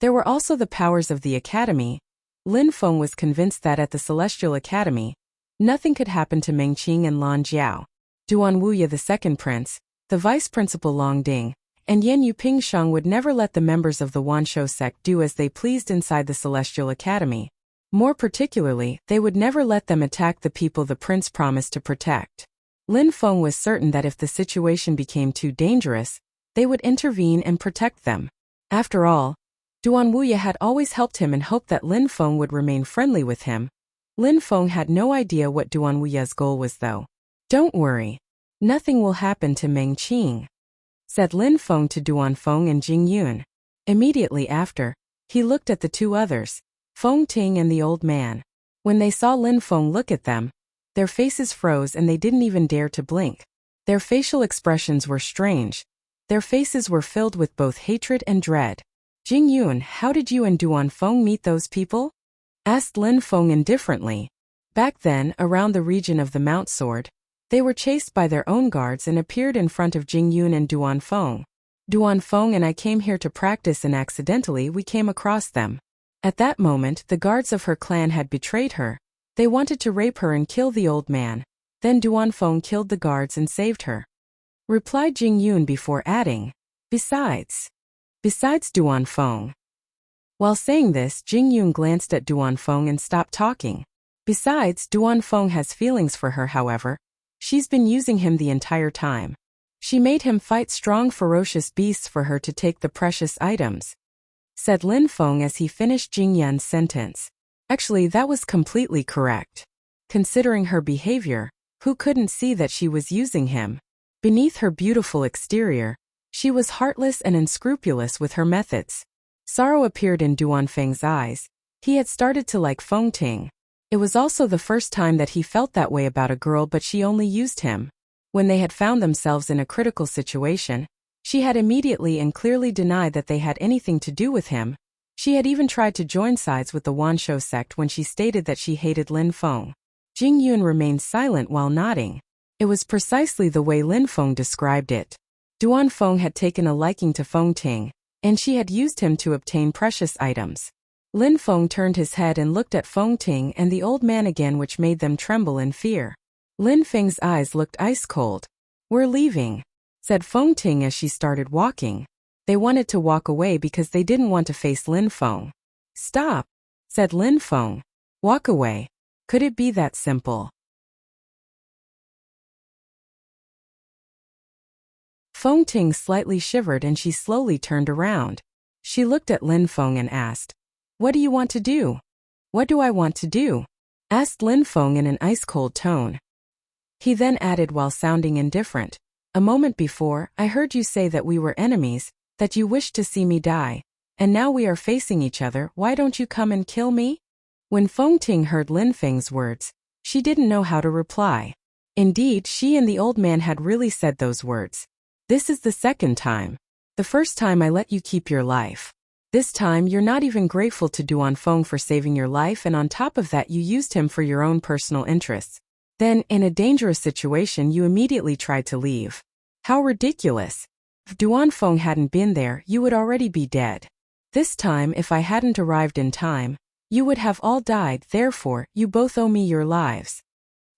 there were also the powers of the academy. Lin Feng was convinced that at the Celestial Academy, nothing could happen to Meng Qing and Lan Jiao. Duan Wuya, the second prince, the vice principal Long Ding, and Yan Yuping Sheng would never let the members of the Wansho sect do as they pleased inside the Celestial Academy. More particularly, they would never let them attack the people the prince promised to protect. Lin Feng was certain that if the situation became too dangerous, they would intervene and protect them. After all, Duan Wuya had always helped him and hoped that Lin Feng would remain friendly with him. Lin Feng had no idea what Duan Wuya's goal was, though. Don't worry. Nothing will happen to Meng Qing, said Lin Feng to Duan Feng and Jing Yun. Immediately after, he looked at the 2 others, Feng Ting and the old man. When they saw Lin Feng look at them, their faces froze and they didn't even dare to blink. Their facial expressions were strange. Their faces were filled with both hatred and dread. Jing Yun, how did you and Duan Feng meet those people? Asked Lin Feng indifferently. Back then, around the region of the Mount Sword, they were chased by their own guards and appeared in front of Jing Yun and Duan Feng. Duan Feng and I came here to practice, and accidentally we came across them. At that moment, the guards of her clan had betrayed her. They wanted to rape her and kill the old man. Then Duan Feng killed the guards and saved her, replied Jing Yun before adding, Besides Duan Feng. While saying this, Jing Yun glanced at Duan Feng and stopped talking. Besides, Duan Feng has feelings for her, however. She's been using him the entire time. She made him fight strong, ferocious beasts for her to take the precious items, said Lin Feng as he finished Jing Yun's sentence. Actually, that was completely correct. Considering her behavior, who couldn't see that she was using him? Beneath her beautiful exterior, she was heartless and unscrupulous with her methods. Sorrow appeared in Duan Feng's eyes. He had started to like Feng Ting. It was also the first time that he felt that way about a girl, but she only used him. When they had found themselves in a critical situation, she had immediately and clearly denied that they had anything to do with him. She had even tried to join sides with the Wansho sect when she stated that she hated Lin Feng. Jing Yun remained silent while nodding. It was precisely the way Lin Feng described it. Duan Feng had taken a liking to Feng Ting, and she had used him to obtain precious items. Lin Feng turned his head and looked at Feng Ting and the old man again, which made them tremble in fear. Lin Feng's eyes looked ice cold. We're leaving, said Feng Ting as she started walking. They wanted to walk away because they didn't want to face Lin Feng. Stop, said Lin Feng. Walk away. Could it be that simple? Feng Ting slightly shivered and she slowly turned around. She looked at Lin Feng and asked, "What do you want to do?" "What do I want to do?" asked Lin Feng in an ice-cold tone. He then added while sounding indifferent, "A moment before, I heard you say that we were enemies, that you wished to see me die, and now we are facing each other, why don't you come and kill me?" When Feng Ting heard Lin Feng's words, she didn't know how to reply. Indeed, she and the old man had really said those words. "This is the second time. The first time I let you keep your life. This time you're not even grateful to Duan Feng for saving your life, and on top of that you used him for your own personal interests. Then, in a dangerous situation, you immediately tried to leave. How ridiculous. If Duan Feng hadn't been there, you would already be dead. This time, if I hadn't arrived in time, you would have all died, therefore, you both owe me your lives."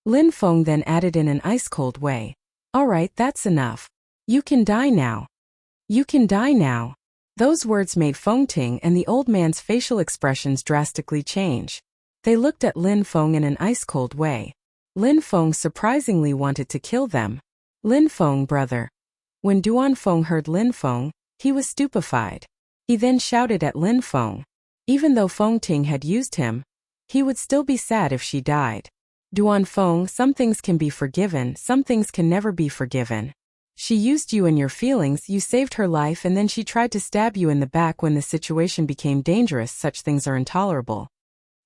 Lin Feng then added in an ice-cold way, "All right, that's enough. You can die now. You can die now." Those words made Feng Ting and the old man's facial expressions drastically change. They looked at Lin Feng in an ice-cold way. Lin Feng surprisingly wanted to kill them. "Lin Feng, brother." When Duan Feng heard Lin Feng, he was stupefied. He then shouted at Lin Feng. Even though Feng Ting had used him, he would still be sad if she died. "Duan Feng, some things can be forgiven, some things can never be forgiven. She used you and your feelings, you saved her life, and then she tried to stab you in the back when the situation became dangerous. Such things are intolerable,"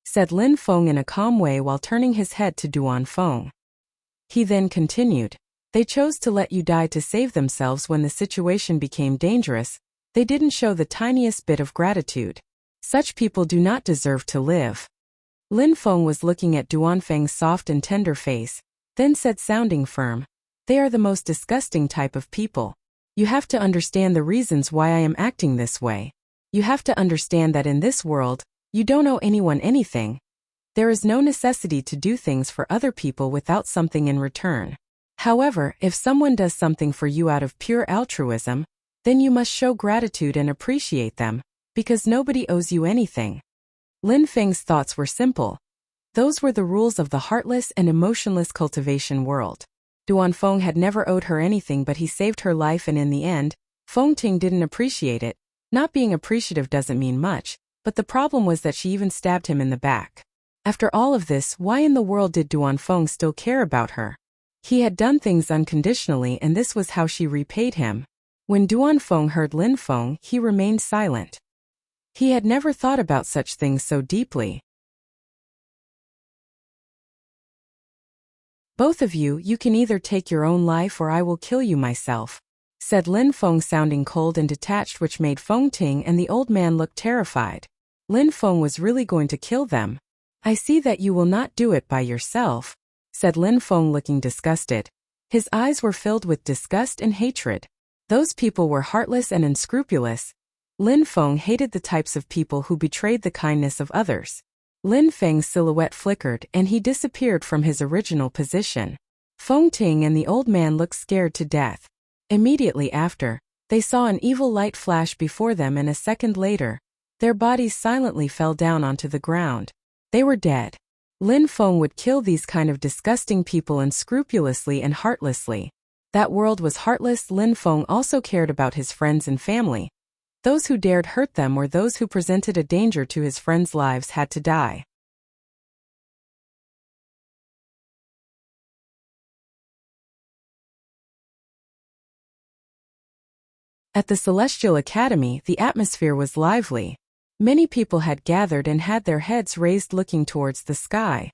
said Lin Feng in a calm way while turning his head to Duan Feng. He then continued, "They chose to let you die to save themselves when the situation became dangerous. They didn't show the tiniest bit of gratitude. Such people do not deserve to live." Lin Feng was looking at Duan Feng's soft and tender face, then said sounding firm, "They are the most disgusting type of people. You have to understand the reasons why I am acting this way. You have to understand that in this world, you don't owe anyone anything. There is no necessity to do things for other people without something in return. However, if someone does something for you out of pure altruism, then you must show gratitude and appreciate them, because nobody owes you anything." Lin Feng's thoughts were simple. Those were the rules of the heartless and emotionless cultivation world. Duan Feng had never owed her anything, but he saved her life, and in the end, Feng Ting didn't appreciate it. Not being appreciative doesn't mean much, but the problem was that she even stabbed him in the back. After all of this, why in the world did Duan Feng still care about her? He had done things unconditionally, and this was how she repaid him. When Duan Feng heard Lin Feng, he remained silent. He had never thought about such things so deeply. "Both of you, you can either take your own life or I will kill you myself," said Lin Feng sounding cold and detached, which made Feng Ting and the old man look terrified. Lin Feng was really going to kill them. "I see that you will not do it by yourself," said Lin Feng looking disgusted. His eyes were filled with disgust and hatred. Those people were heartless and unscrupulous. Lin Feng hated the types of people who betrayed the kindness of others. Lin Feng's silhouette flickered and he disappeared from his original position. Feng Ting and the old man looked scared to death. Immediately after, they saw an evil light flash before them, and a second later, their bodies silently fell down onto the ground. They were dead. Lin Feng would kill these kind of disgusting people unscrupulously and heartlessly. That world was heartless. Lin Feng also cared about his friends and family. Those who dared hurt them or those who presented a danger to his friends' lives had to die. At the Celestial Academy, the atmosphere was lively. Many people had gathered and had their heads raised looking towards the sky.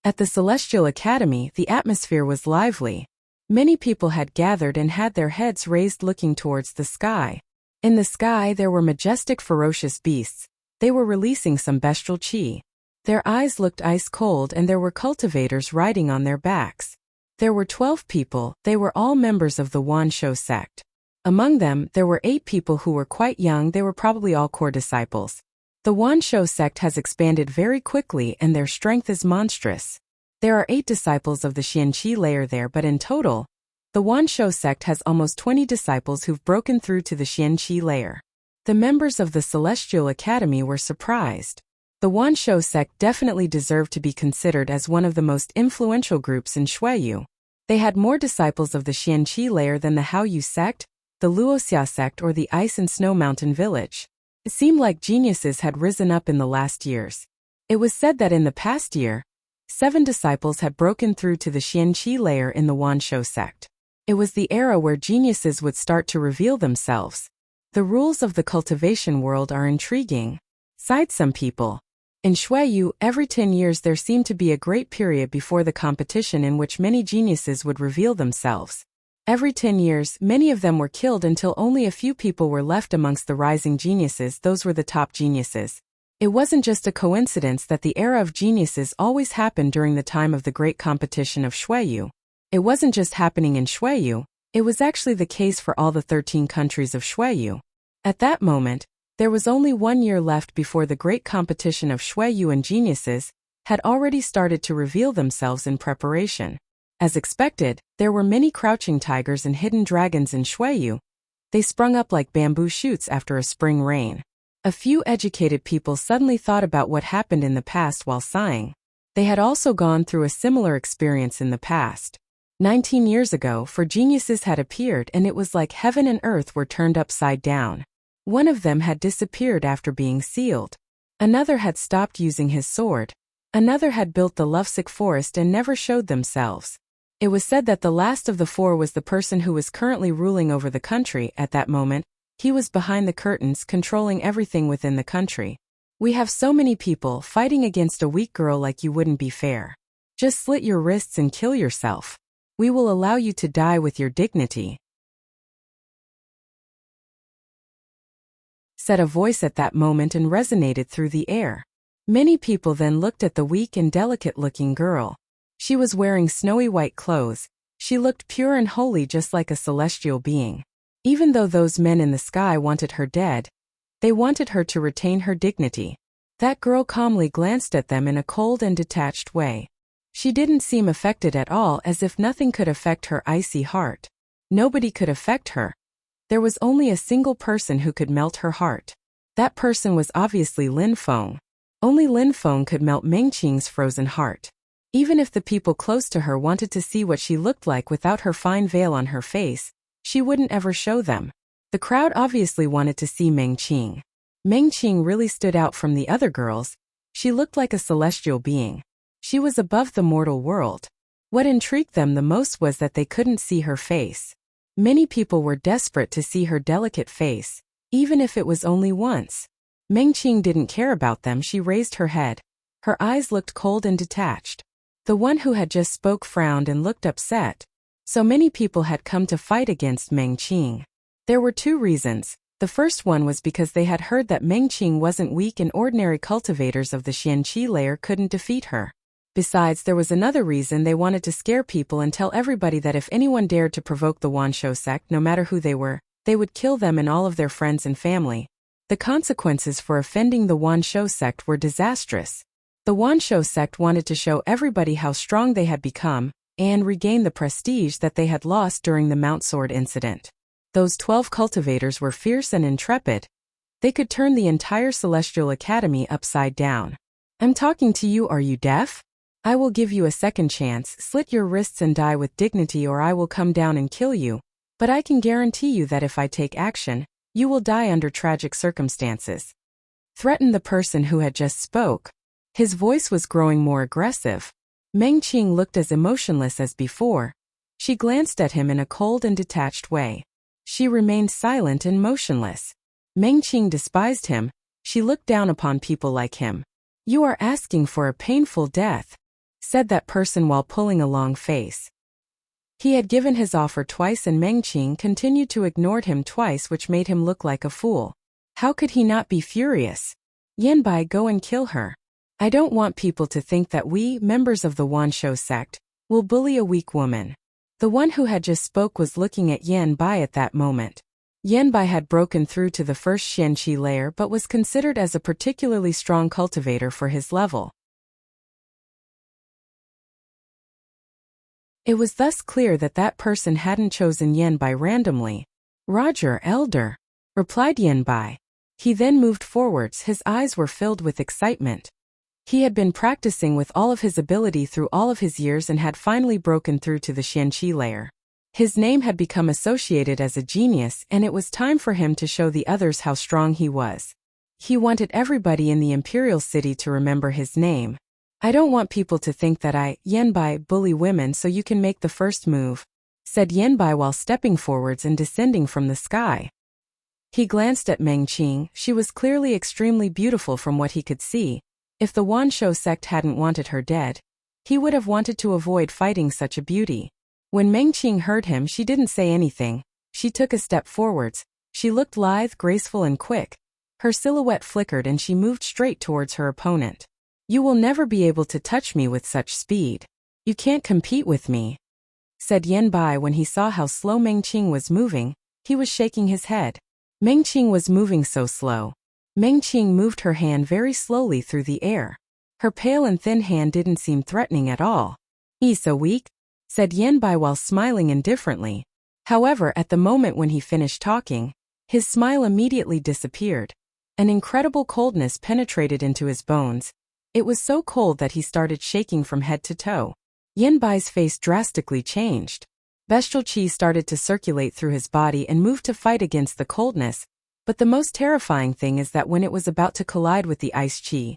At the Celestial Academy, the atmosphere was lively. Many people had gathered and had their heads raised looking towards the sky. In the sky there were majestic ferocious beasts. They were releasing some bestial chi. Their eyes looked ice cold, and there were cultivators riding on their backs. There were 12 people, they were all members of the Wan Shou sect. Among them, there were 8 people who were quite young. They were probably all core disciples. The Wan Shou sect has expanded very quickly and their strength is monstrous. There are 8 disciples of the Xianqi layer there, but in total, The Wanshou sect has almost 20 disciples who've broken through to the Xianqi layer. The members of the Celestial Academy were surprised. The Wanshou sect definitely deserved to be considered as one of the most influential groups in Xueyu. They had more disciples of the Xianqi layer than the Haoyu sect, the Luoxia sect, or the Ice and Snow Mountain village. It seemed like geniuses had risen up in the last years. It was said that in the past year, 7 disciples had broken through to the Xianqi layer in the Wanshou sect. It was the era where geniuses would start to reveal themselves. The rules of the cultivation world are intriguing, sighed some people. In Xueyu, every 10 years there seemed to be a great period before the competition in which many geniuses would reveal themselves. Every 10 years, many of them were killed until only a few people were left amongst the rising geniuses. Those were the top geniuses. It wasn't just a coincidence that the era of geniuses always happened during the time of the great competition of Xueyu. It wasn't just happening in Xueyu, it was actually the case for all the 13 countries of Xueyu. At that moment, there was only 1 year left before the great competition of Xueyu, and geniuses had already started to reveal themselves in preparation. As expected, there were many crouching tigers and hidden dragons in Xueyu. They sprung up like bamboo shoots after a spring rain. A few educated people suddenly thought about what happened in the past while sighing. They had also gone through a similar experience in the past. 19 years ago, 4 geniuses had appeared, and it was like heaven and earth were turned upside down. One of them had disappeared after being sealed. Another had stopped using his sword. Another had built the lovesick forest and never showed themselves. It was said that the last of the 4 was the person who was currently ruling over the country at that moment. He was behind the curtains, controlling everything within the country. We have so many people fighting against a weak girl, like you wouldn't be fair. Just slit your wrists and kill yourself. We will allow you to die with your dignity, said a voice at that moment and resonated through the air. Many people then looked at the weak and delicate-looking girl. She was wearing snowy white clothes. She looked pure and holy, just like a celestial being. Even though those men in the sky wanted her dead, they wanted her to retain her dignity. That girl calmly glanced at them in a cold and detached way. She didn't seem affected at all, as if nothing could affect her icy heart. Nobody could affect her. There was only a single person who could melt her heart. That person was obviously Lin Feng. Only Lin Feng could melt Meng Qing's frozen heart. Even if the people close to her wanted to see what she looked like without her fine veil on her face, she wouldn't ever show them. The crowd obviously wanted to see Meng Qing. Meng Qing really stood out from the other girls. She looked like a celestial being. She was above the mortal world. What intrigued them the most was that they couldn't see her face. Many people were desperate to see her delicate face, even if it was only once. Meng Qing didn't care about them. She raised her head. Her eyes looked cold and detached. The one who had just spoke frowned and looked upset. So many people had come to fight against Meng Qing. There were 2 reasons. The first one was because they had heard that Meng Qing wasn't weak and ordinary cultivators of the Xianqi layer couldn't defeat her. Besides, there was another reason. They wanted to scare people and tell everybody that if anyone dared to provoke the Wanshou sect, no matter who they were, they would kill them and all of their friends and family. The consequences for offending the Wanshou sect were disastrous. The Wanshou sect wanted to show everybody how strong they had become, and regain the prestige that they had lost during the Mount Sword incident. Those 12 cultivators were fierce and intrepid. They could turn the entire Celestial Academy upside down. I'm talking to you, are you deaf? I will give you a second chance. Slit your wrists and die with dignity, or I will come down and kill you. But I can guarantee you that if I take action, you will die under tragic circumstances, threatened the person who had just spoke. His voice was growing more aggressive. Meng Qing looked as emotionless as before. She glanced at him in a cold and detached way. She remained silent and motionless. Meng Qing despised him. She looked down upon people like him. You are asking for a painful death, said that person while pulling a long face. He had given his offer twice and Meng Qing continued to ignore him twice, which made him look like a fool. How could he not be furious? Yanbai, go and kill her. I don't want people to think that we, members of the Wanshou sect, will bully a weak woman. The one who had just spoke was looking at Yanbai at that moment. Yanbai had broken through to the first Xianqi layer but was considered as a particularly strong cultivator for his level. It was thus clear that that person hadn't chosen Yanbai randomly. Roger, elder, replied Yanbai. He then moved forwards. His eyes were filled with excitement. He had been practicing with all of his ability through all of his years and had finally broken through to the Xianqi layer. His name had become associated as a genius, and it was time for him to show the others how strong he was. He wanted everybody in the Imperial City to remember his name. I don't want people to think that I, Yanbai, bully women, so you can make the first move, said Yanbai while stepping forwards and descending from the sky. He glanced at Meng Qing. She was clearly extremely beautiful from what he could see. If the Wanshou sect hadn't wanted her dead, he would have wanted to avoid fighting such a beauty. When Meng Qing heard him, she didn't say anything. She took a step forwards. She looked lithe, graceful and quick. Her silhouette flickered and she moved straight towards her opponent. You will never be able to touch me with such speed. You can't compete with me, said Yanbai when he saw how slow Meng Qing was moving. He was shaking his head. Meng Qing was moving so slow. Meng Qing moved her hand very slowly through the air. Her pale and thin hand didn't seem threatening at all. He's so weak, said Yanbai while smiling indifferently. However, at the moment when he finished talking, his smile immediately disappeared. An incredible coldness penetrated into his bones. It was so cold that he started shaking from head to toe. Yanbai's face drastically changed. Bestial qi started to circulate through his body and moved to fight against the coldness, but the most terrifying thing is that when it was about to collide with the ice qi,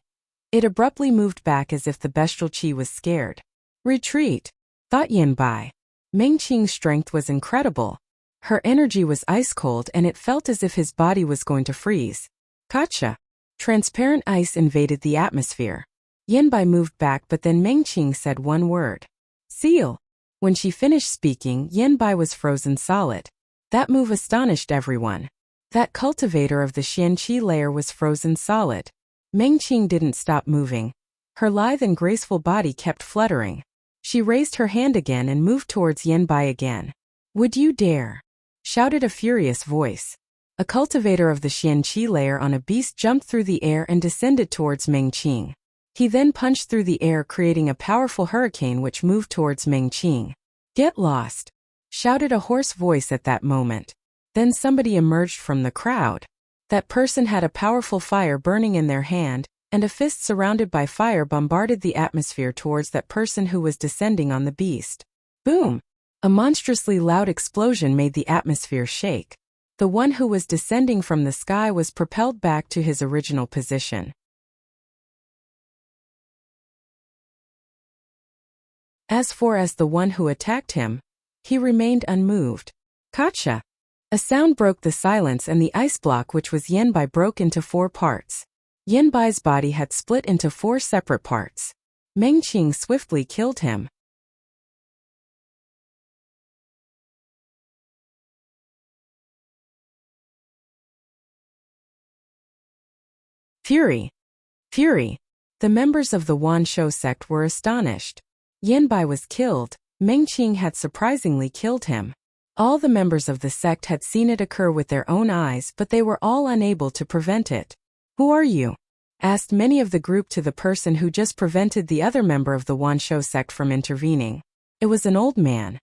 it abruptly moved back as if the bestial qi was scared. Retreat, thought Yanbai. Meng Qing's strength was incredible. Her energy was ice cold and it felt as if his body was going to freeze. Gotcha. Transparent ice invaded the atmosphere. Yanbai moved back, but then Meng Qing said one word. Seal. When she finished speaking, Yanbai was frozen solid. That move astonished everyone. That cultivator of the Xianqi layer was frozen solid. Meng Qing didn't stop moving. Her lithe and graceful body kept fluttering. She raised her hand again and moved towards Yanbai again. Would you dare? Shouted a furious voice. A cultivator of the Xianqi layer on a beast jumped through the air and descended towards Meng Qing. He then punched through the air, creating a powerful hurricane which moved towards Meng Qing. Get lost! Shouted a hoarse voice at that moment. Then somebody emerged from the crowd. That person had a powerful fire burning in their hand, and a fist surrounded by fire bombarded the atmosphere towards that person who was descending on the beast. Boom! A monstrously loud explosion made the atmosphere shake. The one who was descending from the sky was propelled back to his original position. As for the one who attacked him, he remained unmoved. Gotcha! A sound broke the silence and the ice block, which was Yanbai, broke into 4 parts. Yanbai's body had split into 4 separate parts. Meng Qing swiftly killed him. Fury! Fury! The members of the Wanshou sect were astonished. Yanbai was killed. Meng Qing had surprisingly killed him. All the members of the sect had seen it occur with their own eyes, but they were all unable to prevent it. Who are you? Asked many of the group to the person who just prevented the other member of the Wanshou sect from intervening. It was an old man.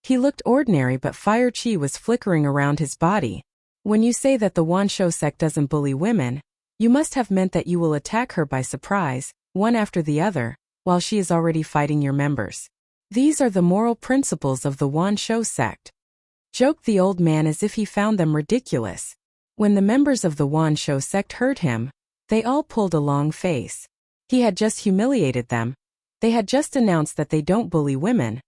He looked ordinary, but fire qi was flickering around his body. When you say that the Wanshou sect doesn't bully women, you must have meant that you will attack her by surprise, one after the other, while she is already fighting your members. These are the moral principles of the Wanshou sect. Joked the old man as if he found them ridiculous. When the members of the Wanshou sect heard him, they all pulled a long face. He had just humiliated them. They had just announced that they don't bully women,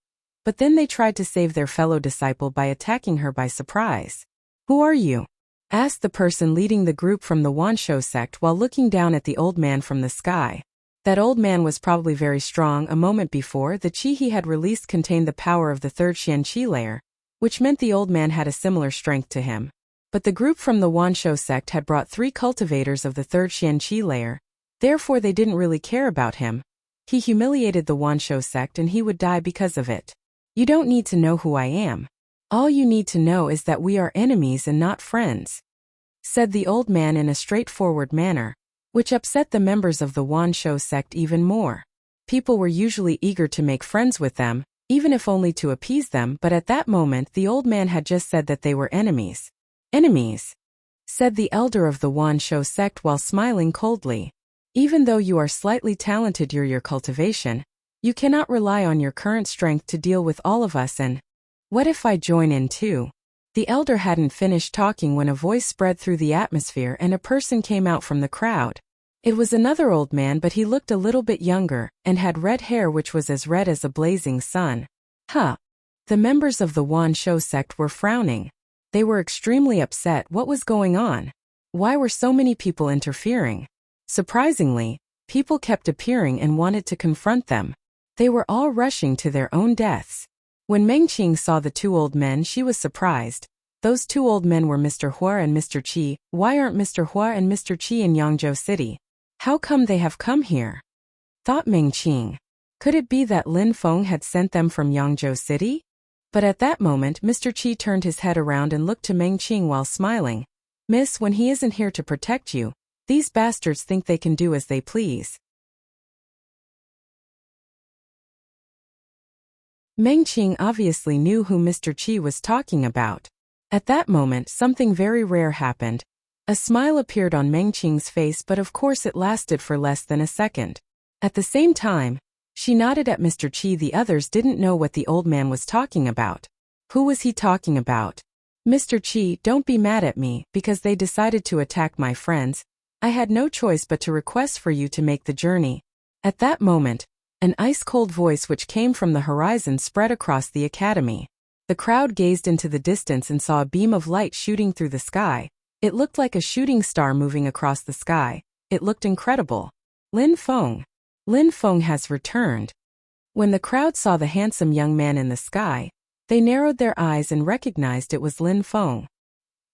but then they tried to save their fellow disciple by attacking her by surprise. Who are you? Asked the person leading the group from the Wanshou sect while looking down at the old man from the sky. That old man was probably very strong. A moment before, the qi he had released contained the power of the 3rd Xianqi layer, which meant the old man had a similar strength to him. But the group from the Wanshou sect had brought 3 cultivators of the 3rd Xianqi layer, therefore they didn't really care about him. He humiliated the Wanshou sect and he would die because of it. You don't need to know who I am. All you need to know is that we are enemies and not friends, said the old man in a straightforward manner, which upset the members of the Wanshou sect even more. People were usually eager to make friends with them, even if only to appease them, but at that moment the old man had just said that they were enemies. Enemies? Said the elder of the Wansho sect while smiling coldly. Even though you are slightly talented in your cultivation, you cannot rely on your current strength to deal with all of us, and what if I join in too? The elder hadn't finished talking when a voice spread through the atmosphere and a person came out from the crowd. It was another old man, but he looked a little bit younger, and had red hair which was as red as a blazing sun. Huh. The members of the Wansho sect were frowning. They were extremely upset. What was going on? Why were so many people interfering? Surprisingly, people kept appearing and wanted to confront them. They were all rushing to their own deaths. When Meng Qing saw the two old men, she was surprised. Those two old men were Mr. Hua and Mr. Qi. Why aren't Mr. Hua and Mr. Qi in Yangzhou City? How come they have come here? Thought Meng Qing. Could it be that Lin Feng had sent them from Yangzhou City? But at that moment Mr. Qi turned his head around and looked to Meng Qing while smiling. Miss, when he isn't here to protect you, these bastards think they can do as they please. Meng Qing obviously knew who Mr. Qi was talking about. At that moment something very rare happened. A smile appeared on Meng Qing's face, but of course it lasted for less than a second. At the same time, she nodded at Mr. Qi. The others didn't know what the old man was talking about. Who was he talking about? Mr. Qi, don't be mad at me, because they decided to attack my friends. I had no choice but to request for you to make the journey. At that moment, an ice-cold voice which came from the horizon spread across the academy. The crowd gazed into the distance and saw a beam of light shooting through the sky. It looked like a shooting star moving across the sky. It looked incredible. Lin Feng. Lin Feng has returned. When the crowd saw the handsome young man in the sky, they narrowed their eyes and recognized it was Lin Feng.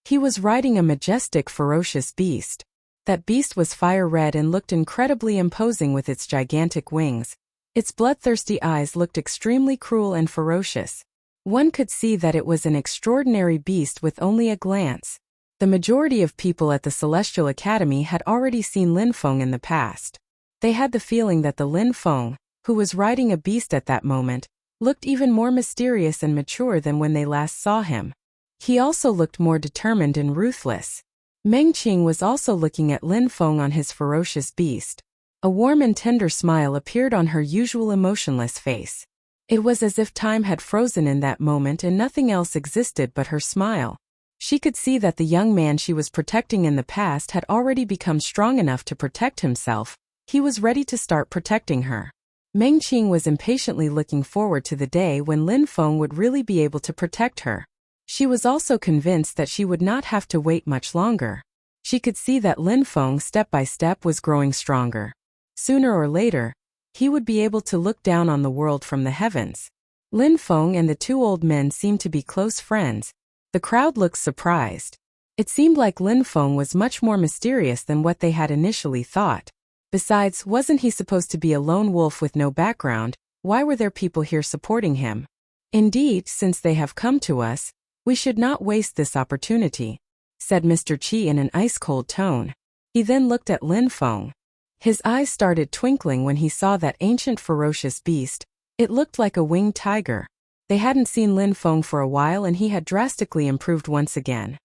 He was riding a majestic, ferocious beast. That beast was fire red and looked incredibly imposing with its gigantic wings. Its bloodthirsty eyes looked extremely cruel and ferocious. One could see that it was an extraordinary beast with only a glance. The majority of people at the Celestial Academy had already seen Lin Feng in the past. They had the feeling that the Lin Feng, who was riding a beast at that moment, looked even more mysterious and mature than when they last saw him. He also looked more determined and ruthless. Meng Qing was also looking at Lin Feng on his ferocious beast. A warm and tender smile appeared on her usual emotionless face. It was as if time had frozen in that moment and nothing else existed but her smile. She could see that the young man she was protecting in the past had already become strong enough to protect himself. He was ready to start protecting her. Meng Qing was impatiently looking forward to the day when Lin Feng would really be able to protect her. She was also convinced that she would not have to wait much longer. She could see that Lin Feng step by step was growing stronger. Sooner or later, he would be able to look down on the world from the heavens. Lin Feng and the two old men seemed to be close friends. The crowd looked surprised. It seemed like Lin Feng was much more mysterious than what they had initially thought. Besides, wasn't he supposed to be a lone wolf with no background? Why were there people here supporting him? Indeed, since they have come to us, we should not waste this opportunity, said Mr. Qi in an ice-cold tone. He then looked at Lin Feng. His eyes started twinkling when he saw that ancient ferocious beast. It looked like a winged tiger. They hadn't seen Lin Feng for a while and he had drastically improved once again.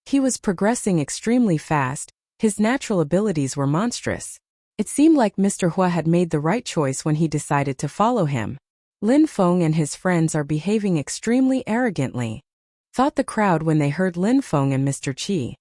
He was progressing extremely fast. His natural abilities were monstrous. It seemed like Mr. Hua had made the right choice when he decided to follow him. Lin Feng and his friends are behaving extremely arrogantly, thought the crowd when they heard Lin Feng and Mr. Qi.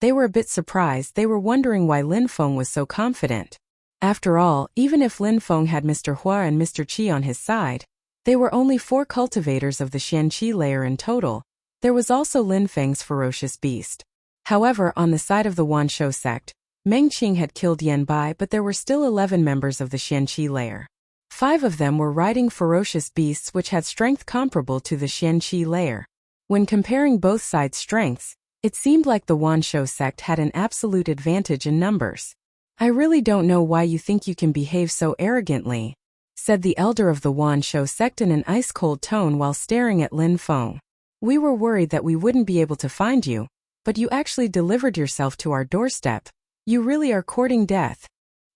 They were a bit surprised. They were wondering why Lin Feng was so confident. After all, even if Lin Feng had Mr. Hua and Mr. Qi on his side, they were only 4 cultivators of the Qianqi layer in total. There was also Lin Feng's ferocious beast. However, on the side of the Wansho sect, Meng Qing had killed Yan Bai, but there were still 11 members of the Qianqi layer. 5 of them were riding ferocious beasts which had strength comparable to the Qianqi layer. When comparing both sides' strengths, it seemed like the Wansho sect had an absolute advantage in numbers. I really don't know why you think you can behave so arrogantly, said the elder of the Wansho sect in an ice-cold tone while staring at Lin Feng. We were worried that we wouldn't be able to find you, but you actually delivered yourself to our doorstep. You really are courting death.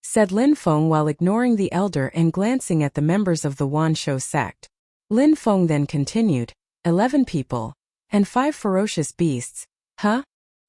said Lin Feng while ignoring the elder and glancing at the members of the Wanshou sect. Lin Feng then continued, 11 people. And 5 ferocious beasts. Huh?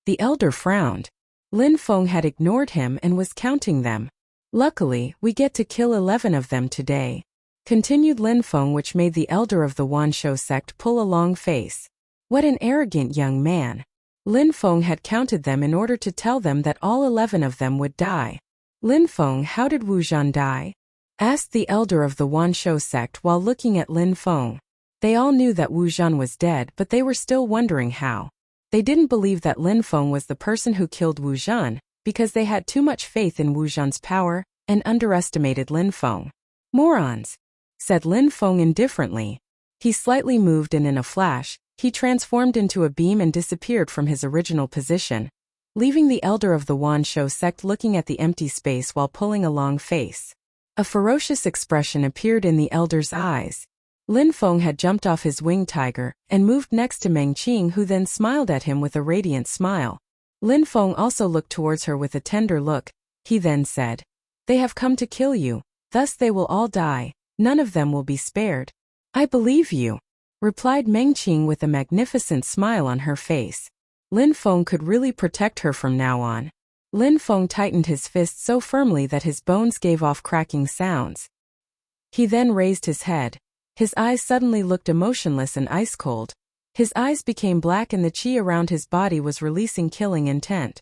The elder frowned. Lin Feng had ignored him and was counting them. Luckily, we get to kill 11 of them today, continued Lin Feng, which made the elder of the Wanshou sect pull a long face. What an arrogant young man. Lin Feng had counted them in order to tell them that all 11 of them would die. Lin Feng, how did Wu Zhan die? Asked the elder of the Wanshou sect while looking at Lin Feng. They all knew that Wu Zhan was dead, but they were still wondering how. They didn't believe that Lin Feng was the person who killed Wu Zhan, because they had too much faith in Wu Zhan's power and underestimated Lin Feng. Morons, said Lin Feng indifferently. He slightly moved and in a flash, he transformed into a beam and disappeared from his original position, leaving the elder of the Wanshou sect looking at the empty space while pulling a long face. A ferocious expression appeared in the elder's eyes. Lin Feng had jumped off his winged tiger and moved next to Meng Qing, who then smiled at him with a radiant smile. Lin Feng also looked towards her with a tender look. He then said, "They have come to kill you, thus they will all die, none of them will be spared." "I believe you," replied Meng Qing with a magnificent smile on her face. Lin Feng could really protect her from now on. Lin Feng tightened his fist so firmly that his bones gave off cracking sounds. He then raised his head. His eyes suddenly looked emotionless and ice-cold. His eyes became black and the qi around his body was releasing killing intent.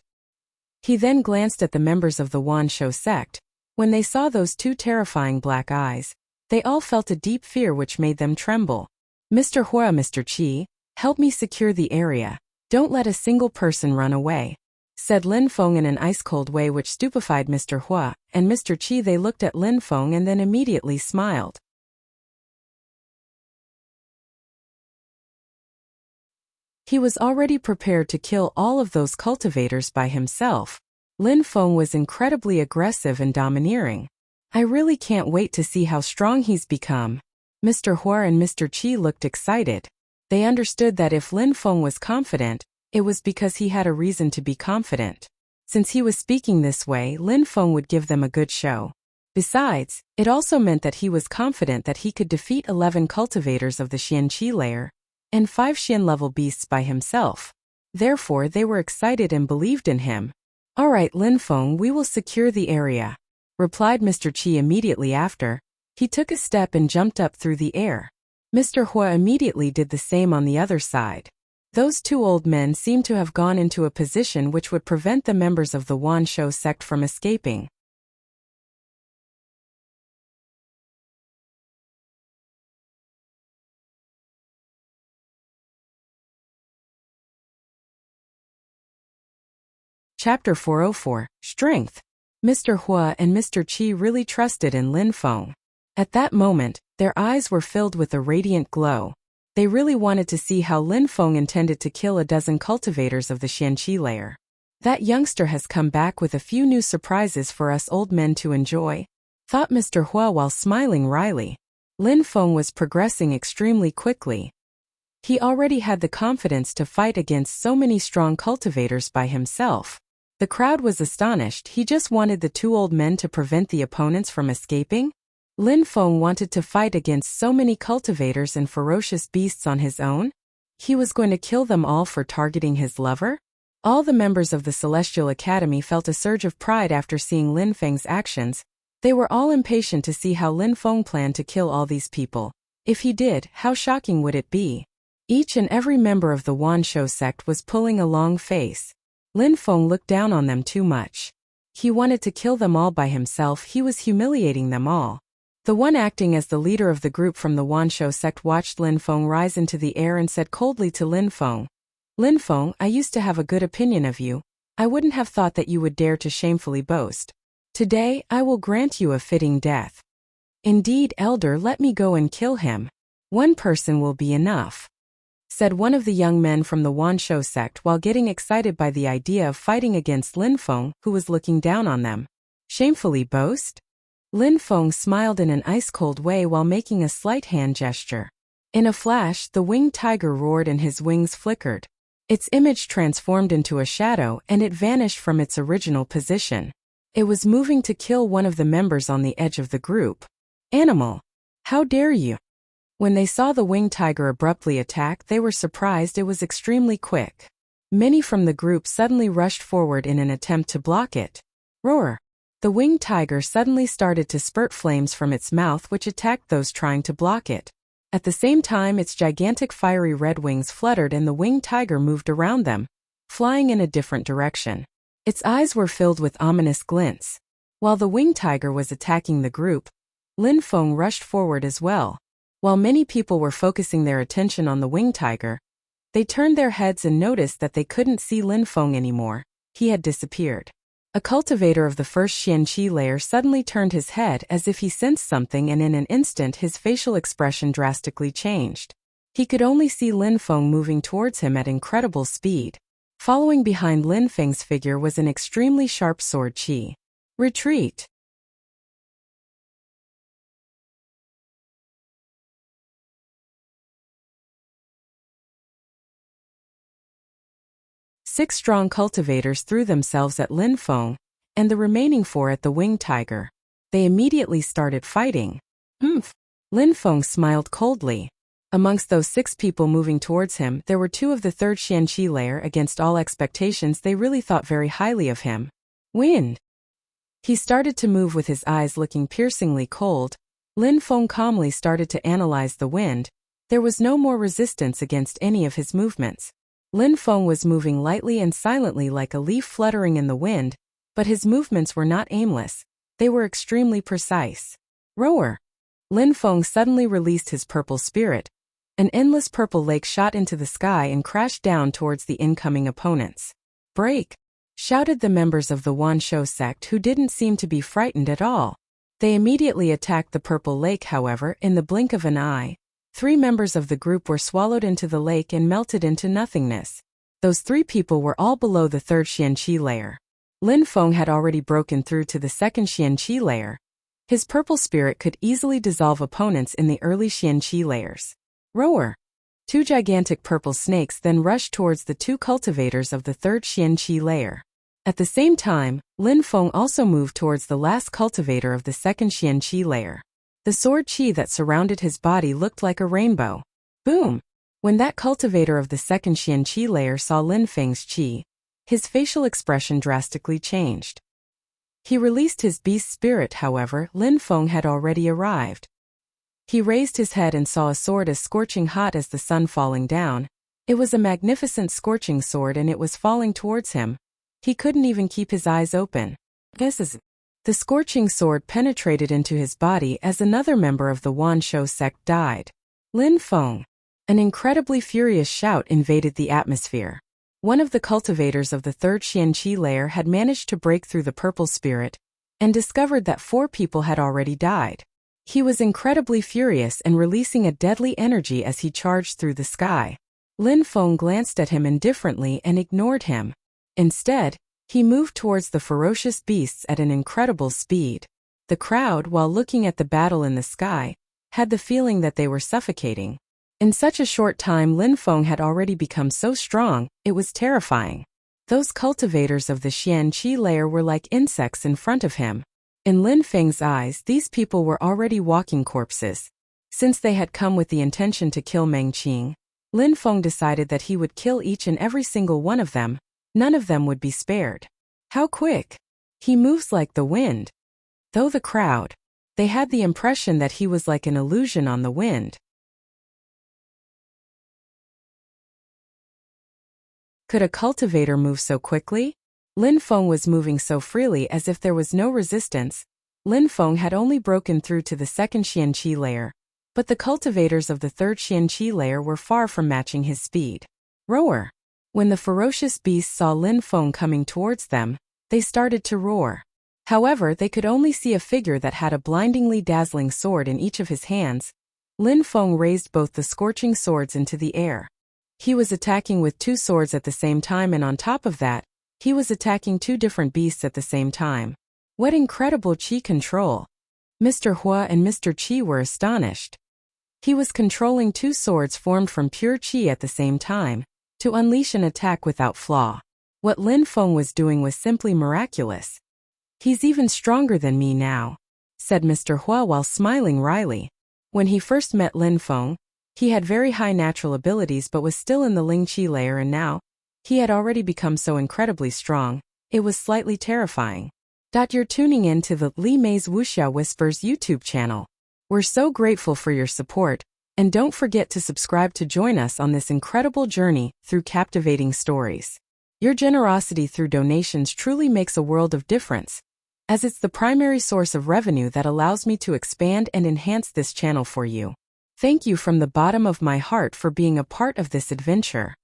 He then glanced at the members of the Wanshou sect. When they saw those 2 terrifying black eyes, they all felt a deep fear which made them tremble. "Mr. Hua, Mr. Qi, help me secure the area. Don't let a single person run away," said Lin Feng in an ice-cold way which stupefied Mr. Hua and Mr. Qi. They looked at Lin Feng and then immediately smiled. He was already prepared to kill all of those cultivators by himself. Lin Feng was incredibly aggressive and domineering. "I really can't wait to see how strong he's become." Mr. Hua and Mr. Qi looked excited. They understood that if Lin Feng was confident, it was because he had a reason to be confident. Since he was speaking this way, Lin Feng would give them a good show. Besides, it also meant that he was confident that he could defeat 11 cultivators of the Xianqi layer and 5 Xian-level beasts by himself. Therefore, they were excited and believed in him. "All right, Lin Feng, we will secure the area," replied Mr. Qi immediately after. He took a step and jumped up through the air. Mr. Hua immediately did the same on the other side. Those 2 old men seemed to have gone into a position which would prevent the members of the Wanshou sect from escaping. Chapter 404, Strength. Mr. Hua and Mr. Qi really trusted in Lin Feng. At that moment, their eyes were filled with a radiant glow. They really wanted to see how Lin Feng intended to kill a dozen cultivators of the Xianqi layer. "That youngster has come back with a few new surprises for us old men to enjoy," thought Mr. Hua while smiling wryly. Lin Feng was progressing extremely quickly. He already had the confidence to fight against so many strong cultivators by himself. The crowd was astonished. He just wanted the 2 old men to prevent the opponents from escaping? Lin Feng wanted to fight against so many cultivators and ferocious beasts on his own? He was going to kill them all for targeting his lover? All the members of the Celestial Academy felt a surge of pride after seeing Lin Feng's actions. They were all impatient to see how Lin Feng planned to kill all these people. If he did, how shocking would it be? Each and every member of the Wanshou sect was pulling a long face. Lin Feng looked down on them too much. He wanted to kill them all by himself. He was humiliating them all. The one acting as the leader of the group from the Wanshou sect watched Lin Feng rise into the air and said coldly to Lin Feng, "Lin Feng, I used to have a good opinion of you. I wouldn't have thought that you would dare to shamefully boast. Today, I will grant you a fitting death." "Indeed, elder, let me go and kill him. One person will be enough," said one of the young men from the Wanshou sect while getting excited by the idea of fighting against Lin Feng, who was looking down on them. "Shamefully boast?" Lin Feng smiled in an ice-cold way while making a slight hand gesture. In a flash, the winged tiger roared and his wings flickered. Its image transformed into a shadow and it vanished from its original position. It was moving to kill one of the members on the edge of the group. Animal! How dare you! When they saw the winged tiger abruptly attack, they were surprised it was extremely quick. Many from the group suddenly rushed forward in an attempt to block it. Roar! The winged tiger suddenly started to spurt flames from its mouth which attacked those trying to block it. At the same time, its gigantic fiery red wings fluttered and the winged tiger moved around them, flying in a different direction. Its eyes were filled with ominous glints. While the winged tiger was attacking the group, Lin Feng rushed forward as well. While many people were focusing their attention on the winged tiger, they turned their heads and noticed that they couldn't see Lin Feng anymore. He had disappeared. A cultivator of the first Xianqi layer suddenly turned his head as if he sensed something, and in an instant his facial expression drastically changed. He could only see Lin Feng moving towards him at incredible speed. Following behind Lin Feng's figure was an extremely sharp sword qi. Retreat! Six strong cultivators threw themselves at Lin Feng, and the remaining four at the winged tiger. They immediately started fighting. Lin Feng smiled coldly. Amongst those 6 people moving towards him, there were 2 of the third Xianqi layer. Against all expectations, they really thought very highly of him. Wind! He started to move with his eyes looking piercingly cold. Lin Feng calmly started to analyze the wind. There was no more resistance against any of his movements. Lin Feng was moving lightly and silently like a leaf fluttering in the wind, but his movements were not aimless. They were extremely precise. Roar! Lin Feng suddenly released his purple spirit. An endless purple lake shot into the sky and crashed down towards the incoming opponents. Break! Shouted the members of the Wanshou sect, who didn't seem to be frightened at all. They immediately attacked the purple lake. However, in the blink of an eye, 3 members of the group were swallowed into the lake and melted into nothingness. Those 3 people were all below the third Xianqi layer. Lin Feng had already broken through to the second Xianqi layer. His purple spirit could easily dissolve opponents in the early Xianqi layers. Roar! 2 gigantic purple snakes then rushed towards the 2 cultivators of the third Xianqi layer. At the same time, Lin Feng also moved towards the last cultivator of the second Xianqi layer. The sword qi that surrounded his body looked like a rainbow. Boom! When that cultivator of the second Xianqi layer saw Lin Feng's qi, his facial expression drastically changed. He released his beast spirit. However, Lin Feng had already arrived. He raised his head and saw a sword as scorching hot as the sun falling down. It was a magnificent scorching sword and it was falling towards him. He couldn't even keep his eyes open. The scorching sword penetrated into his body as another member of the Wanshou sect died. Lin Feng! An incredibly furious shout invaded the atmosphere. One of the cultivators of the third Xianqi layer had managed to break through the purple spirit and discovered that 4 people had already died. He was incredibly furious and releasing a deadly energy as he charged through the sky. Lin Feng glanced at him indifferently and ignored him. Instead, he moved towards the ferocious beasts at an incredible speed. The crowd, while looking at the battle in the sky, had the feeling that they were suffocating. In such a short time, Lin Feng had already become so strong, it was terrifying. Those cultivators of the Xianqi layer were like insects in front of him. In Lin Feng's eyes, these people were already walking corpses. Since they had come with the intention to kill Meng Qing, Lin Feng decided that he would kill each and every single one of them. None of them would be spared. How quick! He moves like the wind. Though the crowd, they had the impression that he was like an illusion on the wind. Could a cultivator move so quickly? Lin Feng was moving so freely as if there was no resistance. Lin Feng had only broken through to the second Xianqi layer, but the cultivators of the third Xianqi layer were far from matching his speed. Roar! When the ferocious beasts saw Lin Feng coming towards them, they started to roar. However, they could only see a figure that had a blindingly dazzling sword in each of his hands. Lin Feng raised both the scorching swords into the air. He was attacking with 2 swords at the same time, and on top of that, he was attacking 2 different beasts at the same time. What incredible qi control! Mr. Hua and Mr. Qi were astonished. He was controlling 2 swords formed from pure qi at the same time, to unleash an attack without flaw. What Lin Feng was doing was simply miraculous. He's even stronger than me now, said Mr. Hua while smiling wryly. When he first met Lin Feng, he had very high natural abilities but was still in the Ling Qi layer, and now, he had already become so incredibly strong, it was slightly terrifying. You're tuning in to the Li Mei's Wuxia Whispers YouTube channel. We're so grateful for your support, and don't forget to subscribe to join us on this incredible journey through captivating stories. Your generosity through donations truly makes a world of difference, as it's the primary source of revenue that allows me to expand and enhance this channel for you. Thank you from the bottom of my heart for being a part of this adventure.